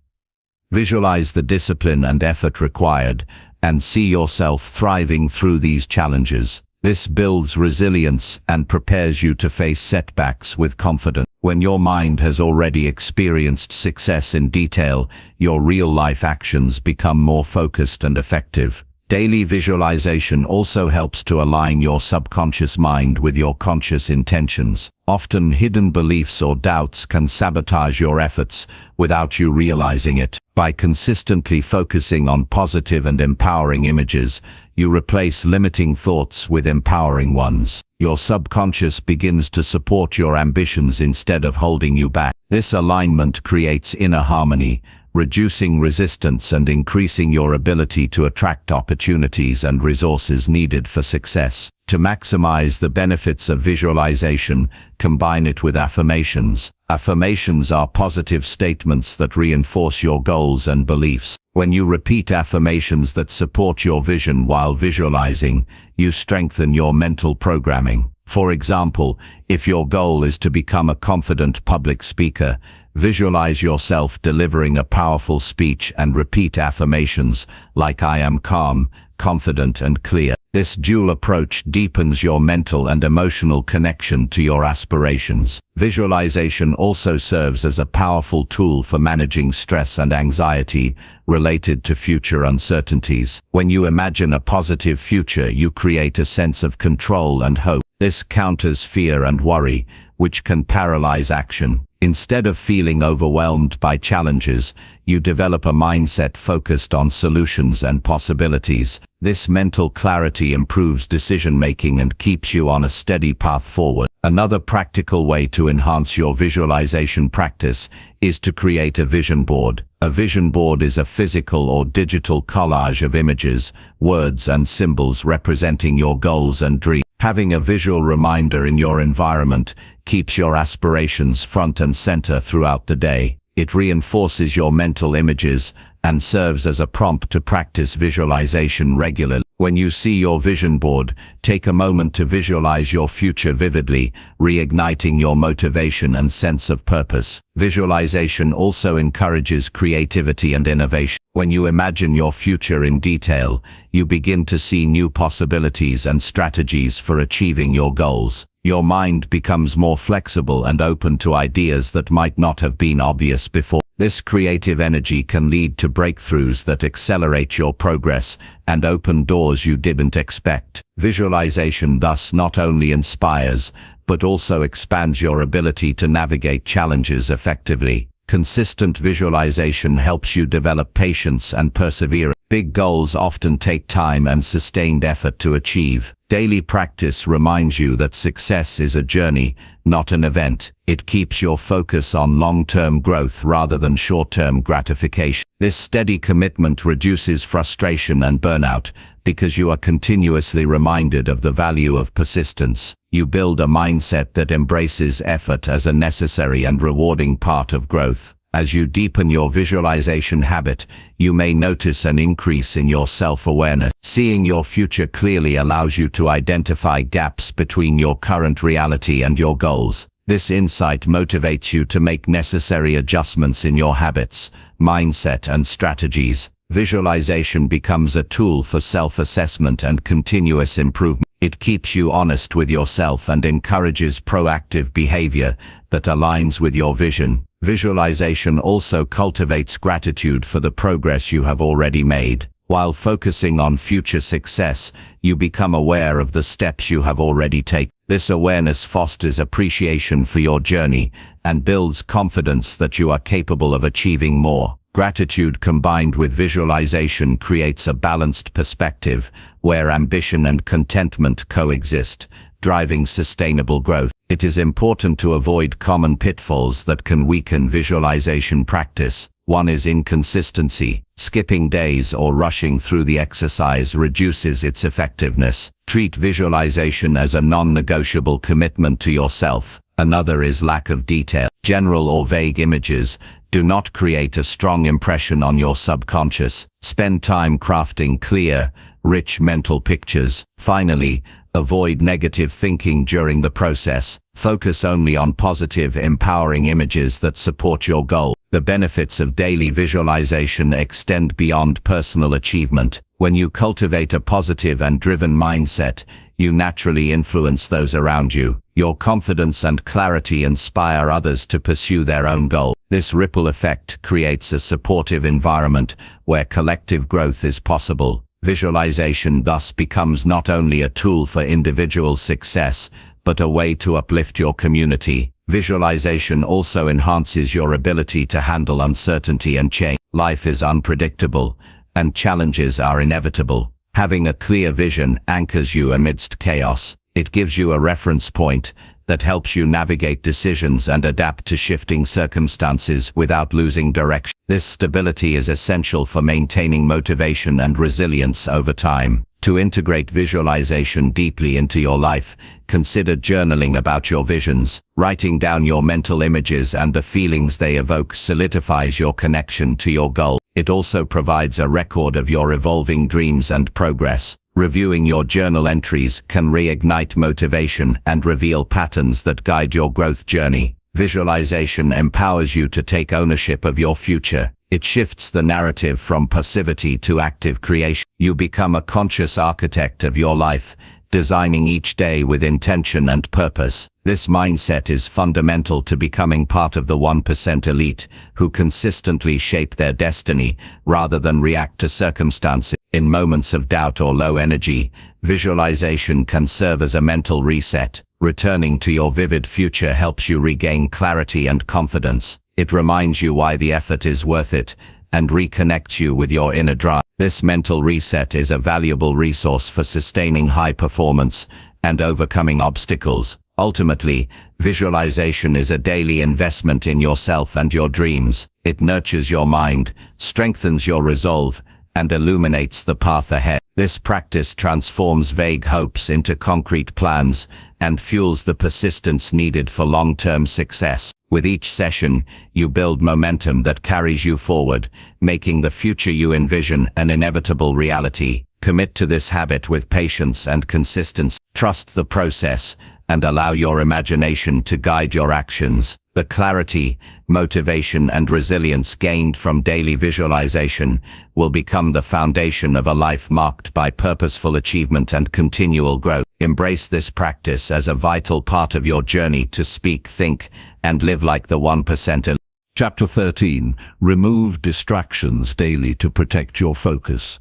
Visualize the discipline and effort required, and see yourself thriving through these challenges. This builds resilience and prepares you to face setbacks with confidence. When your mind has already experienced success in detail, your real-life actions become more focused and effective. Daily visualization also helps to align your subconscious mind with your conscious intentions. Often hidden beliefs or doubts can sabotage your efforts without you realizing it. By consistently focusing on positive and empowering images, you replace limiting thoughts with empowering ones. Your subconscious begins to support your ambitions instead of holding you back. This alignment creates inner harmony, reducing resistance and increasing your ability to attract opportunities and resources needed for success. To maximize the benefits of visualization, combine it with affirmations. Affirmations are positive statements that reinforce your goals and beliefs. When you repeat affirmations that support your vision while visualizing, you strengthen your mental programming. For example, if your goal is to become a confident public speaker, visualize yourself delivering a powerful speech and repeat affirmations like "I am calm, confident and clear." This dual approach deepens your mental and emotional connection to your aspirations. Visualization also serves as a powerful tool for managing stress and anxiety related to future uncertainties. When you imagine a positive future, you create a sense of control and hope. This counters fear and worry, which can paralyze action. Instead of feeling overwhelmed by challenges, you develop a mindset focused on solutions and possibilities. This mental clarity improves decision-making and keeps you on a steady path forward. Another practical way to enhance your visualization practice is to create a vision board. A vision board is a physical or digital collage of images, words and symbols representing your goals and dreams. Having a visual reminder in your environment keeps your aspirations front and center throughout the day. It reinforces your mental images and serves as a prompt to practice visualization regularly. When you see your vision board, take a moment to visualize your future vividly, reigniting your motivation and sense of purpose. Visualization also encourages creativity and innovation. When you imagine your future in detail, you begin to see new possibilities and strategies for achieving your goals. Your mind becomes more flexible and open to ideas that might not have been obvious before. This creative energy can lead to breakthroughs that accelerate your progress and open doors you didn't expect. Visualization thus not only inspires, but also expands your ability to navigate challenges effectively. Consistent visualization helps you develop patience and perseverance. Big goals often take time and sustained effort to achieve. Daily practice reminds you that success is a journey, not an event. It keeps your focus on long-term growth rather than short-term gratification. This steady commitment reduces frustration and burnout because you are continuously reminded of the value of persistence. You build a mindset that embraces effort as a necessary and rewarding part of growth. As you deepen your visualization habit, you may notice an increase in your self-awareness. Seeing your future clearly allows you to identify gaps between your current reality and your goals. This insight motivates you to make necessary adjustments in your habits, mindset, and strategies. Visualization becomes a tool for self-assessment and continuous improvement. It keeps you honest with yourself and encourages proactive behavior that aligns with your vision. Visualization also cultivates gratitude for the progress you have already made. While focusing on future success, you become aware of the steps you have already taken. This awareness fosters appreciation for your journey and builds confidence that you are capable of achieving more. Gratitude combined with visualization creates a balanced perspective where ambition and contentment coexist, driving sustainable growth. It is important to avoid common pitfalls that can weaken visualization practice. One is inconsistency. Skipping days or rushing through the exercise reduces its effectiveness. Treat visualization as a non-negotiable commitment to yourself. Another is lack of detail. General or vague images do not create a strong impression on your subconscious. Spend time crafting clear, rich mental pictures. Finally, avoid negative thinking during the process. Focus only on positive, empowering images that support your goal. The benefits of daily visualization extend beyond personal achievement. When you cultivate a positive and driven mindset, you naturally influence those around you. Your confidence and clarity inspire others to pursue their own goal. This ripple effect creates a supportive environment where collective growth is possible. Visualization thus becomes not only a tool for individual success, but a way to uplift your community. Visualization also enhances your ability to handle uncertainty and change. Life is unpredictable, and challenges are inevitable. Having a clear vision anchors you amidst chaos. It gives you a reference point that helps you navigate decisions and adapt to shifting circumstances without losing direction. This stability is essential for maintaining motivation and resilience over time. To integrate visualization deeply into your life, consider journaling about your visions. Writing down your mental images and the feelings they evoke solidifies your connection to your goal. It also provides a record of your evolving dreams and progress. Reviewing your journal entries can reignite motivation and reveal patterns that guide your growth journey. Visualization empowers you to take ownership of your future. It shifts the narrative from passivity to active creation. You become a conscious architect of your life, designing each day with intention and purpose. This mindset is fundamental to becoming part of the 1% elite who consistently shape their destiny rather than react to circumstances. In moments of doubt or low energy, visualization can serve as a mental reset. Returning to your vivid future helps you regain clarity and confidence. It reminds you why the effort is worth it and reconnects you with your inner drive. This mental reset is a valuable resource for sustaining high performance and overcoming obstacles. Ultimately, visualization is a daily investment in yourself and your dreams. It nurtures your mind, strengthens your resolve, and illuminates the path ahead. This practice transforms vague hopes into concrete plans and fuels the persistence needed for long-term success. With each session, you build momentum that carries you forward, making the future you envision an inevitable reality. Commit to this habit with patience and consistency. Trust the process and allow your imagination to guide your actions. The clarity, motivation, and resilience gained from daily visualization will become the foundation of a life marked by purposeful achievement and continual growth. Embrace this practice as a vital part of your journey to speak, think, and live like the 1%. Chapter 13. Remove distractions daily to protect your focus.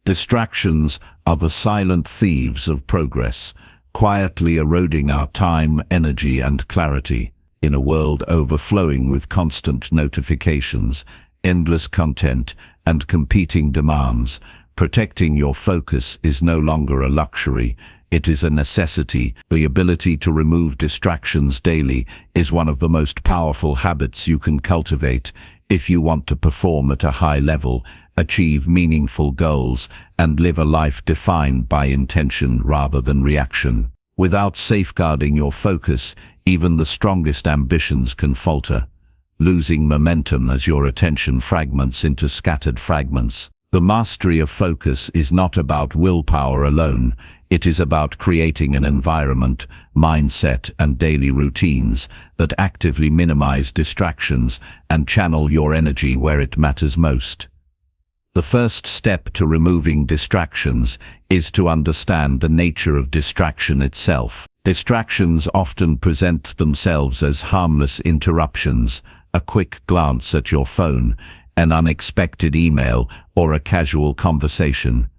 Distractions are the silent thieves of progress, quietly eroding our time, energy, and clarity. In a world overflowing with constant notifications, endless content, and competing demands, protecting your focus is no longer a luxury, it is a necessity. The ability to remove distractions daily is one of the most powerful habits you can cultivate if you want to perform at a high level, achieve meaningful goals, and live a life defined by intention rather than reaction. Without safeguarding your focus, even the strongest ambitions can falter, losing momentum as your attention fragments into scattered fragments. The mastery of focus is not about willpower alone. It is about creating an environment, mindset, and daily routines that actively minimize distractions and channel your energy where it matters most. The first step to removing distractions is to understand the nature of distraction itself. Distractions often present themselves as harmless interruptions, a quick glance at your phone, an unexpected email, or a casual conversation.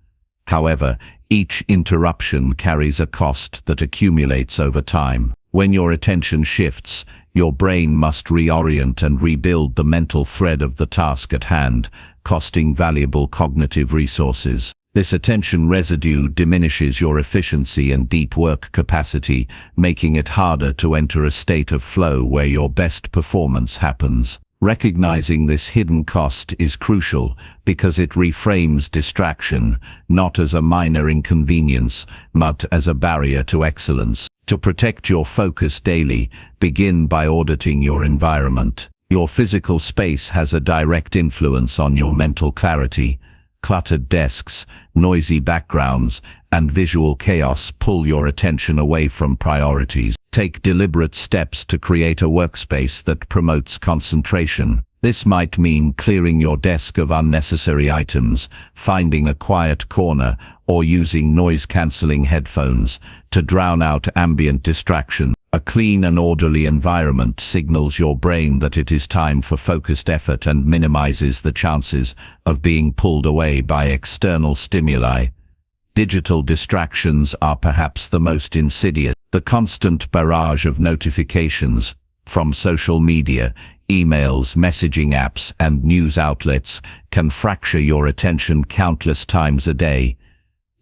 However, each interruption carries a cost that accumulates over time. When your attention shifts, your brain must reorient and rebuild the mental thread of the task at hand, costing valuable cognitive resources. This attention residue diminishes your efficiency and deep work capacity, making it harder to enter a state of flow where your best performance happens. Recognizing this hidden cost is crucial because it reframes distraction not as a minor inconvenience, but as a barrier to excellence. To protect your focus daily, begin by auditing your environment. Your physical space has a direct influence on your mental clarity. Cluttered desks, noisy backgrounds, and visual chaos pull your attention away from priorities. Take deliberate steps to create a workspace that promotes concentration. This might mean clearing your desk of unnecessary items, finding a quiet corner, or using noise-canceling headphones to drown out ambient distractions. A clean and orderly environment signals your brain that it is time for focused effort and minimizes the chances of being pulled away by external stimuli. Digital distractions are perhaps the most insidious. The constant barrage of notifications from social media, emails, messaging apps, and news outlets can fracture your attention countless times a day.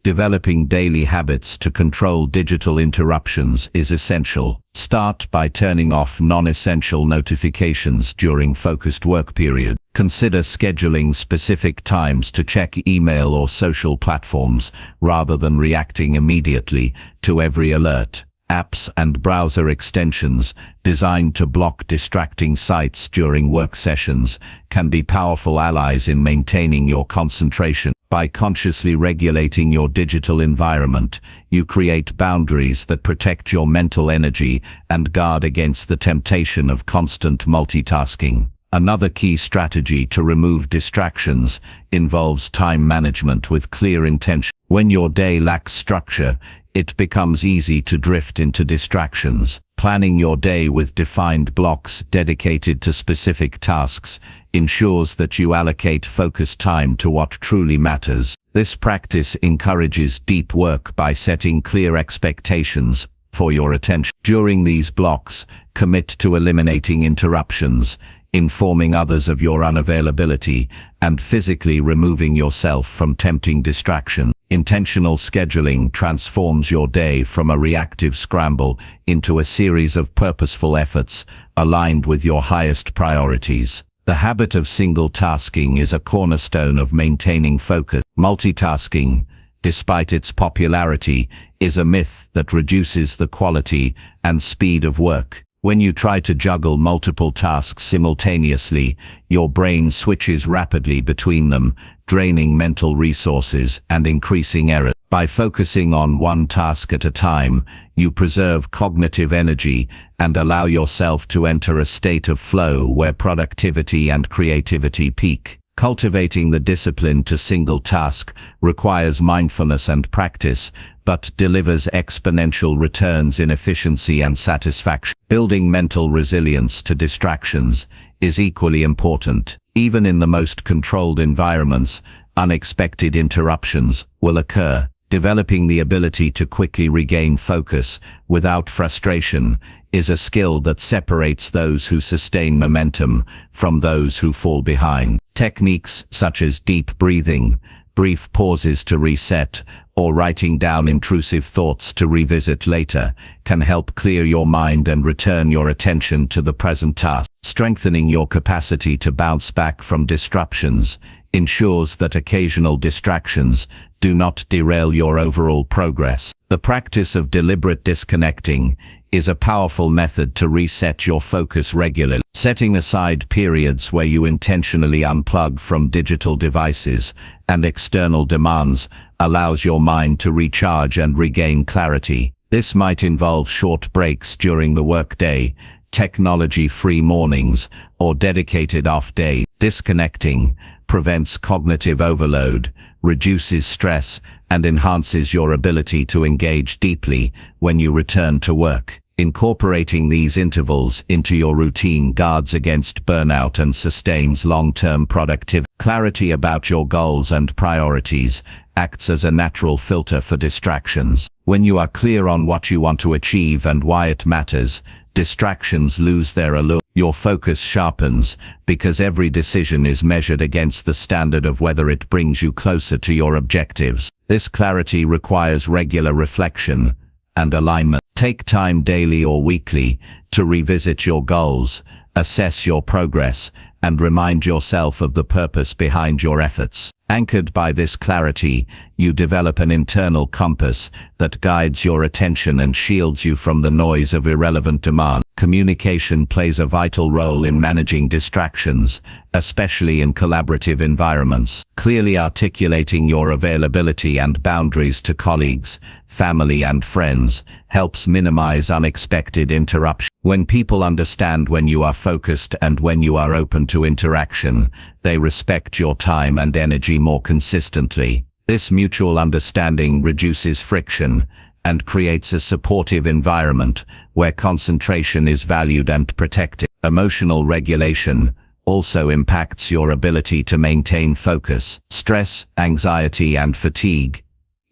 Developing daily habits to control digital interruptions is essential. Start by turning off non-essential notifications during focused work periods. Consider scheduling specific times to check email or social platforms rather than reacting immediately to every alert. Apps and browser extensions designed to block distracting sites during work sessions can be powerful allies in maintaining your concentration. By consciously regulating your digital environment, you create boundaries that protect your mental energy and guard against the temptation of constant multitasking. Another key strategy to remove distractions involves time management with clear intention. When your day lacks structure, it becomes easy to drift into distractions. Planning your day with defined blocks dedicated to specific tasks ensures that you allocate focused time to what truly matters. This practice encourages deep work by setting clear expectations for your attention. During these blocks, commit to eliminating interruptions, informing others of your unavailability, and physically removing yourself from tempting distraction. Intentional scheduling transforms your day from a reactive scramble into a series of purposeful efforts aligned with your highest priorities. The habit of single-tasking is a cornerstone of maintaining focus. Multitasking, despite its popularity, is a myth that reduces the quality and speed of work. When you try to juggle multiple tasks simultaneously, your brain switches rapidly between them, draining mental resources and increasing error. By focusing on one task at a time, you preserve cognitive energy and allow yourself to enter a state of flow where productivity and creativity peak. Cultivating the discipline to single task requires mindfulness and practice, but delivers exponential returns in efficiency and satisfaction. Building mental resilience to distractions is equally important. Even in the most controlled environments, unexpected interruptions will occur. Developing the ability to quickly regain focus without frustration is a skill that separates those who sustain momentum from those who fall behind. Techniques such as deep breathing, brief pauses to reset, or writing down intrusive thoughts to revisit later can help clear your mind and return your attention to the present task. Strengthening your capacity to bounce back from disruptions ensures that occasional distractions do not derail your overall progress. The practice of deliberate disconnecting is a powerful method to reset your focus regularly. Setting aside periods where you intentionally unplug from digital devices and external demands allows your mind to recharge and regain clarity. This might involve short breaks during the workday, technology-free mornings, or dedicated off-day. Disconnecting prevents cognitive overload, reduces stress, and enhances your ability to engage deeply when you return to work. Incorporating these intervals into your routine guards against burnout and sustains long-term productivity. Clarity about your goals and priorities acts as a natural filter for distractions. When you are clear on what you want to achieve and why it matters, distractions lose their allure. Your focus sharpens because every decision is measured against the standard of whether it brings you closer to your objectives. This clarity requires regular reflection and alignment. Take time daily or weekly to revisit your goals, assess your progress, and remind yourself of the purpose behind your efforts. Anchored by this clarity, you develop an internal compass that guides your attention and shields you from the noise of irrelevant demand. Communication plays a vital role in managing distractions, especially in collaborative environments. Clearly articulating your availability and boundaries to colleagues, family, and friends helps minimize unexpected interruptions. When people understand when you are focused and when you are open to interaction, they respect your time and energy more consistently. This mutual understanding reduces friction and creates a supportive environment where concentration is valued and protected. Emotional regulation also impacts your ability to maintain focus. Stress, anxiety, and fatigue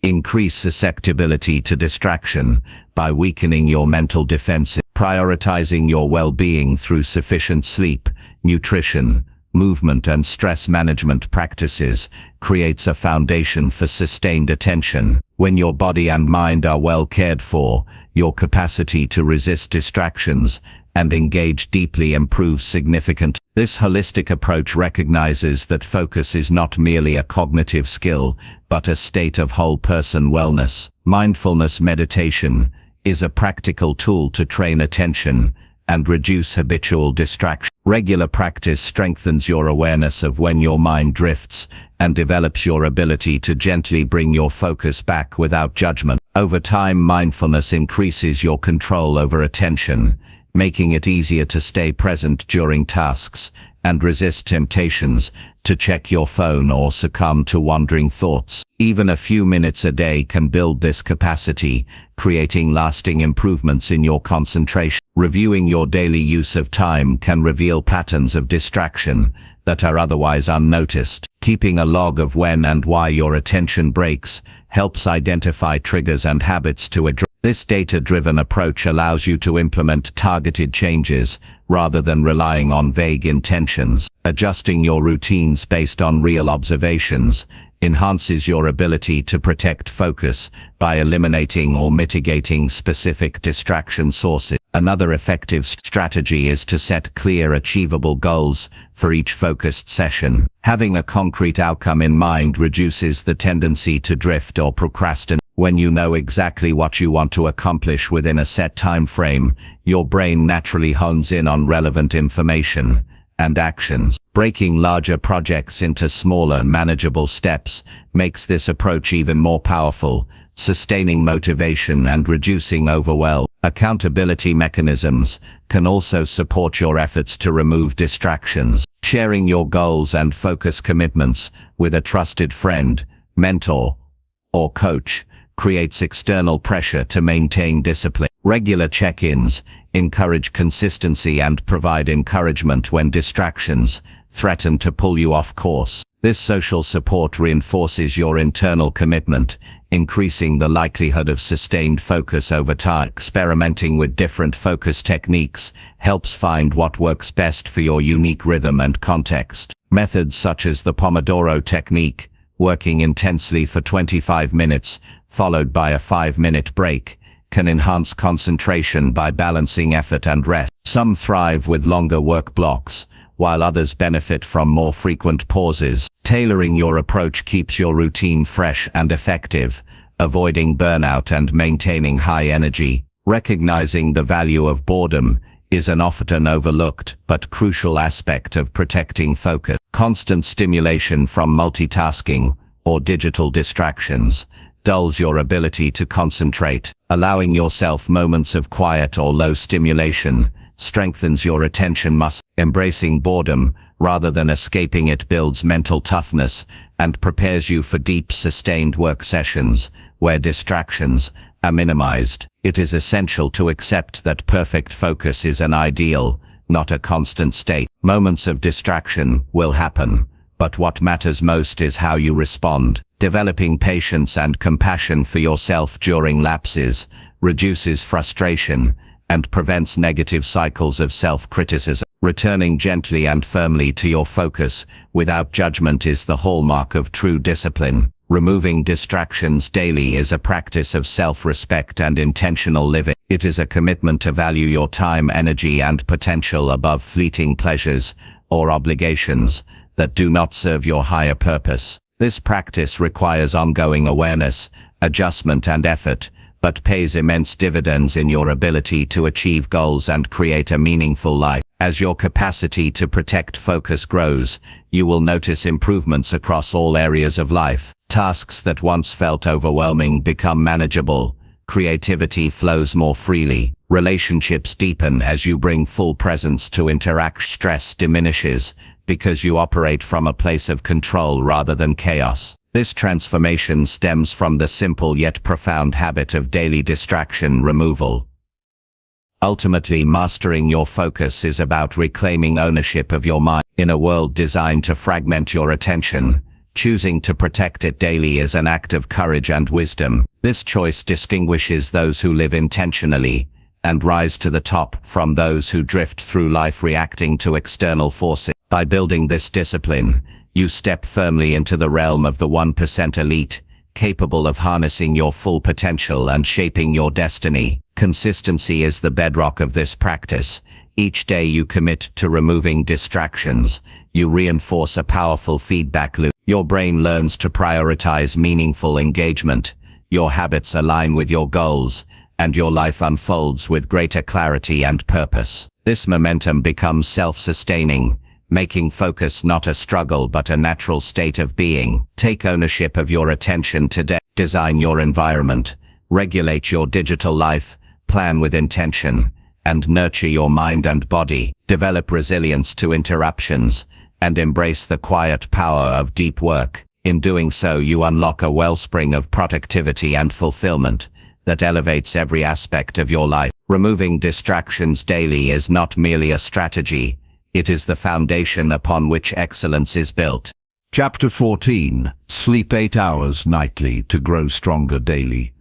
increase susceptibility to distraction by weakening your mental defenses. Prioritizing your well-being through sufficient sleep, nutrition, movement, and stress management practices creates a foundation for sustained attention. When your body and mind are well cared for, your capacity to resist distractions and engage deeply improves significantly. This holistic approach recognizes that focus is not merely a cognitive skill, but a state of whole-person wellness. Mindfulness meditation is a practical tool to train attention and reduce habitual distraction. Regular practice strengthens your awareness of when your mind drifts and develops your ability to gently bring your focus back without judgment. Over time, mindfulness increases your control over attention, making it easier to stay present during tasks and resist temptations to check your phone or succumb to wandering thoughts. Even a few minutes a day can build this capacity, creating lasting improvements in your concentration. Reviewing your daily use of time can reveal patterns of distraction that are otherwise unnoticed. Keeping a log of when and why your attention breaks helps identify triggers and habits to address. This data-driven approach allows you to implement targeted changes rather than relying on vague intentions. Adjusting your routines based on real observations enhances your ability to protect focus by eliminating or mitigating specific distraction sources. Another effective strategy is to set clear, achievable goals for each focused session. Having a concrete outcome in mind reduces the tendency to drift or procrastinate. When you know exactly what you want to accomplish within a set time frame, your brain naturally hones in on relevant information and actions. Breaking larger projects into smaller, manageable steps makes this approach even more powerful, sustaining motivation and reducing overwhelm. Accountability mechanisms can also support your efforts to remove distractions. Sharing your goals and focus commitments with a trusted friend, mentor, or coach creates external pressure to maintain discipline. Regular check-ins encourage consistency and provide encouragement when distractions threaten to pull you off course. This social support reinforces your internal commitment, increasing the likelihood of sustained focus over time. Experimenting with different focus techniques helps find what works best for your unique rhythm and context. Methods such as the Pomodoro technique, working intensely for 25 minutes, followed by a 5-minute break, can enhance concentration by balancing effort and rest. Some thrive with longer work blocks, while others benefit from more frequent pauses. Tailoring your approach keeps your routine fresh and effective, avoiding burnout and maintaining high energy. Recognizing the value of boredom is an often overlooked but crucial aspect of protecting focus. Constant stimulation from multitasking or digital distractions dulls your ability to concentrate. Allowing yourself moments of quiet or low stimulation strengthens your attention muscle. Embracing boredom rather than escaping it builds mental toughness and prepares you for deep, sustained work sessions where distractions are minimized. It is essential to accept that perfect focus is an ideal, not a constant state. Moments of distraction will happen, but what matters most is how you respond. Developing patience and compassion for yourself during lapses reduces frustration and prevents negative cycles of self-criticism. Returning gently and firmly to your focus without judgment is the hallmark of true discipline. Removing distractions daily is a practice of self-respect and intentional living. It is a commitment to value your time, energy, and potential above fleeting pleasures or obligations that do not serve your higher purpose. This practice requires ongoing awareness, adjustment, and effort, but pays immense dividends in your ability to achieve goals and create a meaningful life. As your capacity to protect focus grows, you will notice improvements across all areas of life. Tasks that once felt overwhelming become manageable. Creativity flows more freely. Relationships deepen as you bring full presence to interact. Stress diminishes because you operate from a place of control rather than chaos. This transformation stems from the simple yet profound habit of daily distraction removal. Ultimately, mastering your focus is about reclaiming ownership of your mind. In a world designed to fragment your attention, choosing to protect it daily is an act of courage and wisdom. This choice distinguishes those who live intentionally and rise to the top from those who drift through life reacting to external forces. By building this discipline, you step firmly into the realm of the 1% elite, capable of harnessing your full potential and shaping your destiny. Consistency is the bedrock of this practice. Each day you commit to removing distractions, you reinforce a powerful feedback loop. Your brain learns to prioritize meaningful engagement, your habits align with your goals, and your life unfolds with greater clarity and purpose. This momentum becomes self-sustaining, making focus not a struggle but a natural state of being. Take ownership of your attention today. Design your environment, regulate your digital life, plan with intention, and nurture your mind and body. Develop resilience to interruptions, and embrace the quiet power of deep work. In doing so, you unlock a wellspring of productivity and fulfillment that elevates every aspect of your life. Removing distractions daily is not merely a strategy, it is the foundation upon which excellence is built. Chapter 14. Sleep 8 hours nightly to grow stronger daily.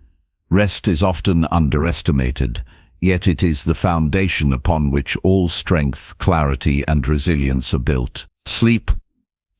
Rest is often underestimated, yet it is the foundation upon which all strength, clarity, and resilience are built. Sleep,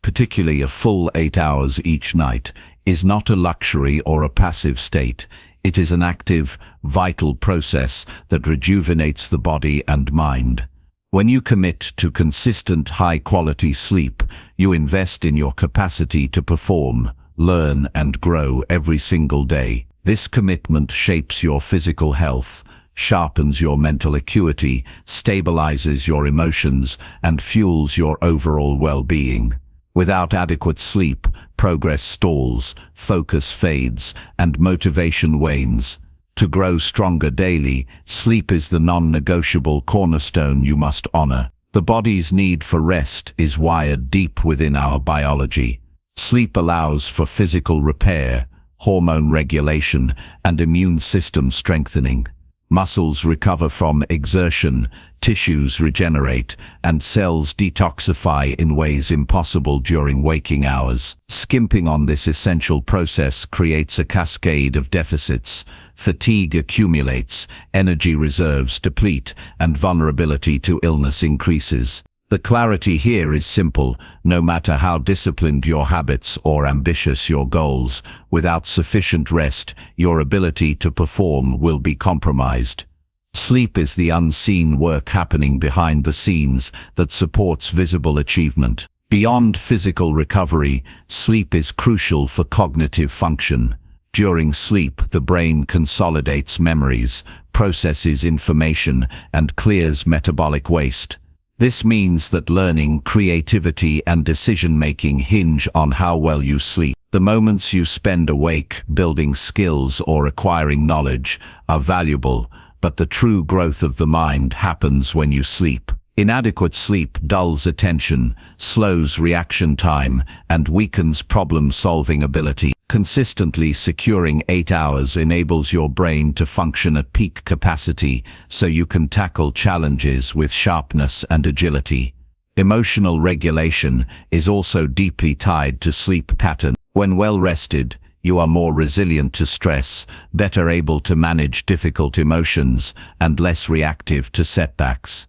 particularly a full 8 hours each night, is not a luxury or a passive state. It is an active, vital process that rejuvenates the body and mind. When you commit to consistent, high-quality sleep, you invest in your capacity to perform, learn, and grow every single day. This commitment shapes your physical health, sharpens your mental acuity, stabilizes your emotions, and fuels your overall well-being. Without adequate sleep, progress stalls, focus fades, and motivation wanes. To grow stronger daily, sleep is the non-negotiable cornerstone you must honor. The body's need for rest is wired deep within our biology. Sleep allows for physical repair, hormone regulation, and immune system strengthening. Muscles recover from exertion, tissues regenerate, and cells detoxify in ways impossible during waking hours. Skimping on this essential process creates a cascade of deficits. Fatigue accumulates, energy reserves deplete, and vulnerability to illness increases. The clarity here is simple. No matter how disciplined your habits or ambitious your goals, without sufficient rest, your ability to perform will be compromised. Sleep is the unseen work happening behind the scenes that supports visible achievement. Beyond physical recovery, sleep is crucial for cognitive function. During sleep, the brain consolidates memories, processes information, and clears metabolic waste. This means that learning, creativity, and decision-making hinge on how well you sleep. The moments you spend awake, building skills or acquiring knowledge, are valuable, but the true growth of the mind happens when you sleep. Inadequate sleep dulls attention, slows reaction time, and weakens problem-solving ability. Consistently securing 8 hours enables your brain to function at peak capacity, so you can tackle challenges with sharpness and agility. Emotional regulation is also deeply tied to sleep patterns. When well rested, you are more resilient to stress, better able to manage difficult emotions, and less reactive to setbacks.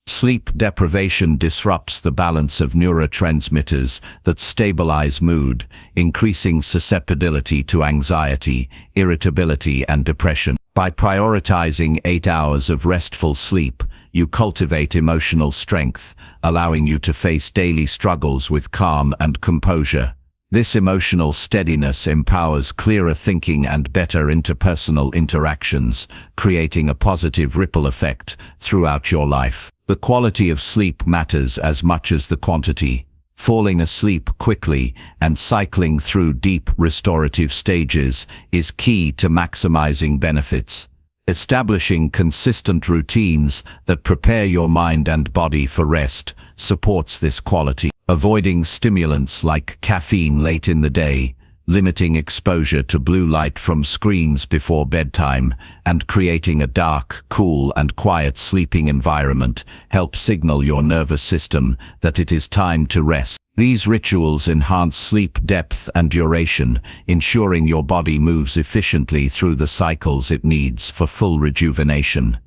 Sleep deprivation disrupts the balance of neurotransmitters that stabilize mood, increasing susceptibility to anxiety, irritability, and depression. By prioritizing 8 hours of restful sleep, you cultivate emotional strength, allowing you to face daily struggles with calm and composure. This emotional steadiness empowers clearer thinking and better interpersonal interactions, creating a positive ripple effect throughout your life. The quality of sleep matters as much as the quantity. Falling asleep quickly and cycling through deep restorative stages is key to maximizing benefits. Establishing consistent routines that prepare your mind and body for rest supports this quality. Avoiding stimulants like caffeine late in the day, limiting exposure to blue light from screens before bedtime, and creating a dark, cool, and quiet sleeping environment help signal your nervous system that it is time to rest. These rituals enhance sleep depth and duration, ensuring your body moves efficiently through the cycles it needs for full rejuvenation.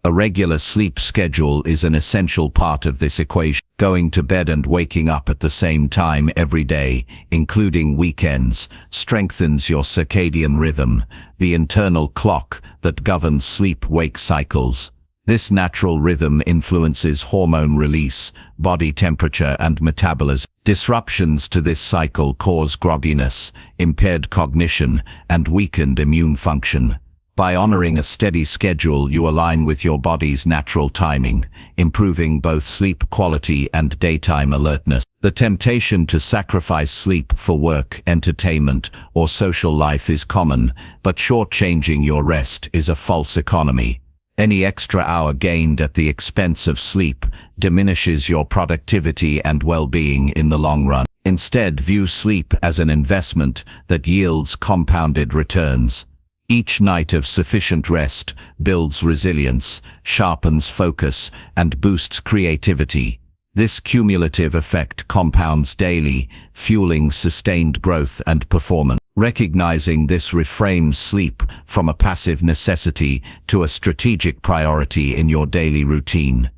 A regular sleep schedule is an essential part of this equation. Going to bed and waking up at the same time every day, including weekends, strengthens your circadian rhythm, the internal clock that governs sleep-wake cycles. This natural rhythm influences hormone release, body temperature, and metabolism. Disruptions to this cycle cause grogginess, impaired cognition, and weakened immune function. By honoring a steady schedule, you align with your body's natural timing, improving both sleep quality and daytime alertness. The temptation to sacrifice sleep for work, entertainment, or social life is common, but shortchanging your rest is a false economy. Any extra hour gained at the expense of sleep diminishes your productivity and well-being in the long run. Instead, view sleep as an investment that yields compounded returns. Each night of sufficient rest builds resilience, sharpens focus, and boosts creativity. This cumulative effect compounds daily, fueling sustained growth and performance. Recognizing this reframes sleep from a passive necessity to a strategic priority in your daily routine.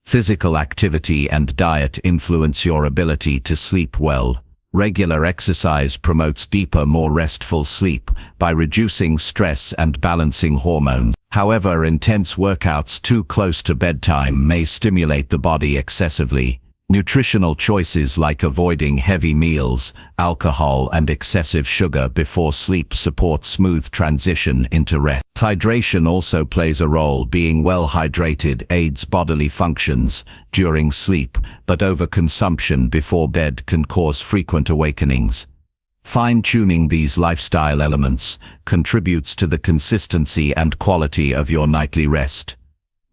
Physical activity and diet influence your ability to sleep well. Regular exercise promotes deeper, more restful sleep by reducing stress and balancing hormones. However, intense workouts too close to bedtime may stimulate the body excessively. Nutritional choices like avoiding heavy meals, alcohol, and excessive sugar before sleep support smooth transition into rest. Hydration also plays a role. Being well hydrated aids bodily functions during sleep, but overconsumption before bed can cause frequent awakenings. Fine-tuning these lifestyle elements contributes to the consistency and quality of your nightly rest.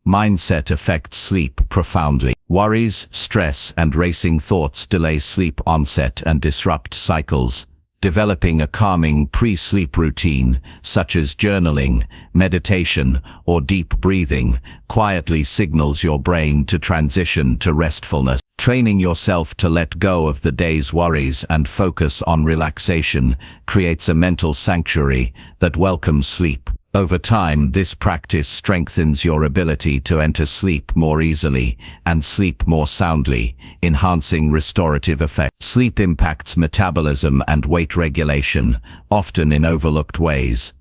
Mindset affects sleep profoundly. Worries, stress, and racing thoughts delay sleep onset and disrupt cycles. Developing a calming pre-sleep routine, such as journaling, meditation, or deep breathing, quietly signals your brain to transition to restfulness. Training yourself to let go of the day's worries and focus on relaxation creates a mental sanctuary that welcomes sleep. Over time, this practice strengthens your ability to enter sleep more easily and sleep more soundly, enhancing restorative effects. Sleep impacts metabolism and weight regulation, often in overlooked ways.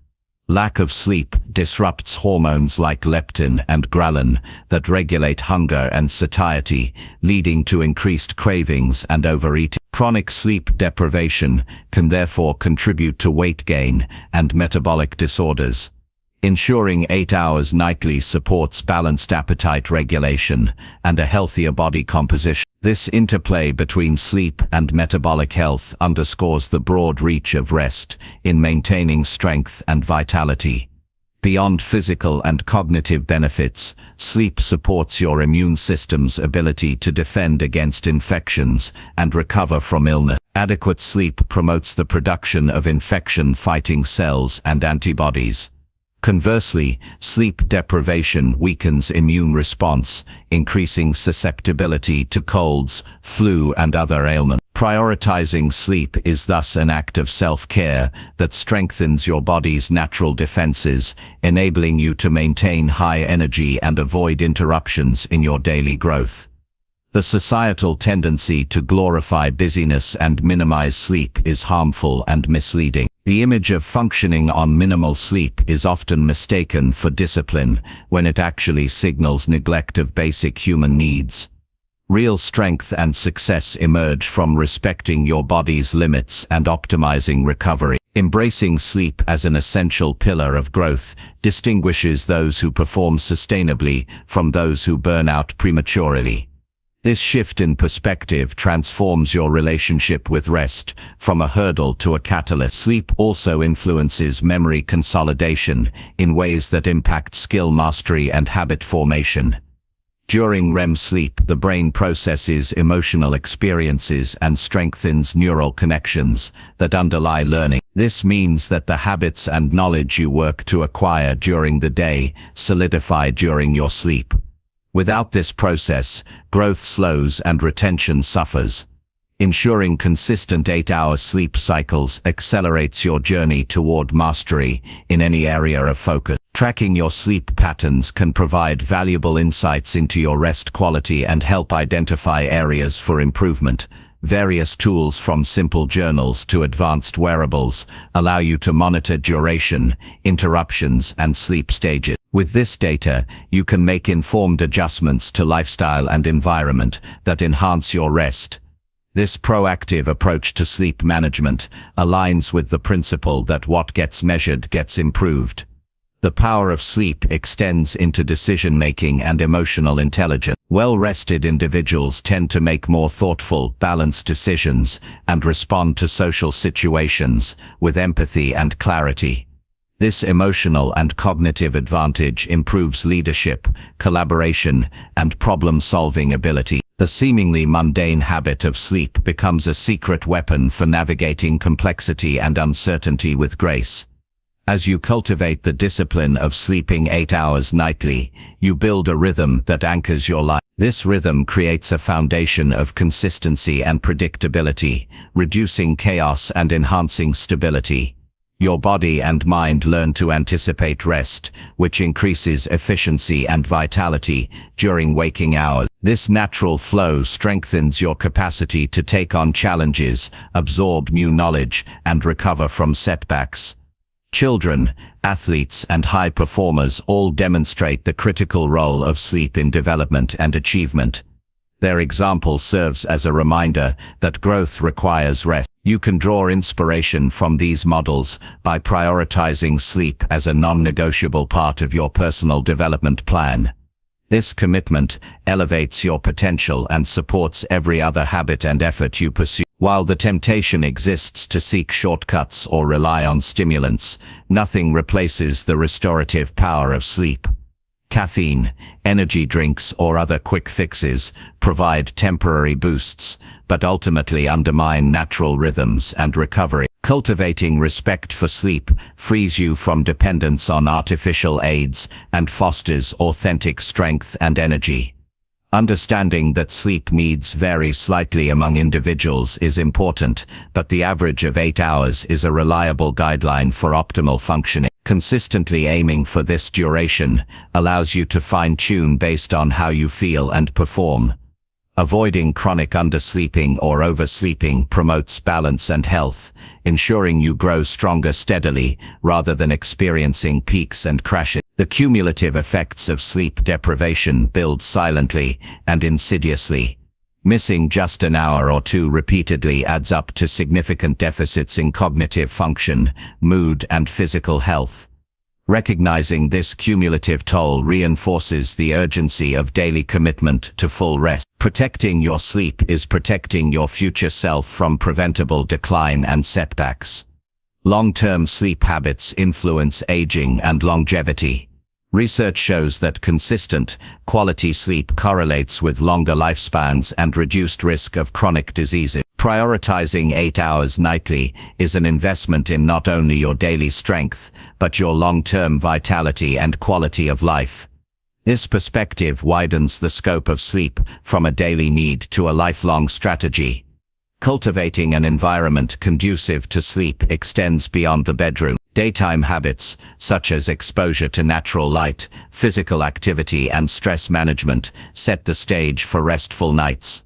Lack of sleep disrupts hormones like leptin and ghrelin that regulate hunger and satiety, leading to increased cravings and overeating. Chronic sleep deprivation can therefore contribute to weight gain and metabolic disorders. Ensuring 8 hours nightly supports balanced appetite regulation and a healthier body composition. This interplay between sleep and metabolic health underscores the broad reach of rest in maintaining strength and vitality. Beyond physical and cognitive benefits, sleep supports your immune system's ability to defend against infections and recover from illness. Adequate sleep promotes the production of infection-fighting cells and antibodies. Conversely, sleep deprivation weakens immune response, increasing susceptibility to colds, flu, and other ailments. Prioritizing sleep is thus an act of self-care that strengthens your body's natural defenses, enabling you to maintain high energy and avoid interruptions in your daily growth. The societal tendency to glorify busyness and minimize sleep is harmful and misleading. The image of functioning on minimal sleep is often mistaken for discipline when it actually signals neglect of basic human needs. Real strength and success emerge from respecting your body's limits and optimizing recovery. Embracing sleep as an essential pillar of growth distinguishes those who perform sustainably from those who burn out prematurely. This shift in perspective transforms your relationship with rest from a hurdle to a catalyst. Sleep also influences memory consolidation in ways that impact skill mastery and habit formation. During REM sleep, the brain processes emotional experiences and strengthens neural connections that underlie learning. This means that the habits and knowledge you work to acquire during the day solidify during your sleep. Without this process, growth slows and retention suffers. Ensuring consistent 8-hour sleep cycles accelerates your journey toward mastery in any area of focus. Tracking your sleep patterns can provide valuable insights into your rest quality and help identify areas for improvement. Various tools from simple journals to advanced wearables allow you to monitor duration, interruptions, and sleep stages. With this data, you can make informed adjustments to lifestyle and environment that enhance your rest. This proactive approach to sleep management aligns with the principle that what gets measured gets improved. The power of sleep extends into decision-making and emotional intelligence. Well-rested individuals tend to make more thoughtful, balanced decisions and respond to social situations with empathy and clarity. This emotional and cognitive advantage improves leadership, collaboration, and problem-solving ability. The seemingly mundane habit of sleep becomes a secret weapon for navigating complexity and uncertainty with grace. As you cultivate the discipline of sleeping 8 hours nightly, you build a rhythm that anchors your life. This rhythm creates a foundation of consistency and predictability, reducing chaos and enhancing stability. Your body and mind learn to anticipate rest, which increases efficiency and vitality during waking hours. This natural flow strengthens your capacity to take on challenges, absorb new knowledge, and recover from setbacks. Children, athletes, and high performers all demonstrate the critical role of sleep in development and achievement. Their example serves as a reminder that growth requires rest. You can draw inspiration from these models by prioritizing sleep as a non-negotiable part of your personal development plan. This commitment elevates your potential and supports every other habit and effort you pursue. While the temptation exists to seek shortcuts or rely on stimulants, nothing replaces the restorative power of sleep. Caffeine, energy drinks, or other quick fixes provide temporary boosts, but ultimately undermine natural rhythms and recovery. Cultivating respect for sleep frees you from dependence on artificial aids and fosters authentic strength and energy. Understanding that sleep needs vary slightly among individuals is important, but the average of 8 hours is a reliable guideline for optimal functioning. Consistently aiming for this duration allows you to fine-tune based on how you feel and perform. Avoiding chronic undersleeping or oversleeping promotes balance and health, ensuring you grow stronger steadily rather than experiencing peaks and crashes. The cumulative effects of sleep deprivation build silently and insidiously. Missing just an hour or two repeatedly adds up to significant deficits in cognitive function, mood, and physical health. Recognizing this cumulative toll reinforces the urgency of daily commitment to full rest. Protecting your sleep is protecting your future self from preventable decline and setbacks. Long-term sleep habits influence aging and longevity. Research shows that consistent, quality sleep correlates with longer lifespans and reduced risk of chronic diseases. Prioritizing 8 hours nightly is an investment in not only your daily strength, but your long-term vitality and quality of life. This perspective widens the scope of sleep from a daily need to a lifelong strategy. Cultivating an environment conducive to sleep extends beyond the bedroom. Daytime habits, such as exposure to natural light, physical activity, and stress management, set the stage for restful nights.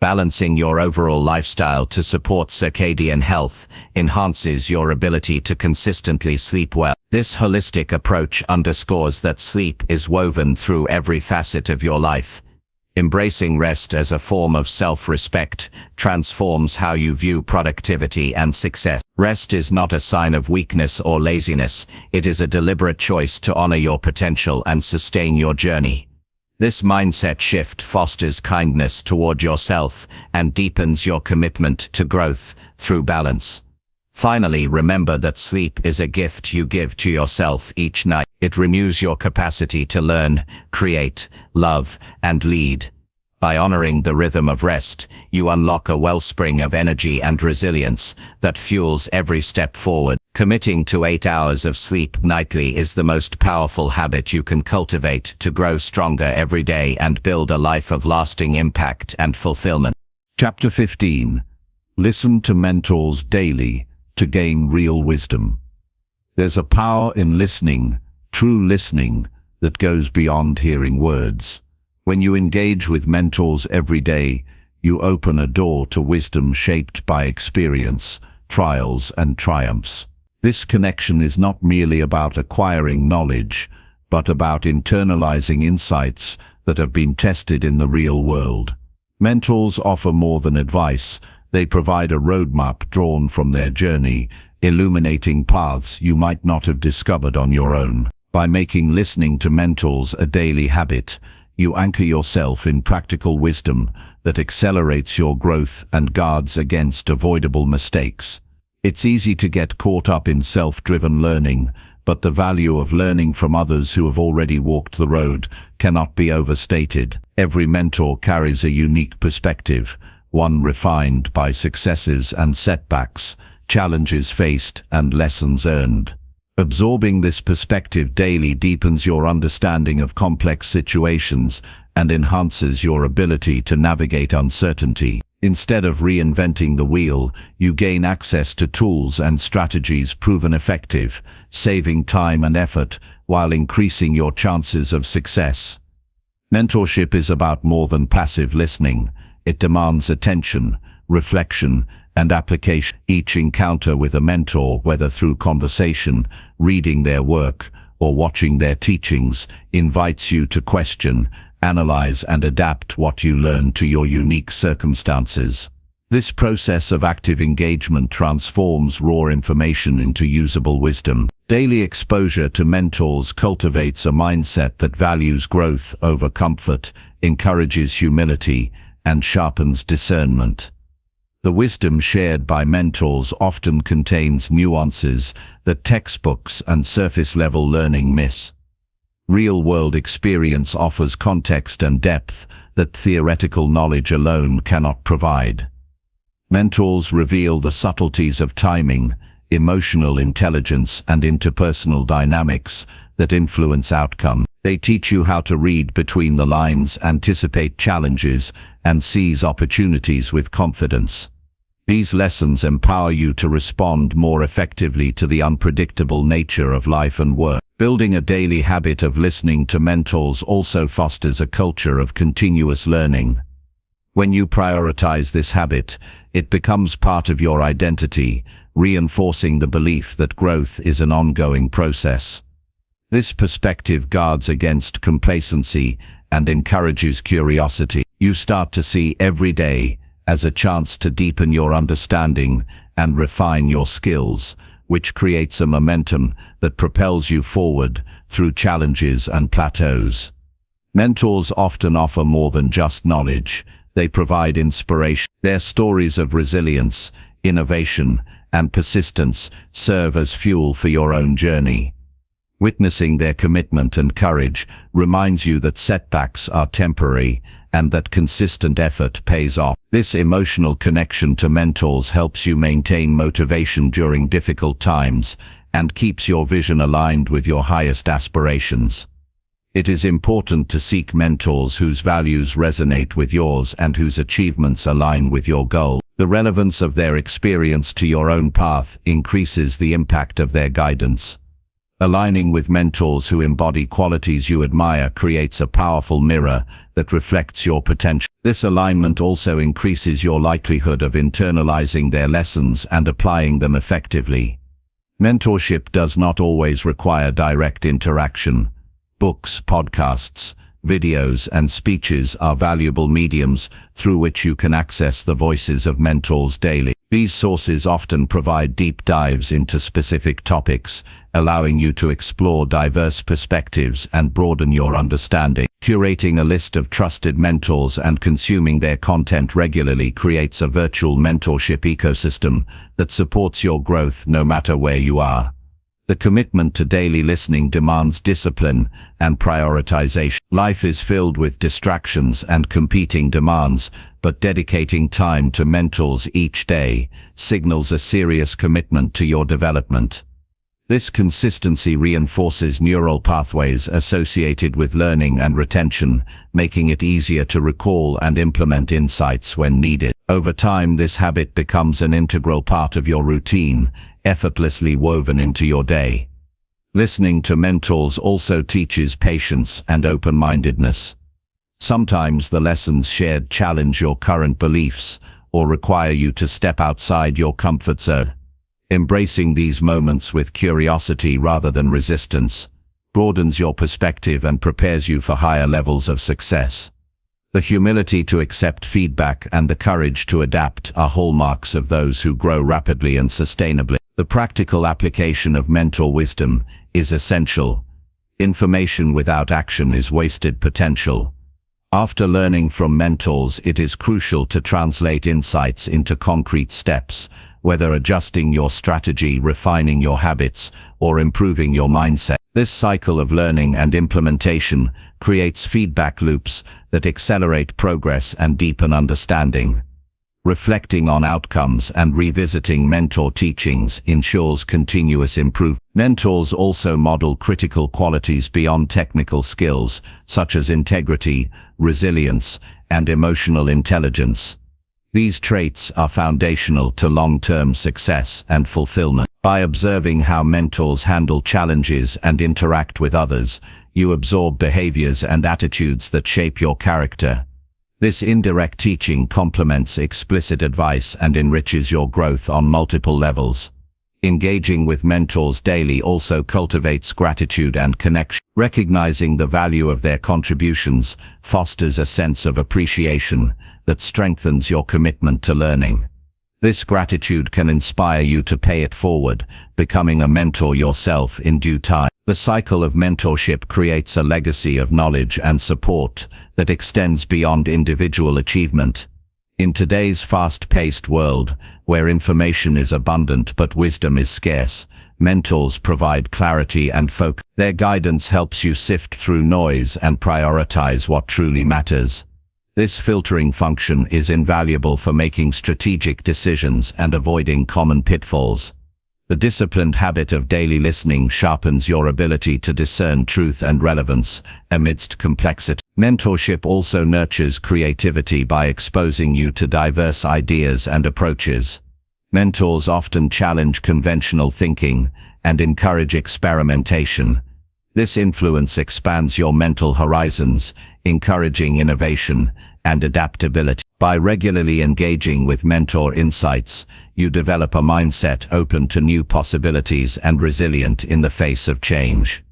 Balancing your overall lifestyle to support circadian health enhances your ability to consistently sleep well. This holistic approach underscores that sleep is woven through every facet of your life. Embracing rest as a form of self-respect transforms how you view productivity and success. Rest is not a sign of weakness or laziness. It is a deliberate choice to honor your potential and sustain your journey. This mindset shift fosters kindness toward yourself and deepens your commitment to growth through balance. Finally, remember that sleep is a gift you give to yourself each night. It renews your capacity to learn, create, love, and lead. By honoring the rhythm of rest, you unlock a wellspring of energy and resilience that fuels every step forward. Committing to 8 hours of sleep nightly is the most powerful habit you can cultivate to grow stronger every day and build a life of lasting impact and fulfillment. Chapter 15. Listen to mentors daily to gain real wisdom. There's a power in listening, true listening, that goes beyond hearing words. When you engage with mentors every day, you open a door to wisdom shaped by experience, trials, and triumphs. This connection is not merely about acquiring knowledge, but about internalizing insights that have been tested in the real world. Mentors offer more than advice. They provide a roadmap drawn from their journey, illuminating paths you might not have discovered on your own. By making listening to mentors a daily habit, you anchor yourself in practical wisdom that accelerates your growth and guards against avoidable mistakes. It's easy to get caught up in self-driven learning, but the value of learning from others who have already walked the road cannot be overstated. Every mentor carries a unique perspective, one refined by successes and setbacks, challenges faced and lessons earned. Absorbing this perspective daily deepens your understanding of complex situations and enhances your ability to navigate uncertainty. Instead of reinventing the wheel, you gain access to tools and strategies proven effective, saving time and effort while increasing your chances of success. Mentorship is about more than passive listening. It demands attention, reflection, and application. Each encounter with a mentor, whether through conversation, reading their work, or watching their teachings, invites you to question, analyze, and adapt what you learn to your unique circumstances. This process of active engagement transforms raw information into usable wisdom. Daily exposure to mentors cultivates a mindset that values growth over comfort, encourages humility, and sharpens discernment. The wisdom shared by mentors often contains nuances that textbooks and surface-level learning miss. Real-world experience offers context and depth that theoretical knowledge alone cannot provide. Mentors reveal the subtleties of timing, emotional intelligence, and interpersonal dynamics that influence outcome. They teach you how to read between the lines, anticipate challenges, and seize opportunities with confidence. These lessons empower you to respond more effectively to the unpredictable nature of life and work. Building a daily habit of listening to mentors also fosters a culture of continuous learning. When you prioritize this habit, it becomes part of your identity, reinforcing the belief that growth is an ongoing process. This perspective guards against complacency and encourages curiosity. You start to see every day as a chance to deepen your understanding and refine your skills, which creates a momentum that propels you forward through challenges and plateaus. Mentors often offer more than just knowledge. They provide inspiration. Their stories of resilience, innovation, and persistence serve as fuel for your own journey. Witnessing their commitment and courage reminds you that setbacks are temporary and that consistent effort pays off. This emotional connection to mentors helps you maintain motivation during difficult times and keeps your vision aligned with your highest aspirations. It is important to seek mentors whose values resonate with yours and whose achievements align with your goal. The relevance of their experience to your own path increases the impact of their guidance. Aligning with mentors who embody qualities you admire creates a powerful mirror that reflects your potential. This alignment also increases your likelihood of internalizing their lessons and applying them effectively. Mentorship does not always require direct interaction. Books, podcasts, videos, and speeches are valuable mediums through which you can access the voices of mentors daily. These sources often provide deep dives into specific topics, allowing you to explore diverse perspectives and broaden your understanding. Curating a list of trusted mentors and consuming their content regularly creates a virtual mentorship ecosystem that supports your growth no matter where you are. The commitment to daily listening demands discipline and prioritization. Life is filled with distractions and competing demands, but dedicating time to mentors each day signals a serious commitment to your development. This consistency reinforces neural pathways associated with learning and retention, making it easier to recall and implement insights when needed. Over time, this habit becomes an integral part of your routine, effortlessly woven into your day. Listening to mentors also teaches patience and open-mindedness. Sometimes the lessons shared challenge your current beliefs or require you to step outside your comfort zone. Embracing these moments with curiosity rather than resistance broadens your perspective and prepares you for higher levels of success. The humility to accept feedback and the courage to adapt are hallmarks of those who grow rapidly and sustainably. The practical application of mentor wisdom is essential. Information without action is wasted potential. After learning from mentors, it is crucial to translate insights into concrete steps, whether adjusting your strategy, refining your habits, or improving your mindset. This cycle of learning and implementation creates feedback loops that accelerate progress and deepen understanding. Reflecting on outcomes and revisiting mentor teachings ensures continuous improvement. Mentors also model critical qualities beyond technical skills, such as integrity, resilience, and emotional intelligence. These traits are foundational to long-term success and fulfillment. By observing how mentors handle challenges and interact with others, you absorb behaviors and attitudes that shape your character. This indirect teaching complements explicit advice and enriches your growth on multiple levels. Engaging with mentors daily also cultivates gratitude and connection. Recognizing the value of their contributions fosters a sense of appreciation that strengthens your commitment to learning. This gratitude can inspire you to pay it forward, becoming a mentor yourself in due time. The cycle of mentorship creates a legacy of knowledge and support that extends beyond individual achievement. In today's fast-paced world, where information is abundant but wisdom is scarce, mentors provide clarity and focus. Their guidance helps you sift through noise and prioritize what truly matters. This filtering function is invaluable for making strategic decisions and avoiding common pitfalls. The disciplined habit of daily listening sharpens your ability to discern truth and relevance amidst complexity. Mentorship also nurtures creativity by exposing you to diverse ideas and approaches. Mentors often challenge conventional thinking and encourage experimentation. This influence expands your mental horizons, encouraging innovation and adaptability. By regularly engaging with mentor insights, you develop a mindset open to new possibilities and resilient in the face of change.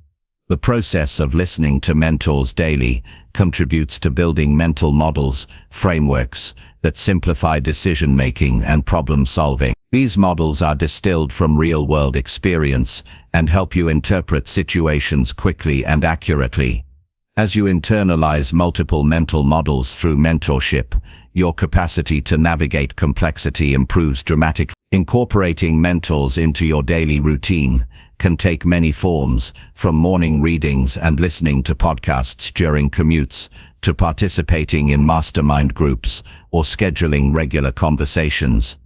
The process of listening to mentors daily contributes to building mental models, frameworks that simplify decision-making and problem-solving. These models are distilled from real-world experience and help you interpret situations quickly and accurately. As you internalize multiple mental models through mentorship, your capacity to navigate complexity improves dramatically. Incorporating mentors into your daily routine can take many forms, from morning readings and listening to podcasts during commutes, to participating in mastermind groups or scheduling regular conversations.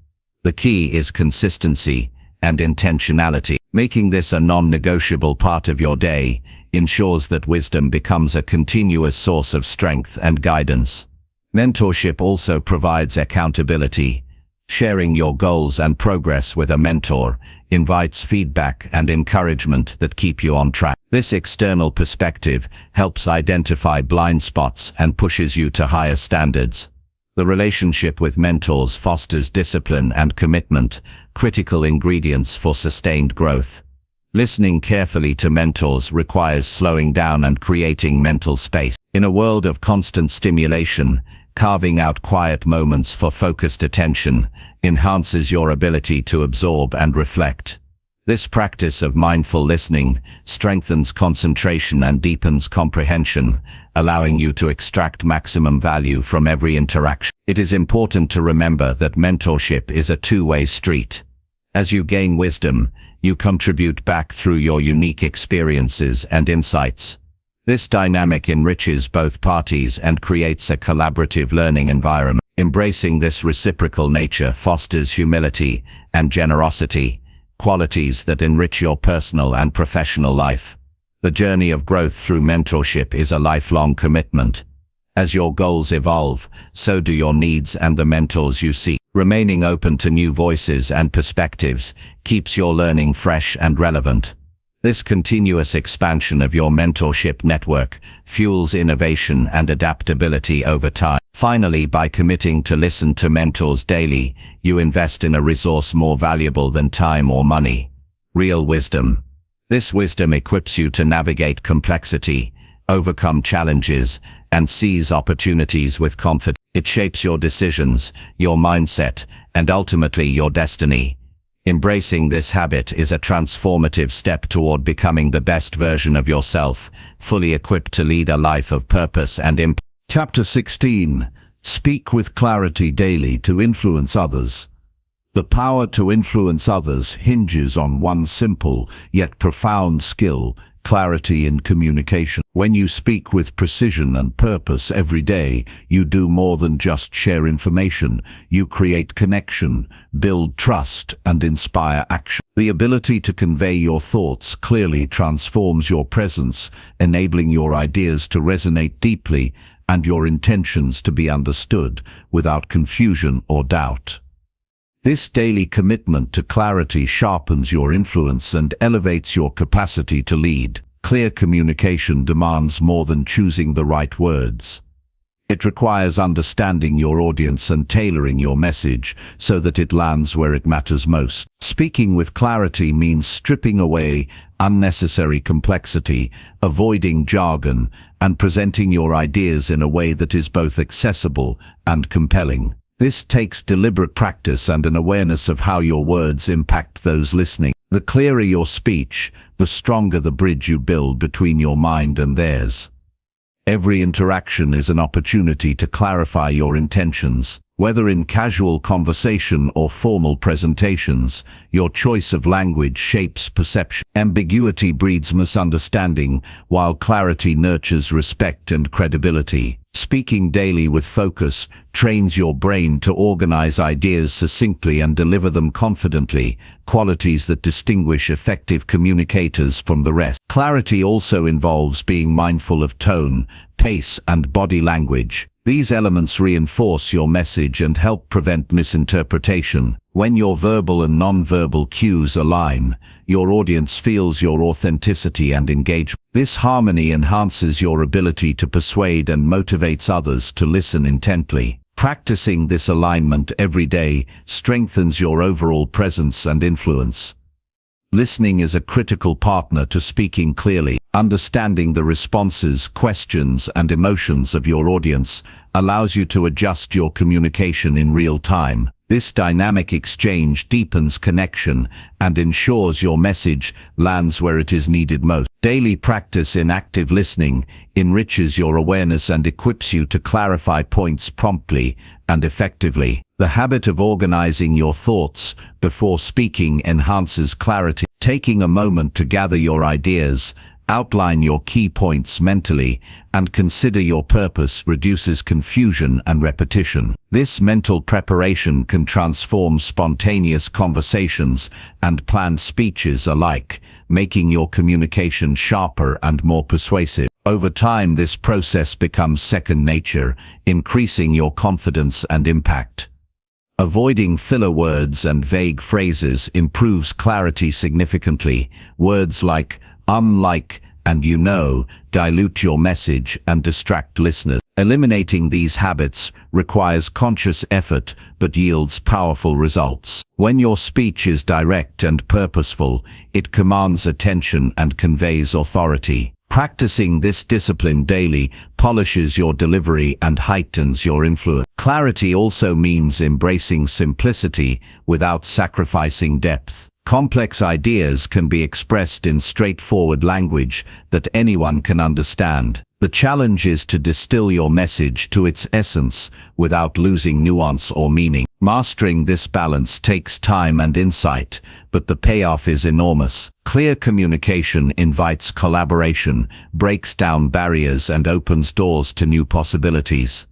The key is consistency and intentionality. Making this a non-negotiable part of your day ensures that wisdom becomes a continuous source of strength and guidance. Mentorship also provides accountability. Sharing your goals and progress with a mentor invites feedback and encouragement that keep you on track. This external perspective helps identify blind spots and pushes you to higher standards. The relationship with mentors fosters discipline and commitment, critical ingredients for sustained growth. Listening carefully to mentors requires slowing down and creating mental space. In a world of constant stimulation, carving out quiet moments for focused attention enhances your ability to absorb and reflect. This practice of mindful listening strengthens concentration and deepens comprehension, allowing you to extract maximum value from every interaction. It is important to remember that mentorship is a two-way street. As you gain wisdom, you contribute back through your unique experiences and insights. This dynamic enriches both parties and creates a collaborative learning environment. Embracing this reciprocal nature fosters humility and generosity, qualities that enrich your personal and professional life. The journey of growth through mentorship is a lifelong commitment. As your goals evolve, so do your needs and the mentors you seek. Remaining open to new voices and perspectives keeps your learning fresh and relevant. This continuous expansion of your mentorship network fuels innovation and adaptability over time. Finally, by committing to listen to mentors daily, you invest in a resource more valuable than time or money: real wisdom. This wisdom equips you to navigate complexity, overcome challenges, and seize opportunities with confidence. It shapes your decisions, your mindset, and ultimately your destiny. Embracing this habit is a transformative step toward becoming the best version of yourself, fully equipped to lead a life of purpose and impact. Chapter 16. Speak with clarity daily to influence others. The power to influence others hinges on one simple yet profound skill: clarity in communication. When you speak with precision and purpose every day, you do more than just share information. You create connection, build trust, and inspire action. The ability to convey your thoughts clearly transforms your presence, enabling your ideas to resonate deeply and your intentions to be understood without confusion or doubt. This daily commitment to clarity sharpens your influence and elevates your capacity to lead. Clear communication demands more than choosing the right words. It requires understanding your audience and tailoring your message so that it lands where it matters most. Speaking with clarity means stripping away unnecessary complexity, avoiding jargon, and presenting your ideas in a way that is both accessible and compelling. This takes deliberate practice and an awareness of how your words impact those listening. The clearer your speech, the stronger the bridge you build between your mind and theirs. Every interaction is an opportunity to clarify your intentions. Whether in casual conversation or formal presentations, your choice of language shapes perception. Ambiguity breeds misunderstanding, while clarity nurtures respect and credibility. Speaking daily with focus trains your brain to organize ideas succinctly and deliver them confidently, qualities that distinguish effective communicators from the rest. Clarity also involves being mindful of tone, pace, and body language. These elements reinforce your message and help prevent misinterpretation. When your verbal and non-verbal cues align, your audience feels your authenticity and engagement. This harmony enhances your ability to persuade and motivates others to listen intently. Practicing this alignment every day strengthens your overall presence and influence. Listening is a critical partner to speaking clearly. Understanding the responses, questions, and emotions of your audience allows you to adjust your communication in real time. This dynamic exchange deepens connection and ensures your message lands where it is needed most. Daily practice in active listening enriches your awareness and equips you to clarify points promptly and effectively. The habit of organizing your thoughts before speaking enhances clarity. Taking a moment to gather your ideas, outline your key points mentally, and consider your purpose reduces confusion and repetition. This mental preparation can transform spontaneous conversations and planned speeches alike, making your communication sharper and more persuasive. Over time, this process becomes second nature, increasing your confidence and impact. Avoiding filler words and vague phrases improves clarity significantly. Words like unlike and you know dilute your message and distract listeners. Eliminating these habits requires conscious effort but yields powerful results. When your speech is direct and purposeful, it commands attention and conveys authority. Practicing this discipline daily polishes your delivery and heightens your influence. Clarity also means embracing simplicity without sacrificing depth. Complex ideas can be expressed in straightforward language that anyone can understand. The challenge is to distill your message to its essence without losing nuance or meaning. Mastering this balance takes time and insight, but the payoff is enormous. Clear communication invites collaboration, breaks down barriers, and opens doors to new possibilities.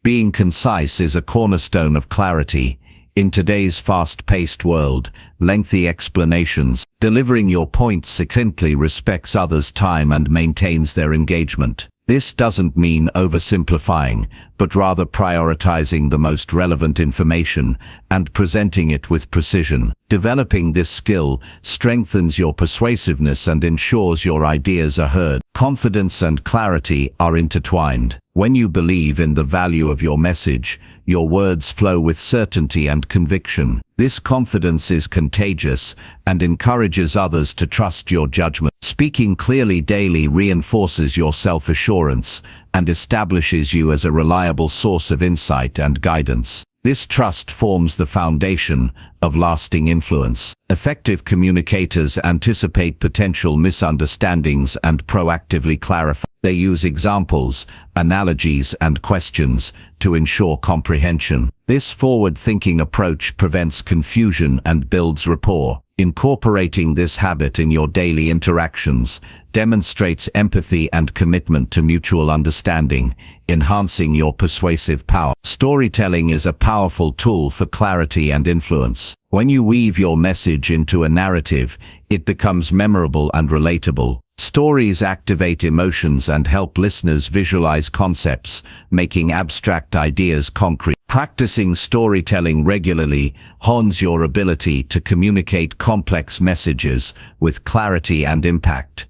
Being concise is a cornerstone of clarity. In today's fast-paced world, lengthy explanations, delivering your points succinctly respects others' time and maintains their engagement. This doesn't mean oversimplifying, but rather prioritizing the most relevant information and presenting it with precision. Developing this skill strengthens your persuasiveness and ensures your ideas are heard. Confidence and clarity are intertwined. When you believe in the value of your message, your words flow with certainty and conviction. This confidence is contagious and encourages others to trust your judgment. Speaking clearly daily reinforces your self-assurance and establishes you as a reliable source of insight and guidance. This trust forms the foundation of lasting influence. Effective communicators anticipate potential misunderstandings and proactively clarify. They use examples, analogies, and questions to ensure comprehension. This forward-thinking approach prevents confusion and builds rapport. Incorporating this habit in your daily interactions demonstrates empathy and commitment to mutual understanding, enhancing your persuasive power. Storytelling is a powerful tool for clarity and influence. When you weave your message into a narrative, it becomes memorable and relatable. Stories activate emotions and help listeners visualize concepts, making abstract ideas concrete. Practicing storytelling regularly hones your ability to communicate complex messages with clarity and impact.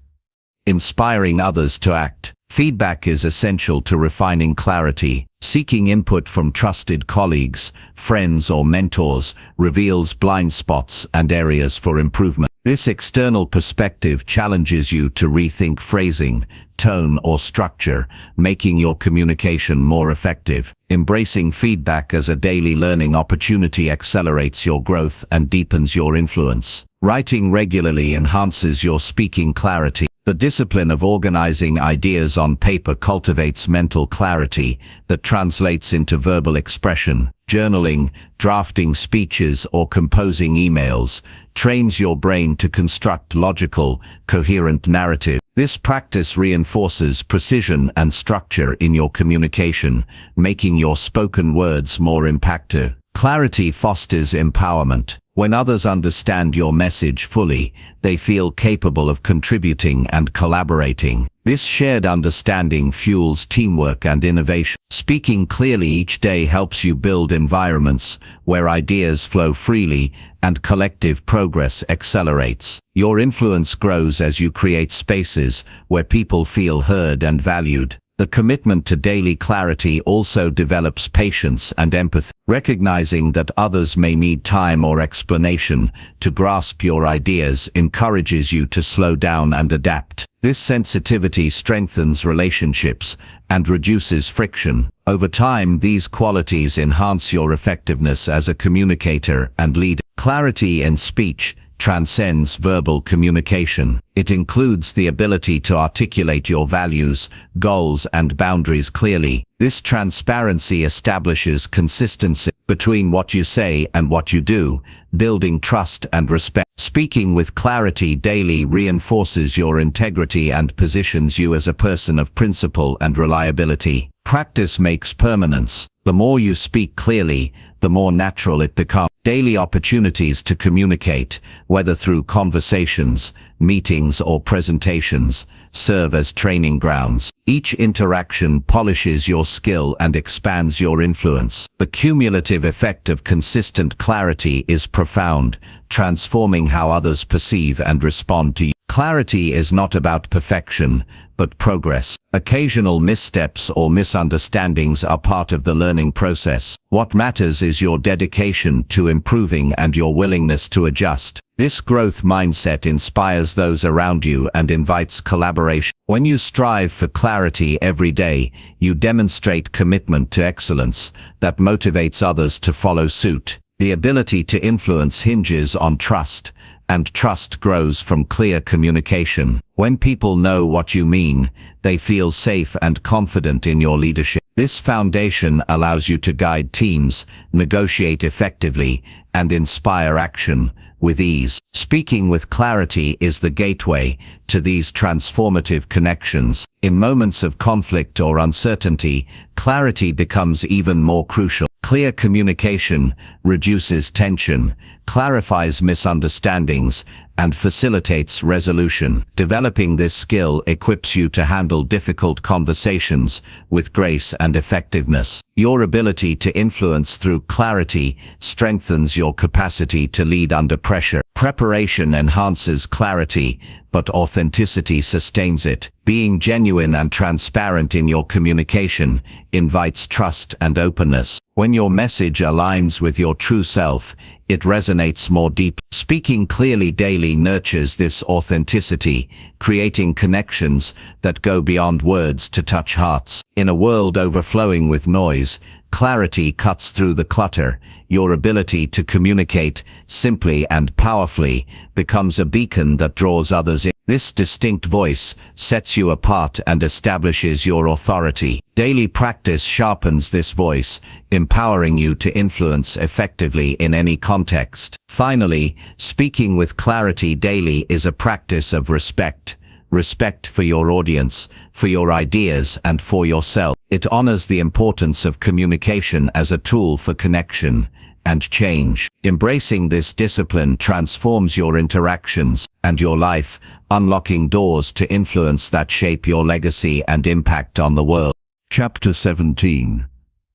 Inspiring others to act. Feedback is essential to refining clarity. Seeking input from trusted colleagues, friends, or mentors reveals blind spots and areas for improvement. This external perspective challenges you to rethink phrasing, tone, or structure, making your communication more effective. Embracing feedback as a daily learning opportunity accelerates your growth and deepens your influence. Writing regularly enhances your speaking clarity. The discipline of organizing ideas on paper cultivates mental clarity that translates into verbal expression. Journaling, drafting speeches, or composing emails trains your brain to construct logical, coherent narrative. This practice reinforces precision and structure in your communication, making your spoken words more impactful. Clarity fosters empowerment. When others understand your message fully, they feel capable of contributing and collaborating. This shared understanding fuels teamwork and innovation. Speaking clearly each day helps you build environments where ideas flow freely and collective progress accelerates. Your influence grows as you create spaces where people feel heard and valued. The commitment to daily clarity also develops patience and empathy. Recognizing that others may need time or explanation to grasp your ideas encourages you to slow down and adapt. This sensitivity strengthens relationships and reduces friction. Over time, these qualities enhance your effectiveness as a communicator and leader. Clarity in speech transcends verbal communication. It includes the ability to articulate your values, goals, and boundaries clearly. This transparency establishes consistency between what you say and what you do, building trust and respect. Speaking with clarity daily reinforces your integrity and positions you as a person of principle and reliability. Practice makes permanence. The more you speak clearly, the more natural it becomes. Daily opportunities to communicate, whether through conversations, meetings, or presentations, serve as training grounds. Each interaction polishes your skill and expands your influence. The cumulative effect of consistent clarity is profound, transforming how others perceive and respond to you. Clarity is not about perfection, but progress. Occasional missteps or misunderstandings are part of the learning process. What matters is your dedication to improving and your willingness to adjust. This growth mindset inspires those around you and invites collaboration. When you strive for clarity every day, you demonstrate commitment to excellence that motivates others to follow suit. The ability to influence hinges on trust, and trust grows from clear communication. When people know what you mean, they feel safe and confident in your leadership. This foundation allows you to guide teams, negotiate effectively, and inspire action with ease. Speaking with clarity is the gateway to these transformative connections. In moments of conflict or uncertainty, clarity becomes even more crucial. Clear communication reduces tension, clarifies misunderstandings, and facilitates resolution. Developing this skill equips you to handle difficult conversations with grace and effectiveness. Your ability to influence through clarity strengthens your capacity to lead under pressure. Preparation enhances clarity, but authenticity sustains it. Being genuine and transparent in your communication invites trust and openness. When your message aligns with your true self, it resonates more deeply. Speaking clearly daily nurtures this authenticity, creating connections that go beyond words to touch hearts. In a world overflowing with noise, clarity cuts through the clutter. Your ability to communicate simply and powerfully becomes a beacon that draws others in. This distinct voice sets you apart and establishes your authority. Daily practice sharpens this voice, empowering you to influence effectively in any context. Finally, speaking with clarity daily is a practice of respect. Respect for your audience, for your ideas, and for yourself. It honors the importance of communication as a tool for connection and change. Embracing this discipline transforms your interactions and your life, unlocking doors to influence that shape your legacy and impact on the world. Chapter 17.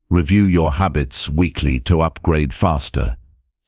Review your habits weekly to upgrade faster.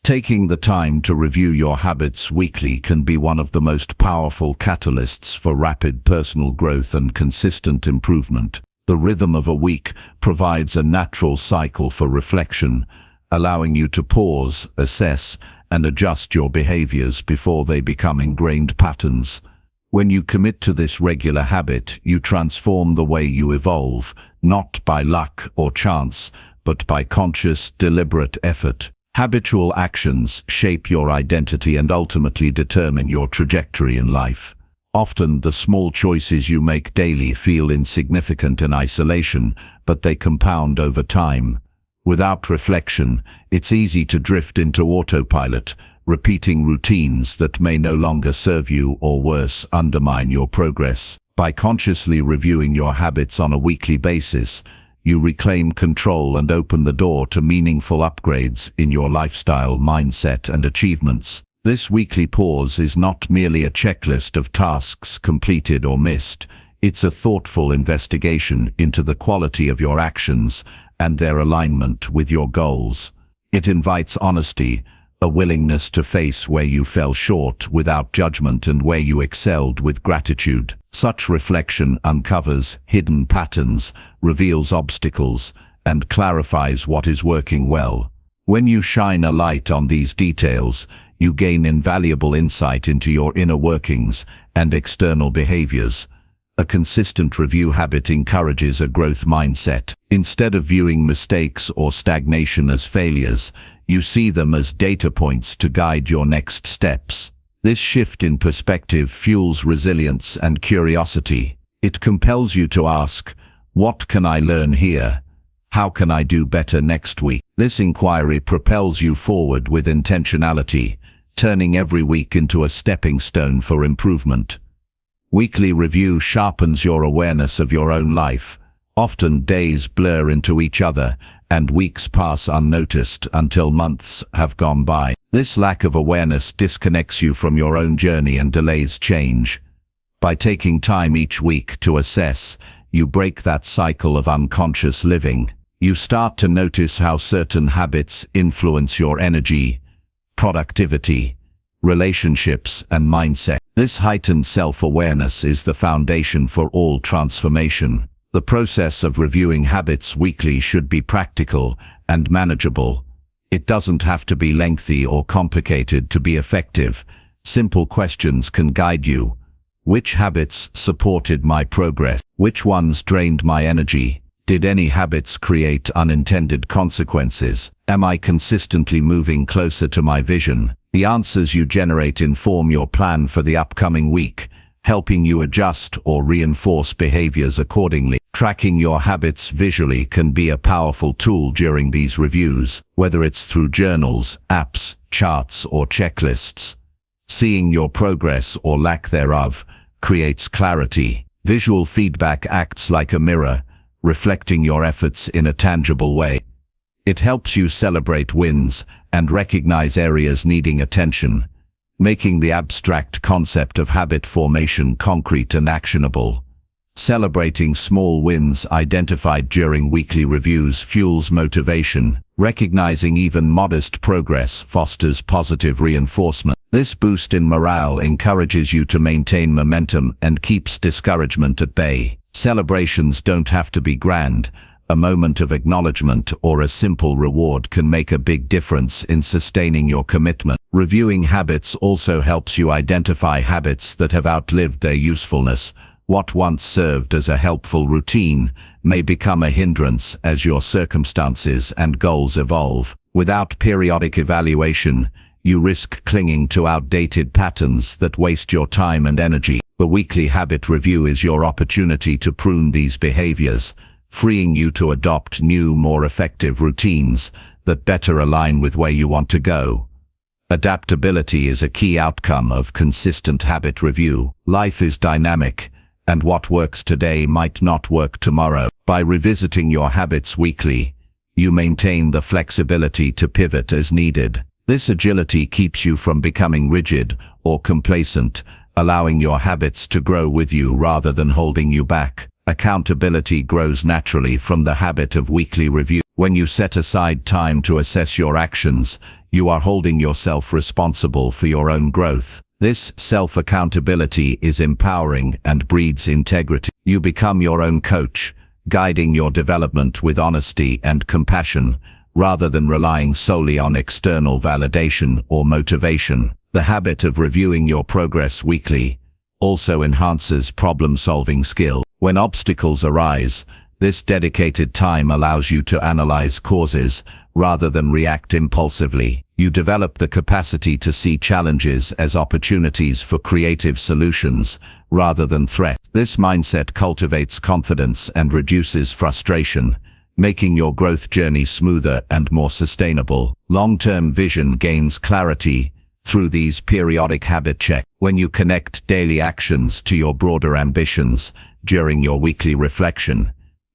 Taking the time to review your habits weekly can be one of the most powerful catalysts for rapid personal growth and consistent improvement. The rhythm of a week provides a natural cycle for reflection, allowing you to pause, assess, and adjust your behaviors before they become ingrained patterns. When you commit to this regular habit, you transform the way you evolve, not by luck or chance, but by conscious, deliberate effort. Habitual actions shape your identity and ultimately determine your trajectory in life. Often, the small choices you make daily feel insignificant in isolation, but they compound over time. Without reflection, it's easy to drift into autopilot, repeating routines that may no longer serve you or worse, undermine your progress. By consciously reviewing your habits on a weekly basis, you reclaim control and open the door to meaningful upgrades in your lifestyle, mindset, and achievements. This weekly pause is not merely a checklist of tasks completed or missed. It's a thoughtful investigation into the quality of your actions and their alignment with your goals. It invites honesty, a willingness to face where you fell short without judgment and where you excelled with gratitude. Such reflection uncovers hidden patterns, reveals obstacles, and clarifies what is working well. When you shine a light on these details, you gain invaluable insight into your inner workings and external behaviors. A consistent review habit encourages a growth mindset. Instead of viewing mistakes or stagnation as failures, you see them as data points to guide your next steps. This shift in perspective fuels resilience and curiosity. It compels you to ask, what can I learn here? How can I do better next week? This inquiry propels you forward with intentionality, turning every week into a stepping stone for improvement. Weekly review sharpens your awareness of your own life. Often days blur into each other, and weeks pass unnoticed until months have gone by. This lack of awareness disconnects you from your own journey and delays change. By taking time each week to assess, you break that cycle of unconscious living. You start to notice how certain habits influence your energy, productivity, relationships, and mindset. This heightened self-awareness is the foundation for all transformation. The process of reviewing habits weekly should be practical and manageable. It doesn't have to be lengthy or complicated to be effective. Simple questions can guide you. Which habits supported my progress? Which ones drained my energy? Did any habits create unintended consequences? Am I consistently moving closer to my vision? The answers you generate inform your plan for the upcoming week, helping you adjust or reinforce behaviors accordingly. Tracking your habits visually can be a powerful tool during these reviews, whether it's through journals, apps, charts, or checklists. Seeing your progress or lack thereof creates clarity. Visual feedback acts like a mirror, reflecting your efforts in a tangible way. It helps you celebrate wins and recognize areas needing attention, making the abstract concept of habit formation concrete and actionable. Celebrating small wins identified during weekly reviews fuels motivation. Recognizing even modest progress fosters positive reinforcement. This boost in morale encourages you to maintain momentum and keeps discouragement at bay. Celebrations don't have to be grand. A moment of acknowledgement or a simple reward can make a big difference in sustaining your commitment. Reviewing habits also helps you identify habits that have outlived their usefulness. What once served as a helpful routine may become a hindrance as your circumstances and goals evolve. Without periodic evaluation, you risk clinging to outdated patterns that waste your time and energy. The weekly habit review is your opportunity to prune these behaviors, freeing you to adopt new, more effective routines that better align with where you want to go. Adaptability is a key outcome of consistent habit review. Life is dynamic, and what works today might not work tomorrow. By revisiting your habits weekly, you maintain the flexibility to pivot as needed. This agility keeps you from becoming rigid or complacent, allowing your habits to grow with you rather than holding you back. Accountability grows naturally from the habit of weekly review. When you set aside time to assess your actions, you are holding yourself responsible for your own growth. This self-accountability is empowering and breeds integrity. You become your own coach, guiding your development with honesty and compassion, rather than relying solely on external validation or motivation. The habit of reviewing your progress weekly also enhances problem-solving skill. When obstacles arise, this dedicated time allows you to analyze causes rather than react impulsively. You develop the capacity to see challenges as opportunities for creative solutions rather than threats. This mindset cultivates confidence and reduces frustration, making your growth journey smoother and more sustainable. Long-term vision gains clarity through these periodic habit checks. When you connect daily actions to your broader ambitions during your weekly reflection,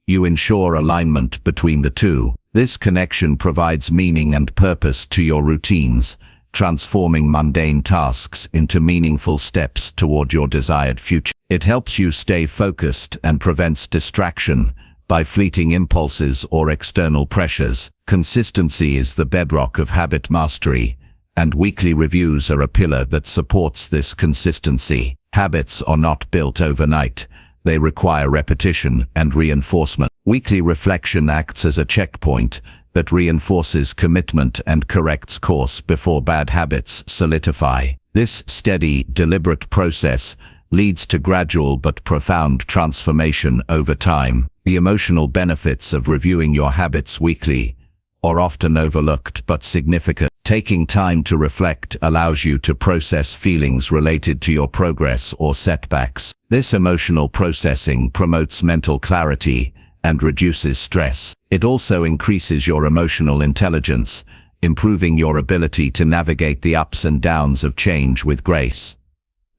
you ensure alignment between the two. This connection provides meaning and purpose to your routines, transforming mundane tasks into meaningful steps toward your desired future. It helps you stay focused and prevents distraction by fleeting impulses or external pressures. Consistency is the bedrock of habit mastery, and weekly reviews are a pillar that supports this consistency. Habits are not built overnight. They require repetition and reinforcement. Weekly reflection acts as a checkpoint that reinforces commitment and corrects course before bad habits solidify. This steady, deliberate process leads to gradual but profound transformation over time. The emotional benefits of reviewing your habits weekly are often overlooked but significant. Taking time to reflect allows you to process feelings related to your progress or setbacks. This emotional processing promotes mental clarity and reduces stress. It also increases your emotional intelligence, improving your ability to navigate the ups and downs of change with grace.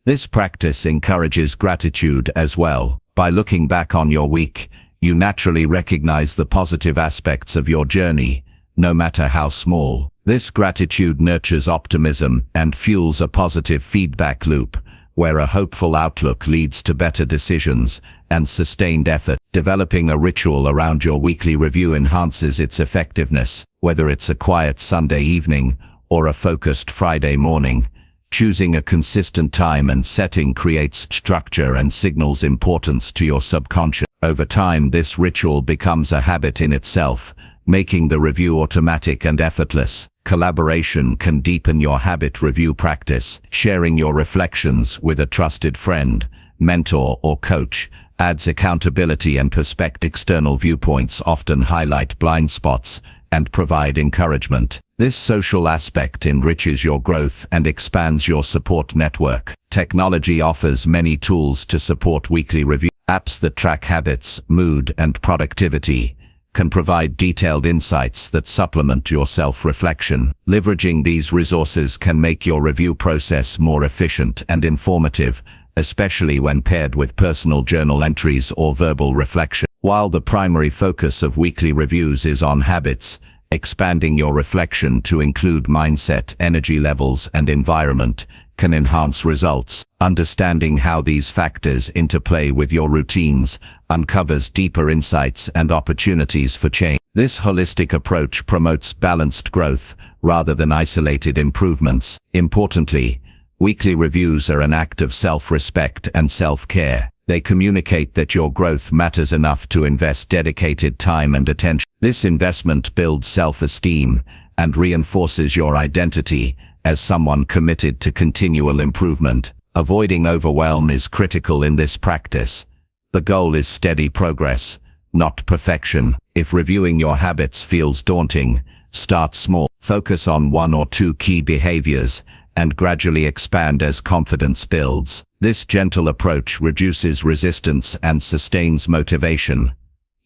This practice encourages gratitude as well. By looking back on your week, you naturally recognize the positive aspects of your journey, no matter how small. This gratitude nurtures optimism and fuels a positive feedback loop, where a hopeful outlook leads to better decisions and sustained effort. Developing a ritual around your weekly review enhances its effectiveness, whether it's a quiet Sunday evening or a focused Friday morning. Choosing a consistent time and setting creates structure and signals importance to your subconscious. Over time, this ritual becomes a habit in itself, making the review automatic and effortless. Collaboration can deepen your habit review practice. Sharing your reflections with a trusted friend, mentor, or coach adds accountability and perspective. External viewpoints often highlight blind spots and provide encouragement. This social aspect enriches your growth and expands your support network. Technology offers many tools to support weekly review. Apps that track habits, mood, and productivity can provide detailed insights that supplement your self-reflection. Leveraging these resources can make your review process more efficient and informative, especially when paired with personal journal entries or verbal reflection. While the primary focus of weekly reviews is on habits, expanding your reflection to include mindset, energy levels, and environment can enhance results. Understanding how these factors interplay with your routines uncovers deeper insights and opportunities for change. This holistic approach promotes balanced growth rather than isolated improvements. Importantly, weekly reviews are an act of self-respect and self-care. They communicate that your growth matters enough to invest dedicated time and attention. This investment builds self-esteem and reinforces your identity as someone committed to continual improvement. Avoiding overwhelm is critical in this practice. The goal is steady progress, not perfection. If reviewing your habits feels daunting, start small. Focus on 1 or 2 key behaviors and gradually expand as confidence builds. This gentle approach reduces resistance and sustains motivation.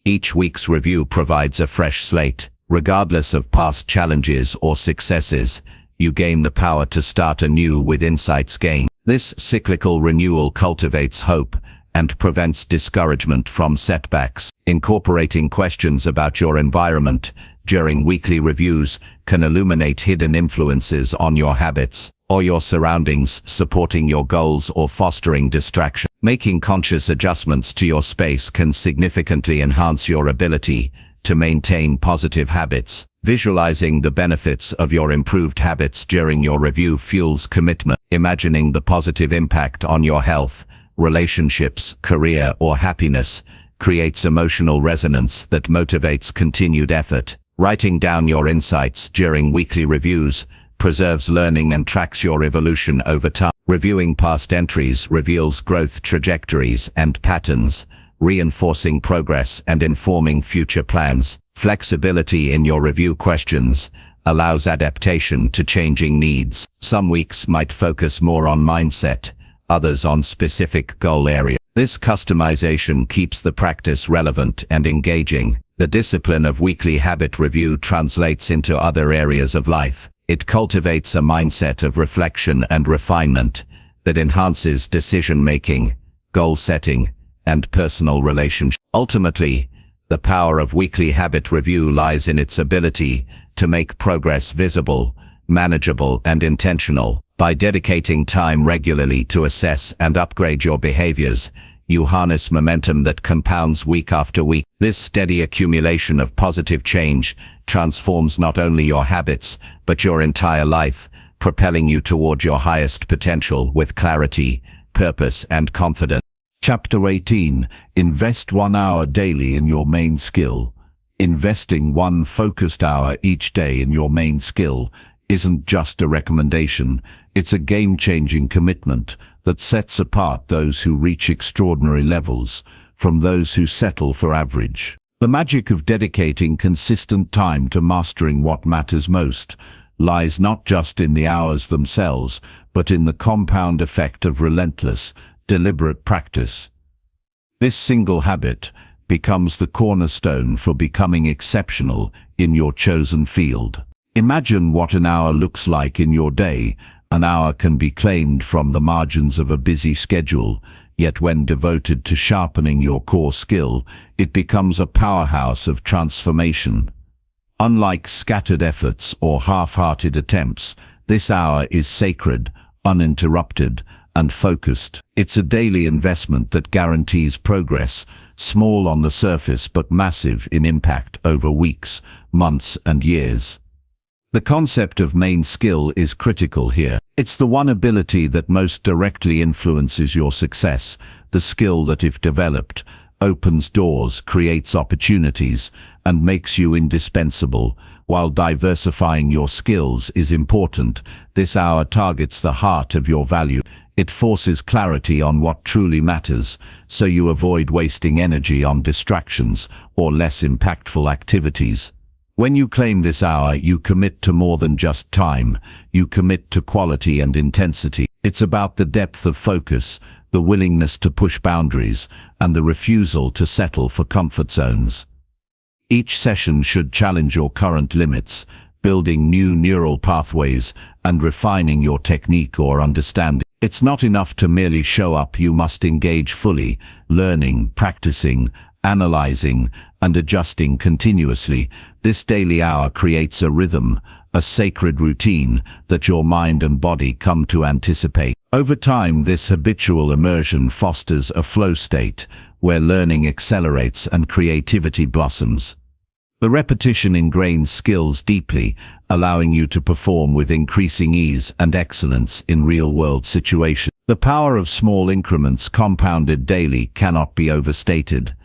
Each week's review provides a fresh slate. Regardless of past challenges or successes, you gain the power to start anew with insights gained. This cyclical renewal cultivates hope and prevents discouragement from setbacks. Incorporating questions about your environment during weekly reviews can illuminate hidden influences on your habits or your surroundings, supporting your goals or fostering distraction. Making conscious adjustments to your space can significantly enhance your ability to maintain positive habits. Visualizing the benefits of your improved habits during your review fuels commitment. Imagining the positive impact on your health, relationships, career, or happiness creates emotional resonance that motivates continued effort. Writing down your insights during weekly reviews preserves learning and tracks your evolution over time. Reviewing past entries reveals growth trajectories and patterns, reinforcing progress and informing future plans. Flexibility in your review questions allows adaptation to changing needs. Some weeks might focus more on mindset, others on specific goal area. This customization keeps the practice relevant and engaging. The discipline of weekly habit review translates into other areas of life. It cultivates a mindset of reflection and refinement that enhances decision-making, goal-setting, and personal relationships. Ultimately, the power of weekly habit review lies in its ability to make progress visible, manageable, and intentional. By dedicating time regularly to assess and upgrade your behaviors, you harness momentum that compounds week after week. This steady accumulation of positive change transforms not only your habits, but your entire life, propelling you toward your highest potential with clarity, purpose, and confidence. Chapter 18. Invest 1 hour daily in your main skill. Investing 1 focused hour each day in your main skill isn't just a recommendation, it's a game-changing commitment that sets apart those who reach extraordinary levels from those who settle for average. The magic of dedicating consistent time to mastering what matters most lies not just in the hours themselves, but in the compound effect of relentless, deliberate practice. This single habit becomes the cornerstone for becoming exceptional in your chosen field. Imagine what an hour looks like in your day. An hour can be claimed from the margins of a busy schedule, yet when devoted to sharpening your core skill, it becomes a powerhouse of transformation. Unlike scattered efforts or half-hearted attempts, this hour is sacred, uninterrupted, and focused. It's a daily investment that guarantees progress, small on the surface but massive in impact over weeks, months, and years. The concept of main skill is critical here. It's the one ability that most directly influences your success, the skill that, if developed, opens doors, creates opportunities, and makes you indispensable. While diversifying your skills is important, this hour targets the heart of your value. It forces clarity on what truly matters, so you avoid wasting energy on distractions or less impactful activities. When you claim this hour, you commit to more than just time. You commit to quality and intensity. It's about the depth of focus, the willingness to push boundaries, and the refusal to settle for comfort zones. Each session should challenge your current limits, building new neural pathways and refining your technique or understanding. It's not enough to merely show up. You must engage fully, learning, practicing, analyzing, and adjusting continuously. This daily hour creates a rhythm, a sacred routine that your mind and body come to anticipate. Over time, this habitual immersion fosters a flow state where learning accelerates and creativity blossoms. The repetition ingrains skills deeply, allowing you to perform with increasing ease and excellence in real-world situations. The power of small increments compounded daily cannot be overstated.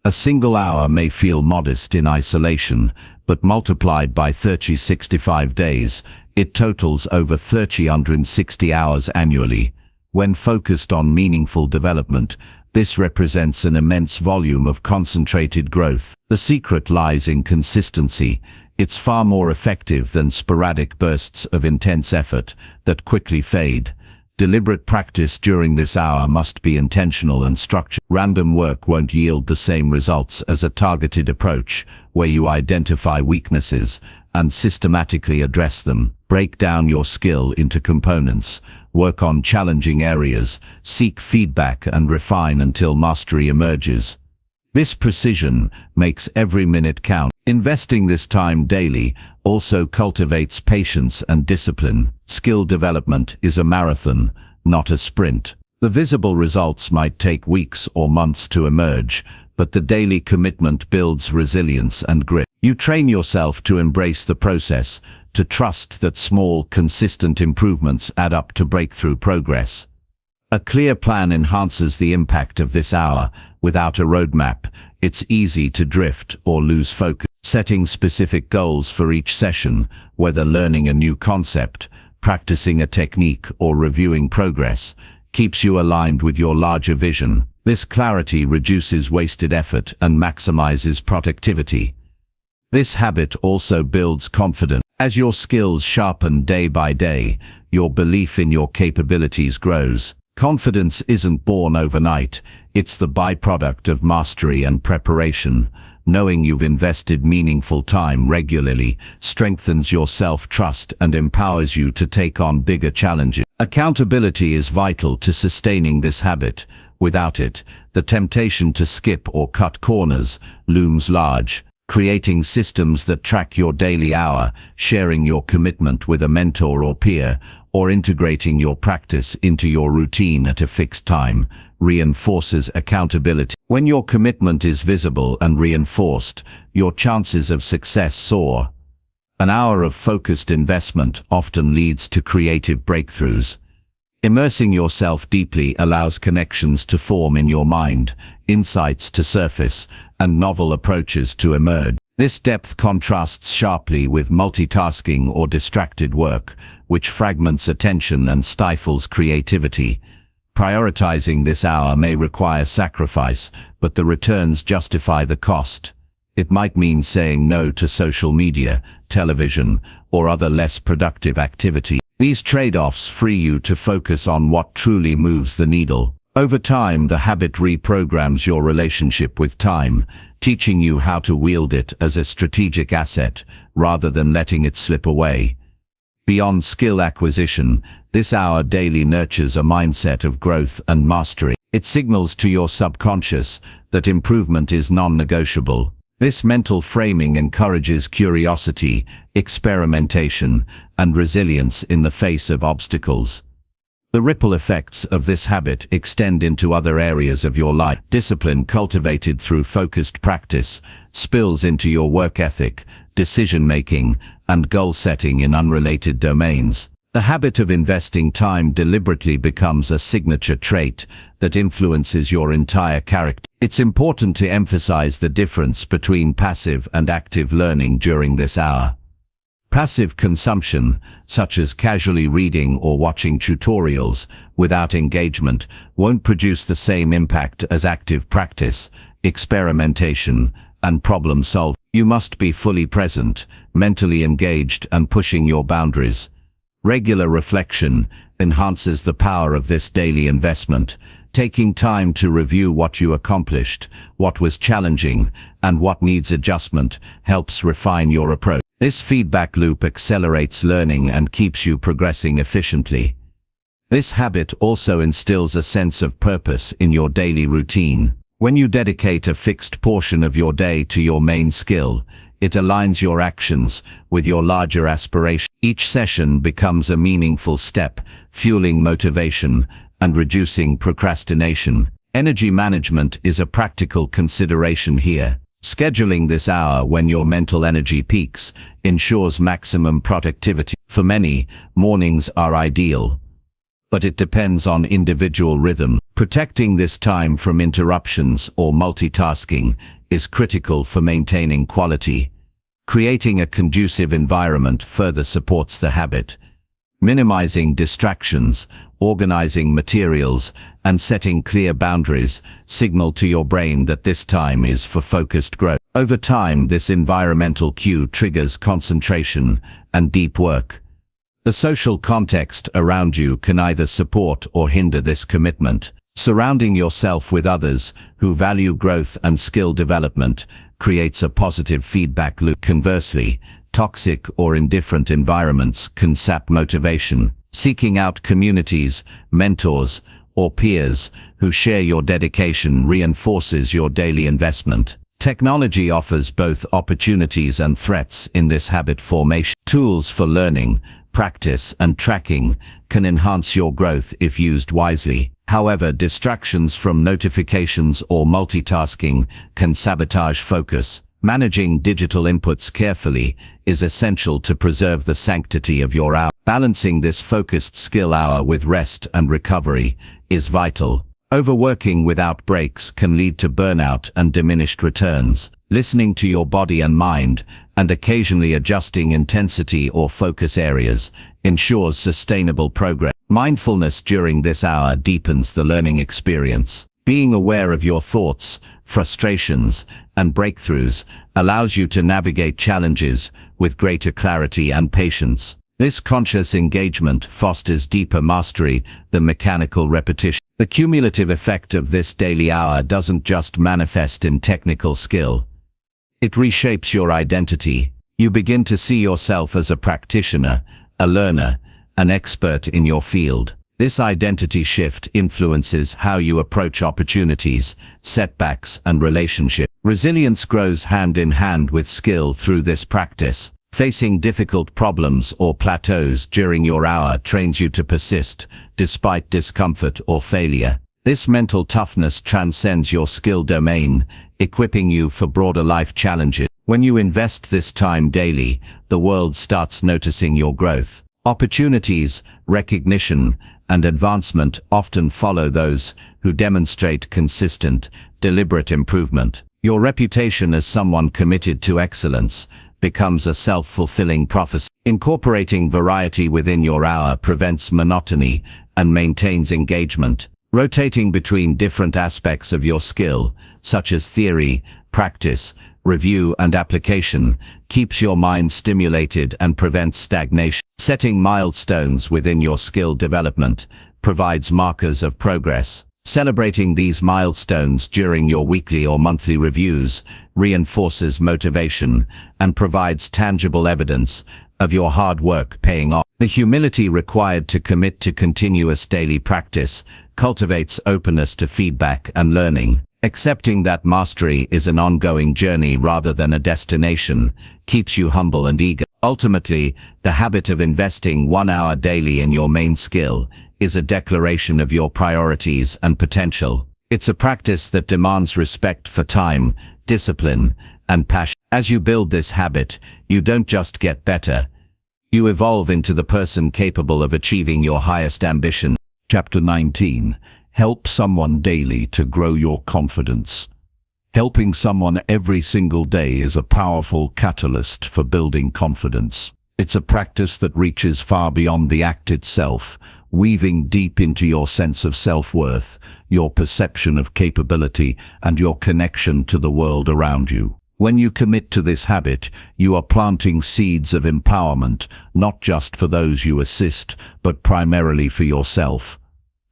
A single hour may feel modest in isolation, but multiplied by 65 days, it totals over 360 hours annually. When focused on meaningful development, this represents an immense volume of concentrated growth. The secret lies in consistency. It's far more effective than sporadic bursts of intense effort that quickly fade. Deliberate practice during this hour must be intentional and structured. Random work won't yield the same results as a targeted approach, where you identify weaknesses and systematically address them. Break down your skill into components. Work on challenging areas. Seek feedback and refine until mastery emerges. This precision makes every minute count. Investing this time daily also cultivates patience and discipline. Skill development is a marathon, not a sprint. The visible results might take weeks or months to emerge, but the daily commitment builds resilience and grit. You train yourself to embrace the process, to trust that small, consistent improvements add up to breakthrough progress. A clear plan enhances the impact of this hour. Without a roadmap, it's easy to drift or lose focus. Setting specific goals for each session, whether learning a new concept, practicing a technique, or reviewing progress, keeps you aligned with your larger vision. This clarity reduces wasted effort and maximizes productivity. This habit also builds confidence. As your skills sharpen day by day, your belief in your capabilities grows. Confidence isn't born overnight, it's the byproduct of mastery and preparation. Knowing you've invested meaningful time regularly strengthens your self-trust and empowers you to take on bigger challenges. Accountability is vital to sustaining this habit. Without it, the temptation to skip or cut corners looms large. Creating systems that track your daily hour, sharing your commitment with a mentor or peer, or integrating your practice into your routine at a fixed time, reinforces accountability. When your commitment is visible and reinforced, your chances of success soar. An hour of focused investment often leads to creative breakthroughs. Immersing yourself deeply allows connections to form in your mind, insights to surface, and novel approaches to emerge. This depth contrasts sharply with multitasking or distracted work, which fragments attention and stifles creativity. Prioritizing this hour may require sacrifice, but the returns justify the cost. It might mean saying no to social media, television, or other less productive activity. These trade-offs free you to focus on what truly moves the needle. Over time, the habit reprograms your relationship with time, teaching you how to wield it as a strategic asset, rather than letting it slip away. Beyond skill acquisition, this hour daily nurtures a mindset of growth and mastery. It signals to your subconscious that improvement is non-negotiable. This mental framing encourages curiosity, experimentation, and resilience in the face of obstacles. The ripple effects of this habit extend into other areas of your life. Discipline cultivated through focused practice spills into your work ethic, decision-making, and goal-setting in unrelated domains. The habit of investing time deliberately becomes a signature trait that influences your entire character. It's important to emphasize the difference between passive and active learning during this hour. Passive consumption, such as casually reading or watching tutorials without engagement, won't produce the same impact as active practice, experimentation, and problem solving. You must be fully present, mentally engaged, and pushing your boundaries. Regular reflection enhances the power of this daily investment. Taking time to review what you accomplished, what was challenging, and what needs adjustment helps refine your approach. This feedback loop accelerates learning and keeps you progressing efficiently. This habit also instills a sense of purpose in your daily routine. When you dedicate a fixed portion of your day to your main skill, it aligns your actions with your larger aspiration. Each session becomes a meaningful step, fueling motivation and reducing procrastination. Energy management is a practical consideration here. Scheduling this hour when your mental energy peaks ensures maximum productivity. For many, mornings are ideal. but it depends on individual rhythm. Protecting this time from interruptions or multitasking is critical for maintaining quality. Creating a conducive environment further supports the habit. Minimizing distractions, organizing materials, and setting clear boundaries signal to your brain that this time is for focused growth. Over time, this environmental cue triggers concentration and deep work. The social context around you can either support or hinder this commitment. Surrounding yourself with others who value growth and skill development creates a positive feedback loop. Conversely, toxic or indifferent environments can sap motivation. Seeking out communities, mentors, or peers who share your dedication reinforces your daily investment. Technology offers both opportunities and threats in this habit formation. Tools for learning, practice, and tracking can enhance your growth if used wisely. However, distractions from notifications or multitasking can sabotage focus. Managing digital inputs carefully is essential to preserve the sanctity of your hour. Balancing this focused skill hour with rest and recovery is vital. Overworking without breaks can lead to burnout and diminished returns. Listening to your body and mind, and occasionally adjusting intensity or focus areas, ensures sustainable progress. Mindfulness during this hour deepens the learning experience. Being aware of your thoughts, frustrations, and breakthroughs allows you to navigate challenges with greater clarity and patience. This conscious engagement fosters deeper mastery than mechanical repetition. The cumulative effect of this daily hour doesn't just manifest in technical skill. It reshapes your identity. You begin to see yourself as a practitioner, a learner, an expert in your field. This identity shift influences how you approach opportunities, setbacks, and relationships. Resilience grows hand in hand with skill through this practice. Facing difficult problems or plateaus during your hour trains you to persist, despite discomfort or failure. This mental toughness transcends your skill domain, equipping you for broader life challenges. When you invest this time daily, the world starts noticing your growth. Opportunities, recognition, and advancement often follow those who demonstrate consistent, deliberate improvement. Your reputation as someone committed to excellence becomes a self-fulfilling prophecy. Incorporating variety within your hour prevents monotony and maintains engagement. Rotating between different aspects of your skill, such as theory, practice, review, and application, keeps your mind stimulated and prevents stagnation. Setting milestones within your skill development provides markers of progress. Celebrating these milestones during your weekly or monthly reviews reinforces motivation and provides tangible evidence of your hard work paying off. The humility required to commit to continuous daily practice cultivates openness to feedback and learning. Accepting that mastery is an ongoing journey rather than a destination keeps you humble and eager. Ultimately, the habit of investing 1 hour daily in your main skill is a declaration of your priorities and potential. It's a practice that demands respect for time, discipline, and passion. As you build this habit, you don't just get better. You evolve into the person capable of achieving your highest ambition. Chapter 19. Help someone daily to grow your confidence. Helping someone every single day is a powerful catalyst for building confidence. It's a practice that reaches far beyond the act itself, weaving deep into your sense of self-worth, your perception of capability, and your connection to the world around you. When you commit to this habit, you are planting seeds of empowerment, not just for those you assist, but primarily for yourself.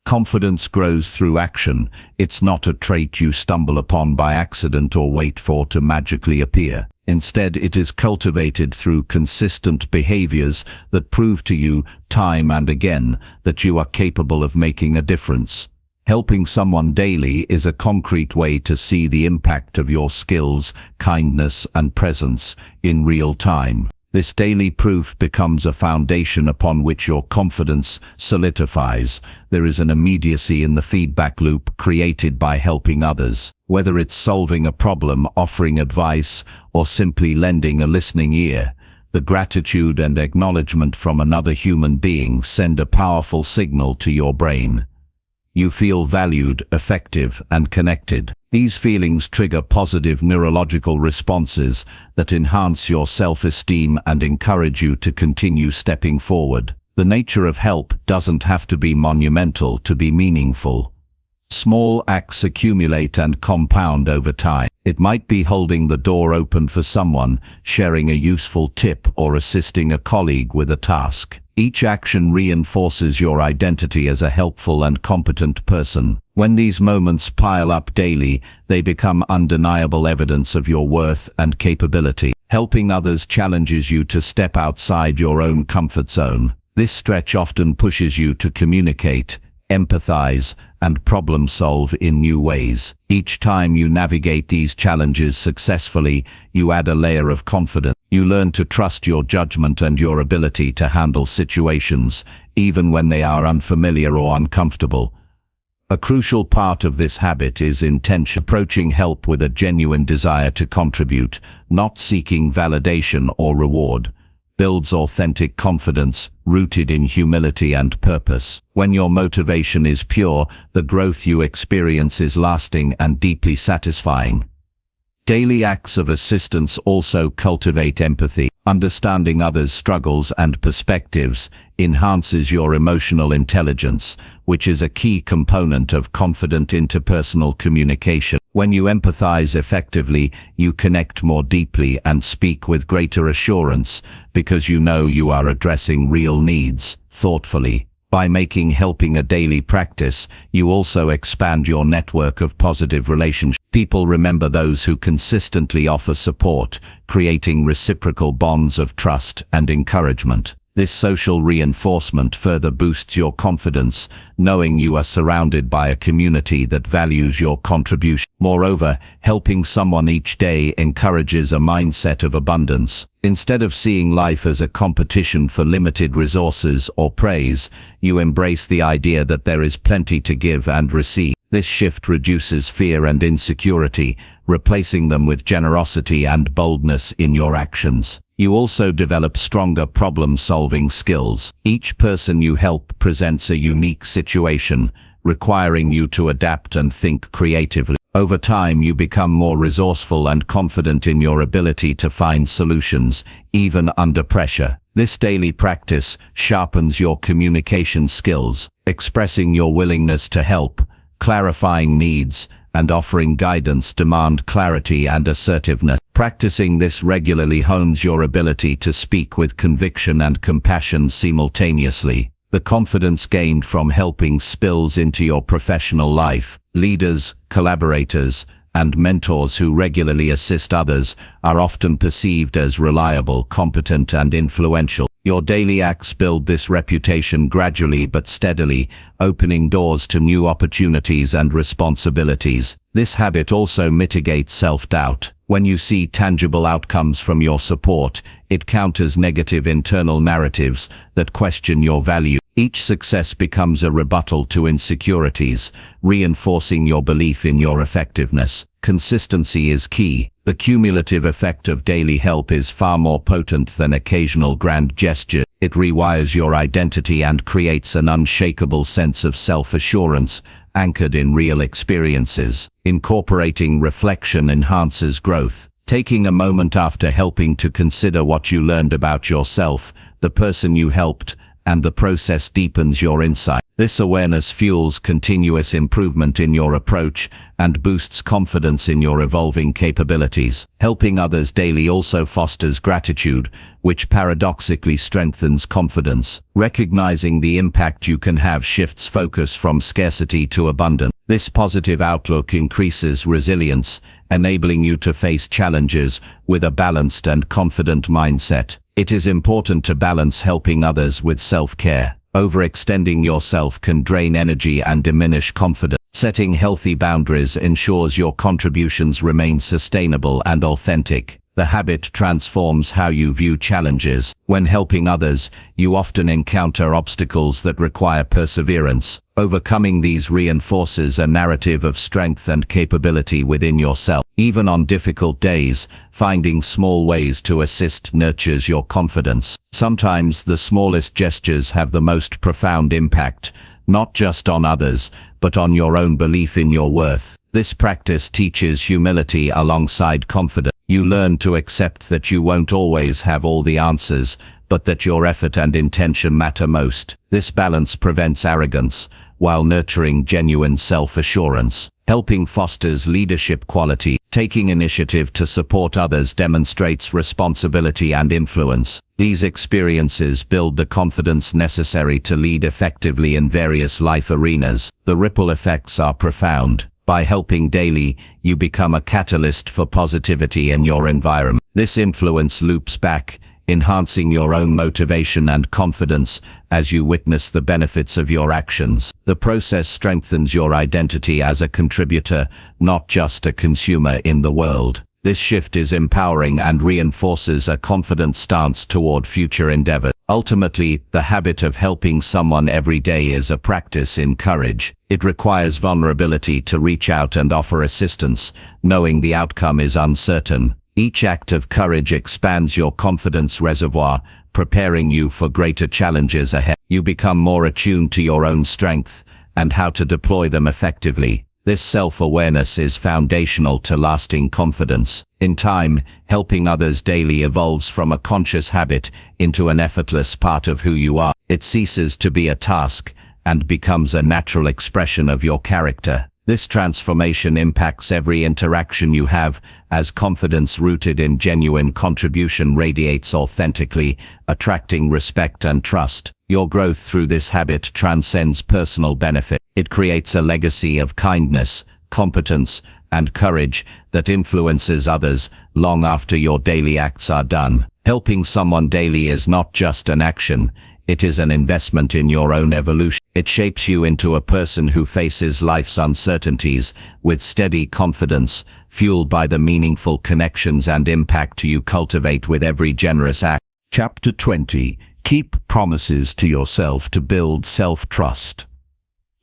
Confidence grows through action. It's not a trait you stumble upon by accident or wait for to magically appear. Instead, it is cultivated through consistent behaviors that prove to you time and again that you are capable of making a difference. Helping someone daily is a concrete way to see the impact of your skills, kindness, and presence in real time. This daily proof becomes a foundation upon which your confidence solidifies. There is an immediacy in the feedback loop created by helping others. Whether it's solving a problem, offering advice, or simply lending a listening ear, The gratitude and acknowledgement from another human being send a powerful signal to your brain. You feel valued, effective, and connected. These feelings trigger positive neurological responses that enhance your self-esteem and encourage you to continue stepping forward. The nature of help doesn't have to be monumental to be meaningful. Small acts accumulate and compound over time. It might be holding the door open for someone, sharing a useful tip, or assisting a colleague with a task. Each action reinforces your identity as a helpful and competent person. When these moments pile up daily, they become undeniable evidence of your worth and capability. Helping others challenges you to step outside your own comfort zone. This stretch often pushes you to communicate, empathize, and problem-solve in new ways. Each time you navigate these challenges successfully, you add a layer of confidence. You learn to trust your judgment and your ability to handle situations, even when they are unfamiliar or uncomfortable. A crucial part of this habit is intention, approaching help with a genuine desire to contribute, not seeking validation or reward. Builds authentic confidence, rooted in humility and purpose. When your motivation is pure, the growth you experience is lasting and deeply satisfying. Daily acts of assistance also cultivate empathy. Understanding others' struggles and perspectives enhances your emotional intelligence, which is a key component of confident interpersonal communication. When you empathize effectively, you connect more deeply and speak with greater assurance, because you know you are addressing real needs, thoughtfully. By making helping a daily practice, you also expand your network of positive relationships. People remember those who consistently offer support, creating reciprocal bonds of trust and encouragement. This social reinforcement further boosts your confidence, knowing you are surrounded by a community that values your contribution. Moreover, helping someone each day encourages a mindset of abundance. Instead of seeing life as a competition for limited resources or praise, you embrace the idea that there is plenty to give and receive. This shift reduces fear and insecurity, replacing them with generosity and boldness in your actions. You also develop stronger problem-solving skills. Each person you help presents a unique situation, requiring you to adapt and think creatively. Over time, you become more resourceful and confident in your ability to find solutions, even under pressure. This daily practice sharpens your communication skills, expressing your willingness to help, clarifying needs, and offering guidance demand clarity and assertiveness. Practicing this regularly hones your ability to speak with conviction and compassion simultaneously. The confidence gained from helping spills into your professional life. Leaders, collaborators, and mentors who regularly assist others are often perceived as reliable, competent, and influential. Your daily acts build this reputation gradually but steadily, opening doors to new opportunities and responsibilities. This habit also mitigates self-doubt. When you see tangible outcomes from your support, it counters negative internal narratives that question your value. Each success becomes a rebuttal to insecurities, reinforcing your belief in your effectiveness. Consistency is key. The cumulative effect of daily help is far more potent than occasional grand gesture. It rewires your identity and creates an unshakable sense of self-assurance, anchored in real experiences. Incorporating reflection enhances growth. Taking a moment after helping to consider what you learned about yourself, the person you helped, and the process deepens your insight. This awareness fuels continuous improvement in your approach and boosts confidence in your evolving capabilities. Helping others daily also fosters gratitude, which paradoxically strengthens confidence. Recognizing the impact you can have shifts focus from scarcity to abundance. This positive outlook increases resilience, enabling you to face challenges with a balanced and confident mindset. It is important to balance helping others with self-care. Overextending yourself can drain energy and diminish confidence. Setting healthy boundaries ensures your contributions remain sustainable and authentic. The habit transforms how you view challenges. When helping others, you often encounter obstacles that require perseverance. Overcoming these reinforces a narrative of strength and capability within yourself. Even on difficult days, finding small ways to assist nurtures your confidence. Sometimes the smallest gestures have the most profound impact, not just on others, but on your own belief in your worth. This practice teaches humility alongside confidence. You learn to accept that you won't always have all the answers, but that your effort and intention matter most. This balance prevents arrogance, while nurturing genuine self-assurance. Helping fosters leadership quality. Taking initiative to support others demonstrates responsibility and influence. These experiences build the confidence necessary to lead effectively in various life arenas. The ripple effects are profound. By helping daily, you become a catalyst for positivity in your environment. This influence loops back, enhancing your own motivation and confidence as you witness the benefits of your actions. The process strengthens your identity as a contributor, not just a consumer in the world. This shift is empowering and reinforces a confident stance toward future endeavors. Ultimately, the habit of helping someone every day is a practice in courage. It requires vulnerability to reach out and offer assistance, knowing the outcome is uncertain. Each act of courage expands your confidence reservoir, preparing you for greater challenges ahead. You become more attuned to your own strengths and how to deploy them effectively. This self-awareness is foundational to lasting confidence. In time, helping others daily evolves from a conscious habit into an effortless part of who you are. It ceases to be a task and becomes a natural expression of your character. This transformation impacts every interaction you have, as confidence rooted in genuine contribution radiates authentically, attracting respect and trust. Your growth through this habit transcends personal benefit. It creates a legacy of kindness, competence, and courage that influences others long after your daily acts are done. Helping someone daily is not just an action, it is an investment in your own evolution. It shapes you into a person who faces life's uncertainties with steady confidence, fueled by the meaningful connections and impact you cultivate with every generous act. Chapter 20. Keep promises to yourself to build self-trust.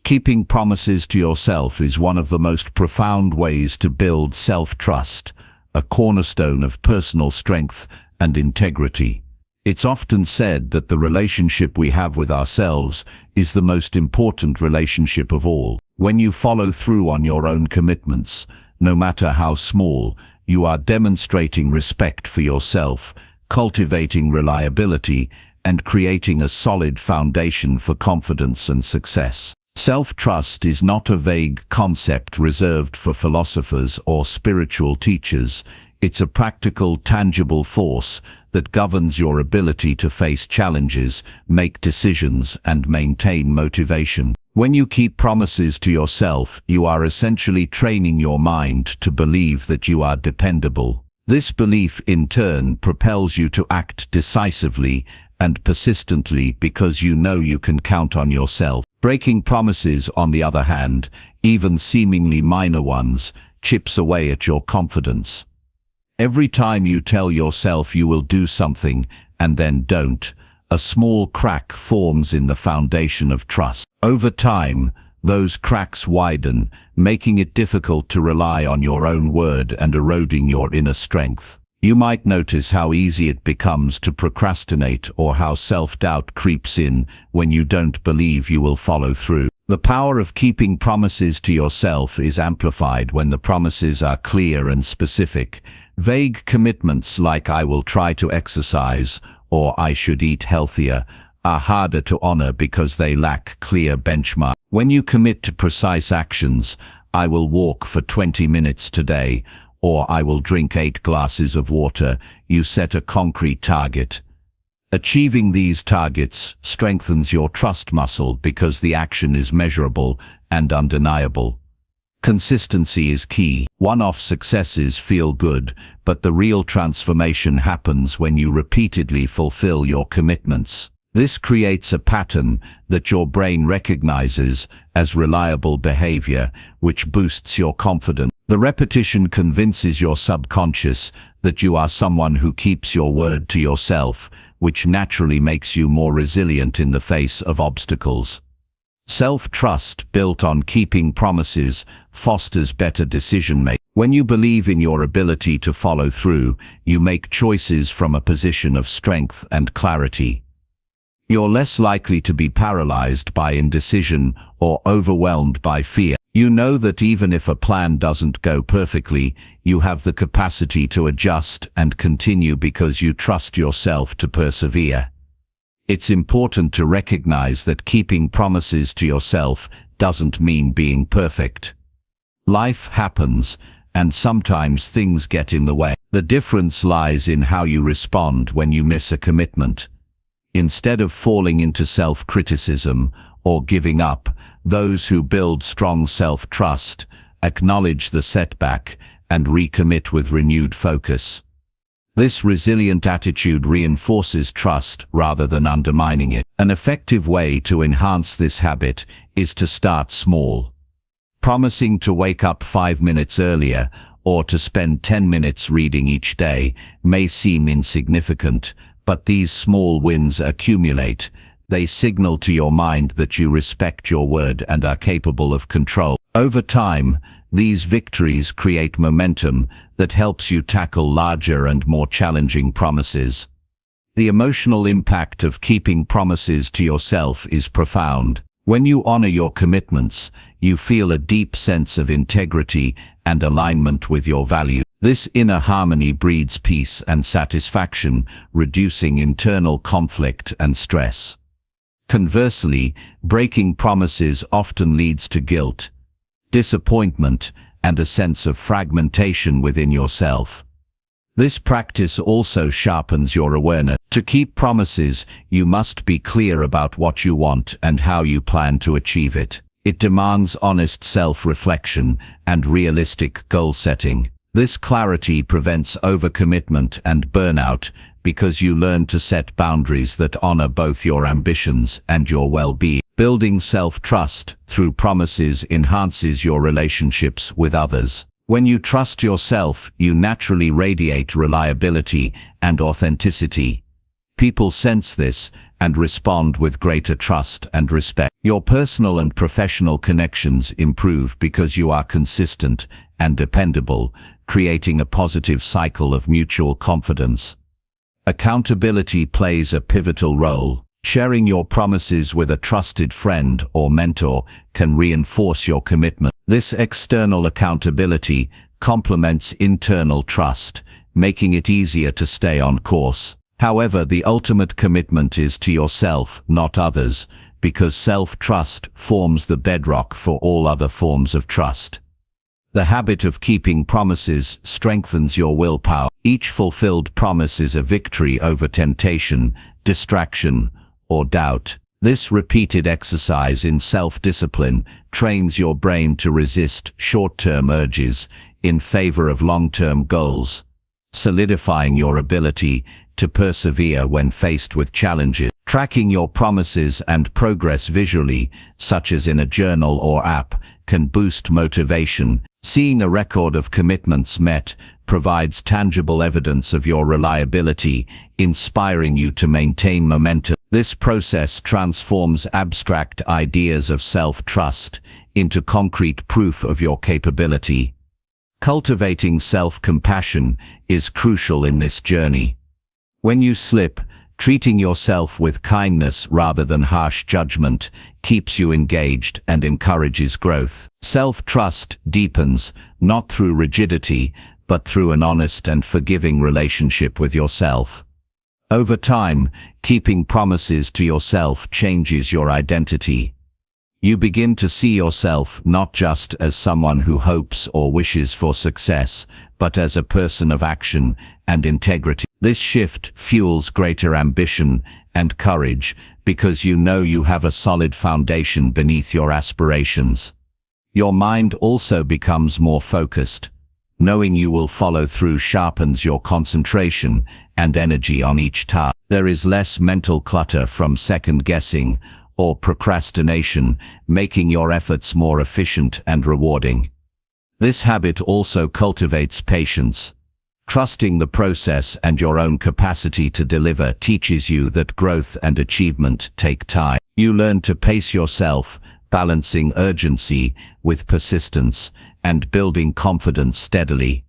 Keeping promises to yourself is one of the most profound ways to build self-trust, a cornerstone of personal strength and integrity. It's often said that the relationship we have with ourselves is the most important relationship of all. When you follow through on your own commitments, no matter how small, you are demonstrating respect for yourself, cultivating reliability, and creating a solid foundation for confidence and success. Self-trust is not a vague concept reserved for philosophers or spiritual teachers. It's a practical, tangible force that governs your ability to face challenges, make decisions, and maintain motivation. When you keep promises to yourself, you are essentially training your mind to believe that you are dependable. This belief, in turn, propels you to act decisively and persistently because you know you can count on yourself. Breaking promises, on the other hand, even seemingly minor ones, chips away at your confidence. Every time you tell yourself you will do something and then don't, a small crack forms in the foundation of trust. Over time, those cracks widen, making it difficult to rely on your own word and eroding your inner strength. You might notice how easy it becomes to procrastinate or how self-doubt creeps in when you don't believe you will follow through. The power of keeping promises to yourself is amplified when the promises are clear and specific. Vague commitments like "I will try to exercise" or "I should eat healthier" are harder to honor because they lack clear benchmarks. When you commit to precise actions, "I will walk for 20 minutes today," or "I will drink 8 glasses of water," you set a concrete target. Achieving these targets strengthens your trust muscle because the action is measurable and undeniable. Consistency is key. One-off successes feel good, but the real transformation happens when you repeatedly fulfill your commitments. This creates a pattern that your brain recognizes as reliable behavior, which boosts your confidence. The repetition convinces your subconscious that you are someone who keeps your word to yourself, which naturally makes you more resilient in the face of obstacles. Self-trust built on keeping promises fosters better decision-making. When you believe in your ability to follow through, you make choices from a position of strength and clarity. You're less likely to be paralyzed by indecision or overwhelmed by fear. You know that even if a plan doesn't go perfectly, you have the capacity to adjust and continue because you trust yourself to persevere. It's important to recognize that keeping promises to yourself doesn't mean being perfect. Life happens, and sometimes things get in the way. The difference lies in how you respond when you miss a commitment. Instead of falling into self-criticism or giving up, those who build strong self-trust acknowledge the setback and recommit with renewed focus. This resilient attitude reinforces trust rather than undermining it. An effective way to enhance this habit is to start small. Promising to wake up 5 minutes earlier or to spend 10 minutes reading each day may seem insignificant, but these small wins accumulate. They signal to your mind that you respect your word and are capable of control. Over time, these victories create momentum that helps you tackle larger and more challenging promises. The emotional impact of keeping promises to yourself is profound. When you honor your commitments, you feel a deep sense of integrity and alignment with your values. This inner harmony breeds peace and satisfaction, reducing internal conflict and stress. Conversely, breaking promises often leads to guilt, disappointment, and a sense of fragmentation within yourself. This practice also sharpens your awareness. To keep promises, you must be clear about what you want and how you plan to achieve it. It demands honest self-reflection and realistic goal setting. This clarity prevents overcommitment and burnout because you learn to set boundaries that honor both your ambitions and your well-being. Building self-trust through promises enhances your relationships with others. When you trust yourself, you naturally radiate reliability and authenticity. People sense this and respond with greater trust and respect. Your personal and professional connections improve because you are consistent and dependable, creating a positive cycle of mutual confidence. Accountability plays a pivotal role. Sharing your promises with a trusted friend or mentor can reinforce your commitment. This external accountability complements internal trust, making it easier to stay on course. However, the ultimate commitment is to yourself, not others, because self-trust forms the bedrock for all other forms of trust. The habit of keeping promises strengthens your willpower. Each fulfilled promise is a victory over temptation, distraction, or doubt. This repeated exercise in self-discipline trains your brain to resist short-term urges in favor of long-term goals, solidifying your ability to persevere when faced with challenges. Tracking your promises and progress visually, such as in a journal or app, can boost motivation. Seeing a record of commitments met provides tangible evidence of your reliability, inspiring you to maintain momentum. This process transforms abstract ideas of self-trust into concrete proof of your capability. Cultivating self-compassion is crucial in this journey. When you slip, treating yourself with kindness rather than harsh judgment keeps you engaged and encourages growth. Self-trust deepens, not through rigidity, but through an honest and forgiving relationship with yourself. Over time, keeping promises to yourself changes your identity. You begin to see yourself not just as someone who hopes or wishes for success, but as a person of action and integrity. This shift fuels greater ambition and courage because you know you have a solid foundation beneath your aspirations. Your mind also becomes more focused. Knowing you will follow through sharpens your concentration and energy on each task. There is less mental clutter from second-guessing or procrastination, making your efforts more efficient and rewarding. This habit also cultivates patience. Trusting the process and your own capacity to deliver teaches you that growth and achievement take time. You learn to pace yourself, balancing urgency with persistence and building confidence steadily.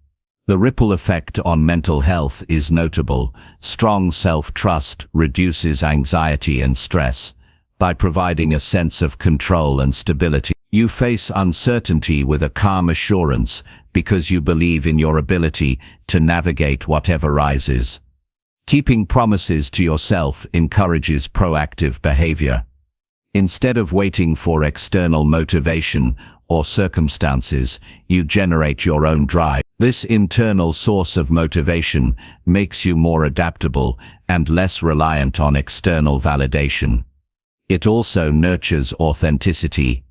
The ripple effect on mental health is notable. Strong self-trust reduces anxiety and stress. By providing a sense of control and stability, you face uncertainty with a calm assurance because you believe in your ability to navigate whatever rises. Keeping promises to yourself encourages proactive behavior. Instead of waiting for external motivation or circumstances, you generate your own drive. This internal source of motivation makes you more adaptable and less reliant on external validation. It also nurtures authenticity.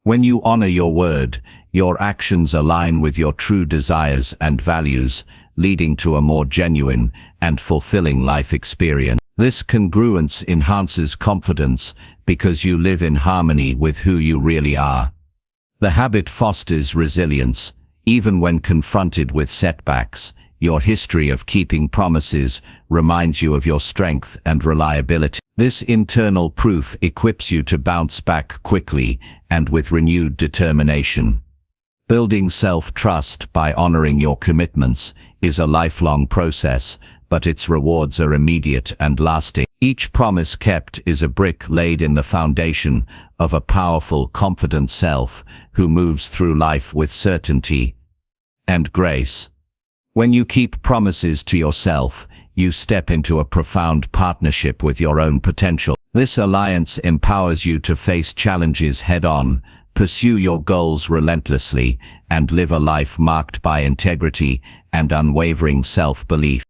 When you honor your word, your actions align with your true desires and values, leading to a more genuine and fulfilling life experience. This congruence enhances confidence because you live in harmony with who you really are. The habit fosters resilience. Even when confronted with setbacks, your history of keeping promises reminds you of your strength and reliability. This internal proof equips you to bounce back quickly and with renewed determination. Building self-trust by honoring your commitments is a lifelong process, but its rewards are immediate and lasting. Each promise kept is a brick laid in the foundation of a powerful, confident self who moves through life with certainty and grace. When you keep promises to yourself, you step into a profound partnership with your own potential. This alliance empowers you to face challenges head-on, pursue your goals relentlessly, and live a life marked by integrity and unwavering self-belief.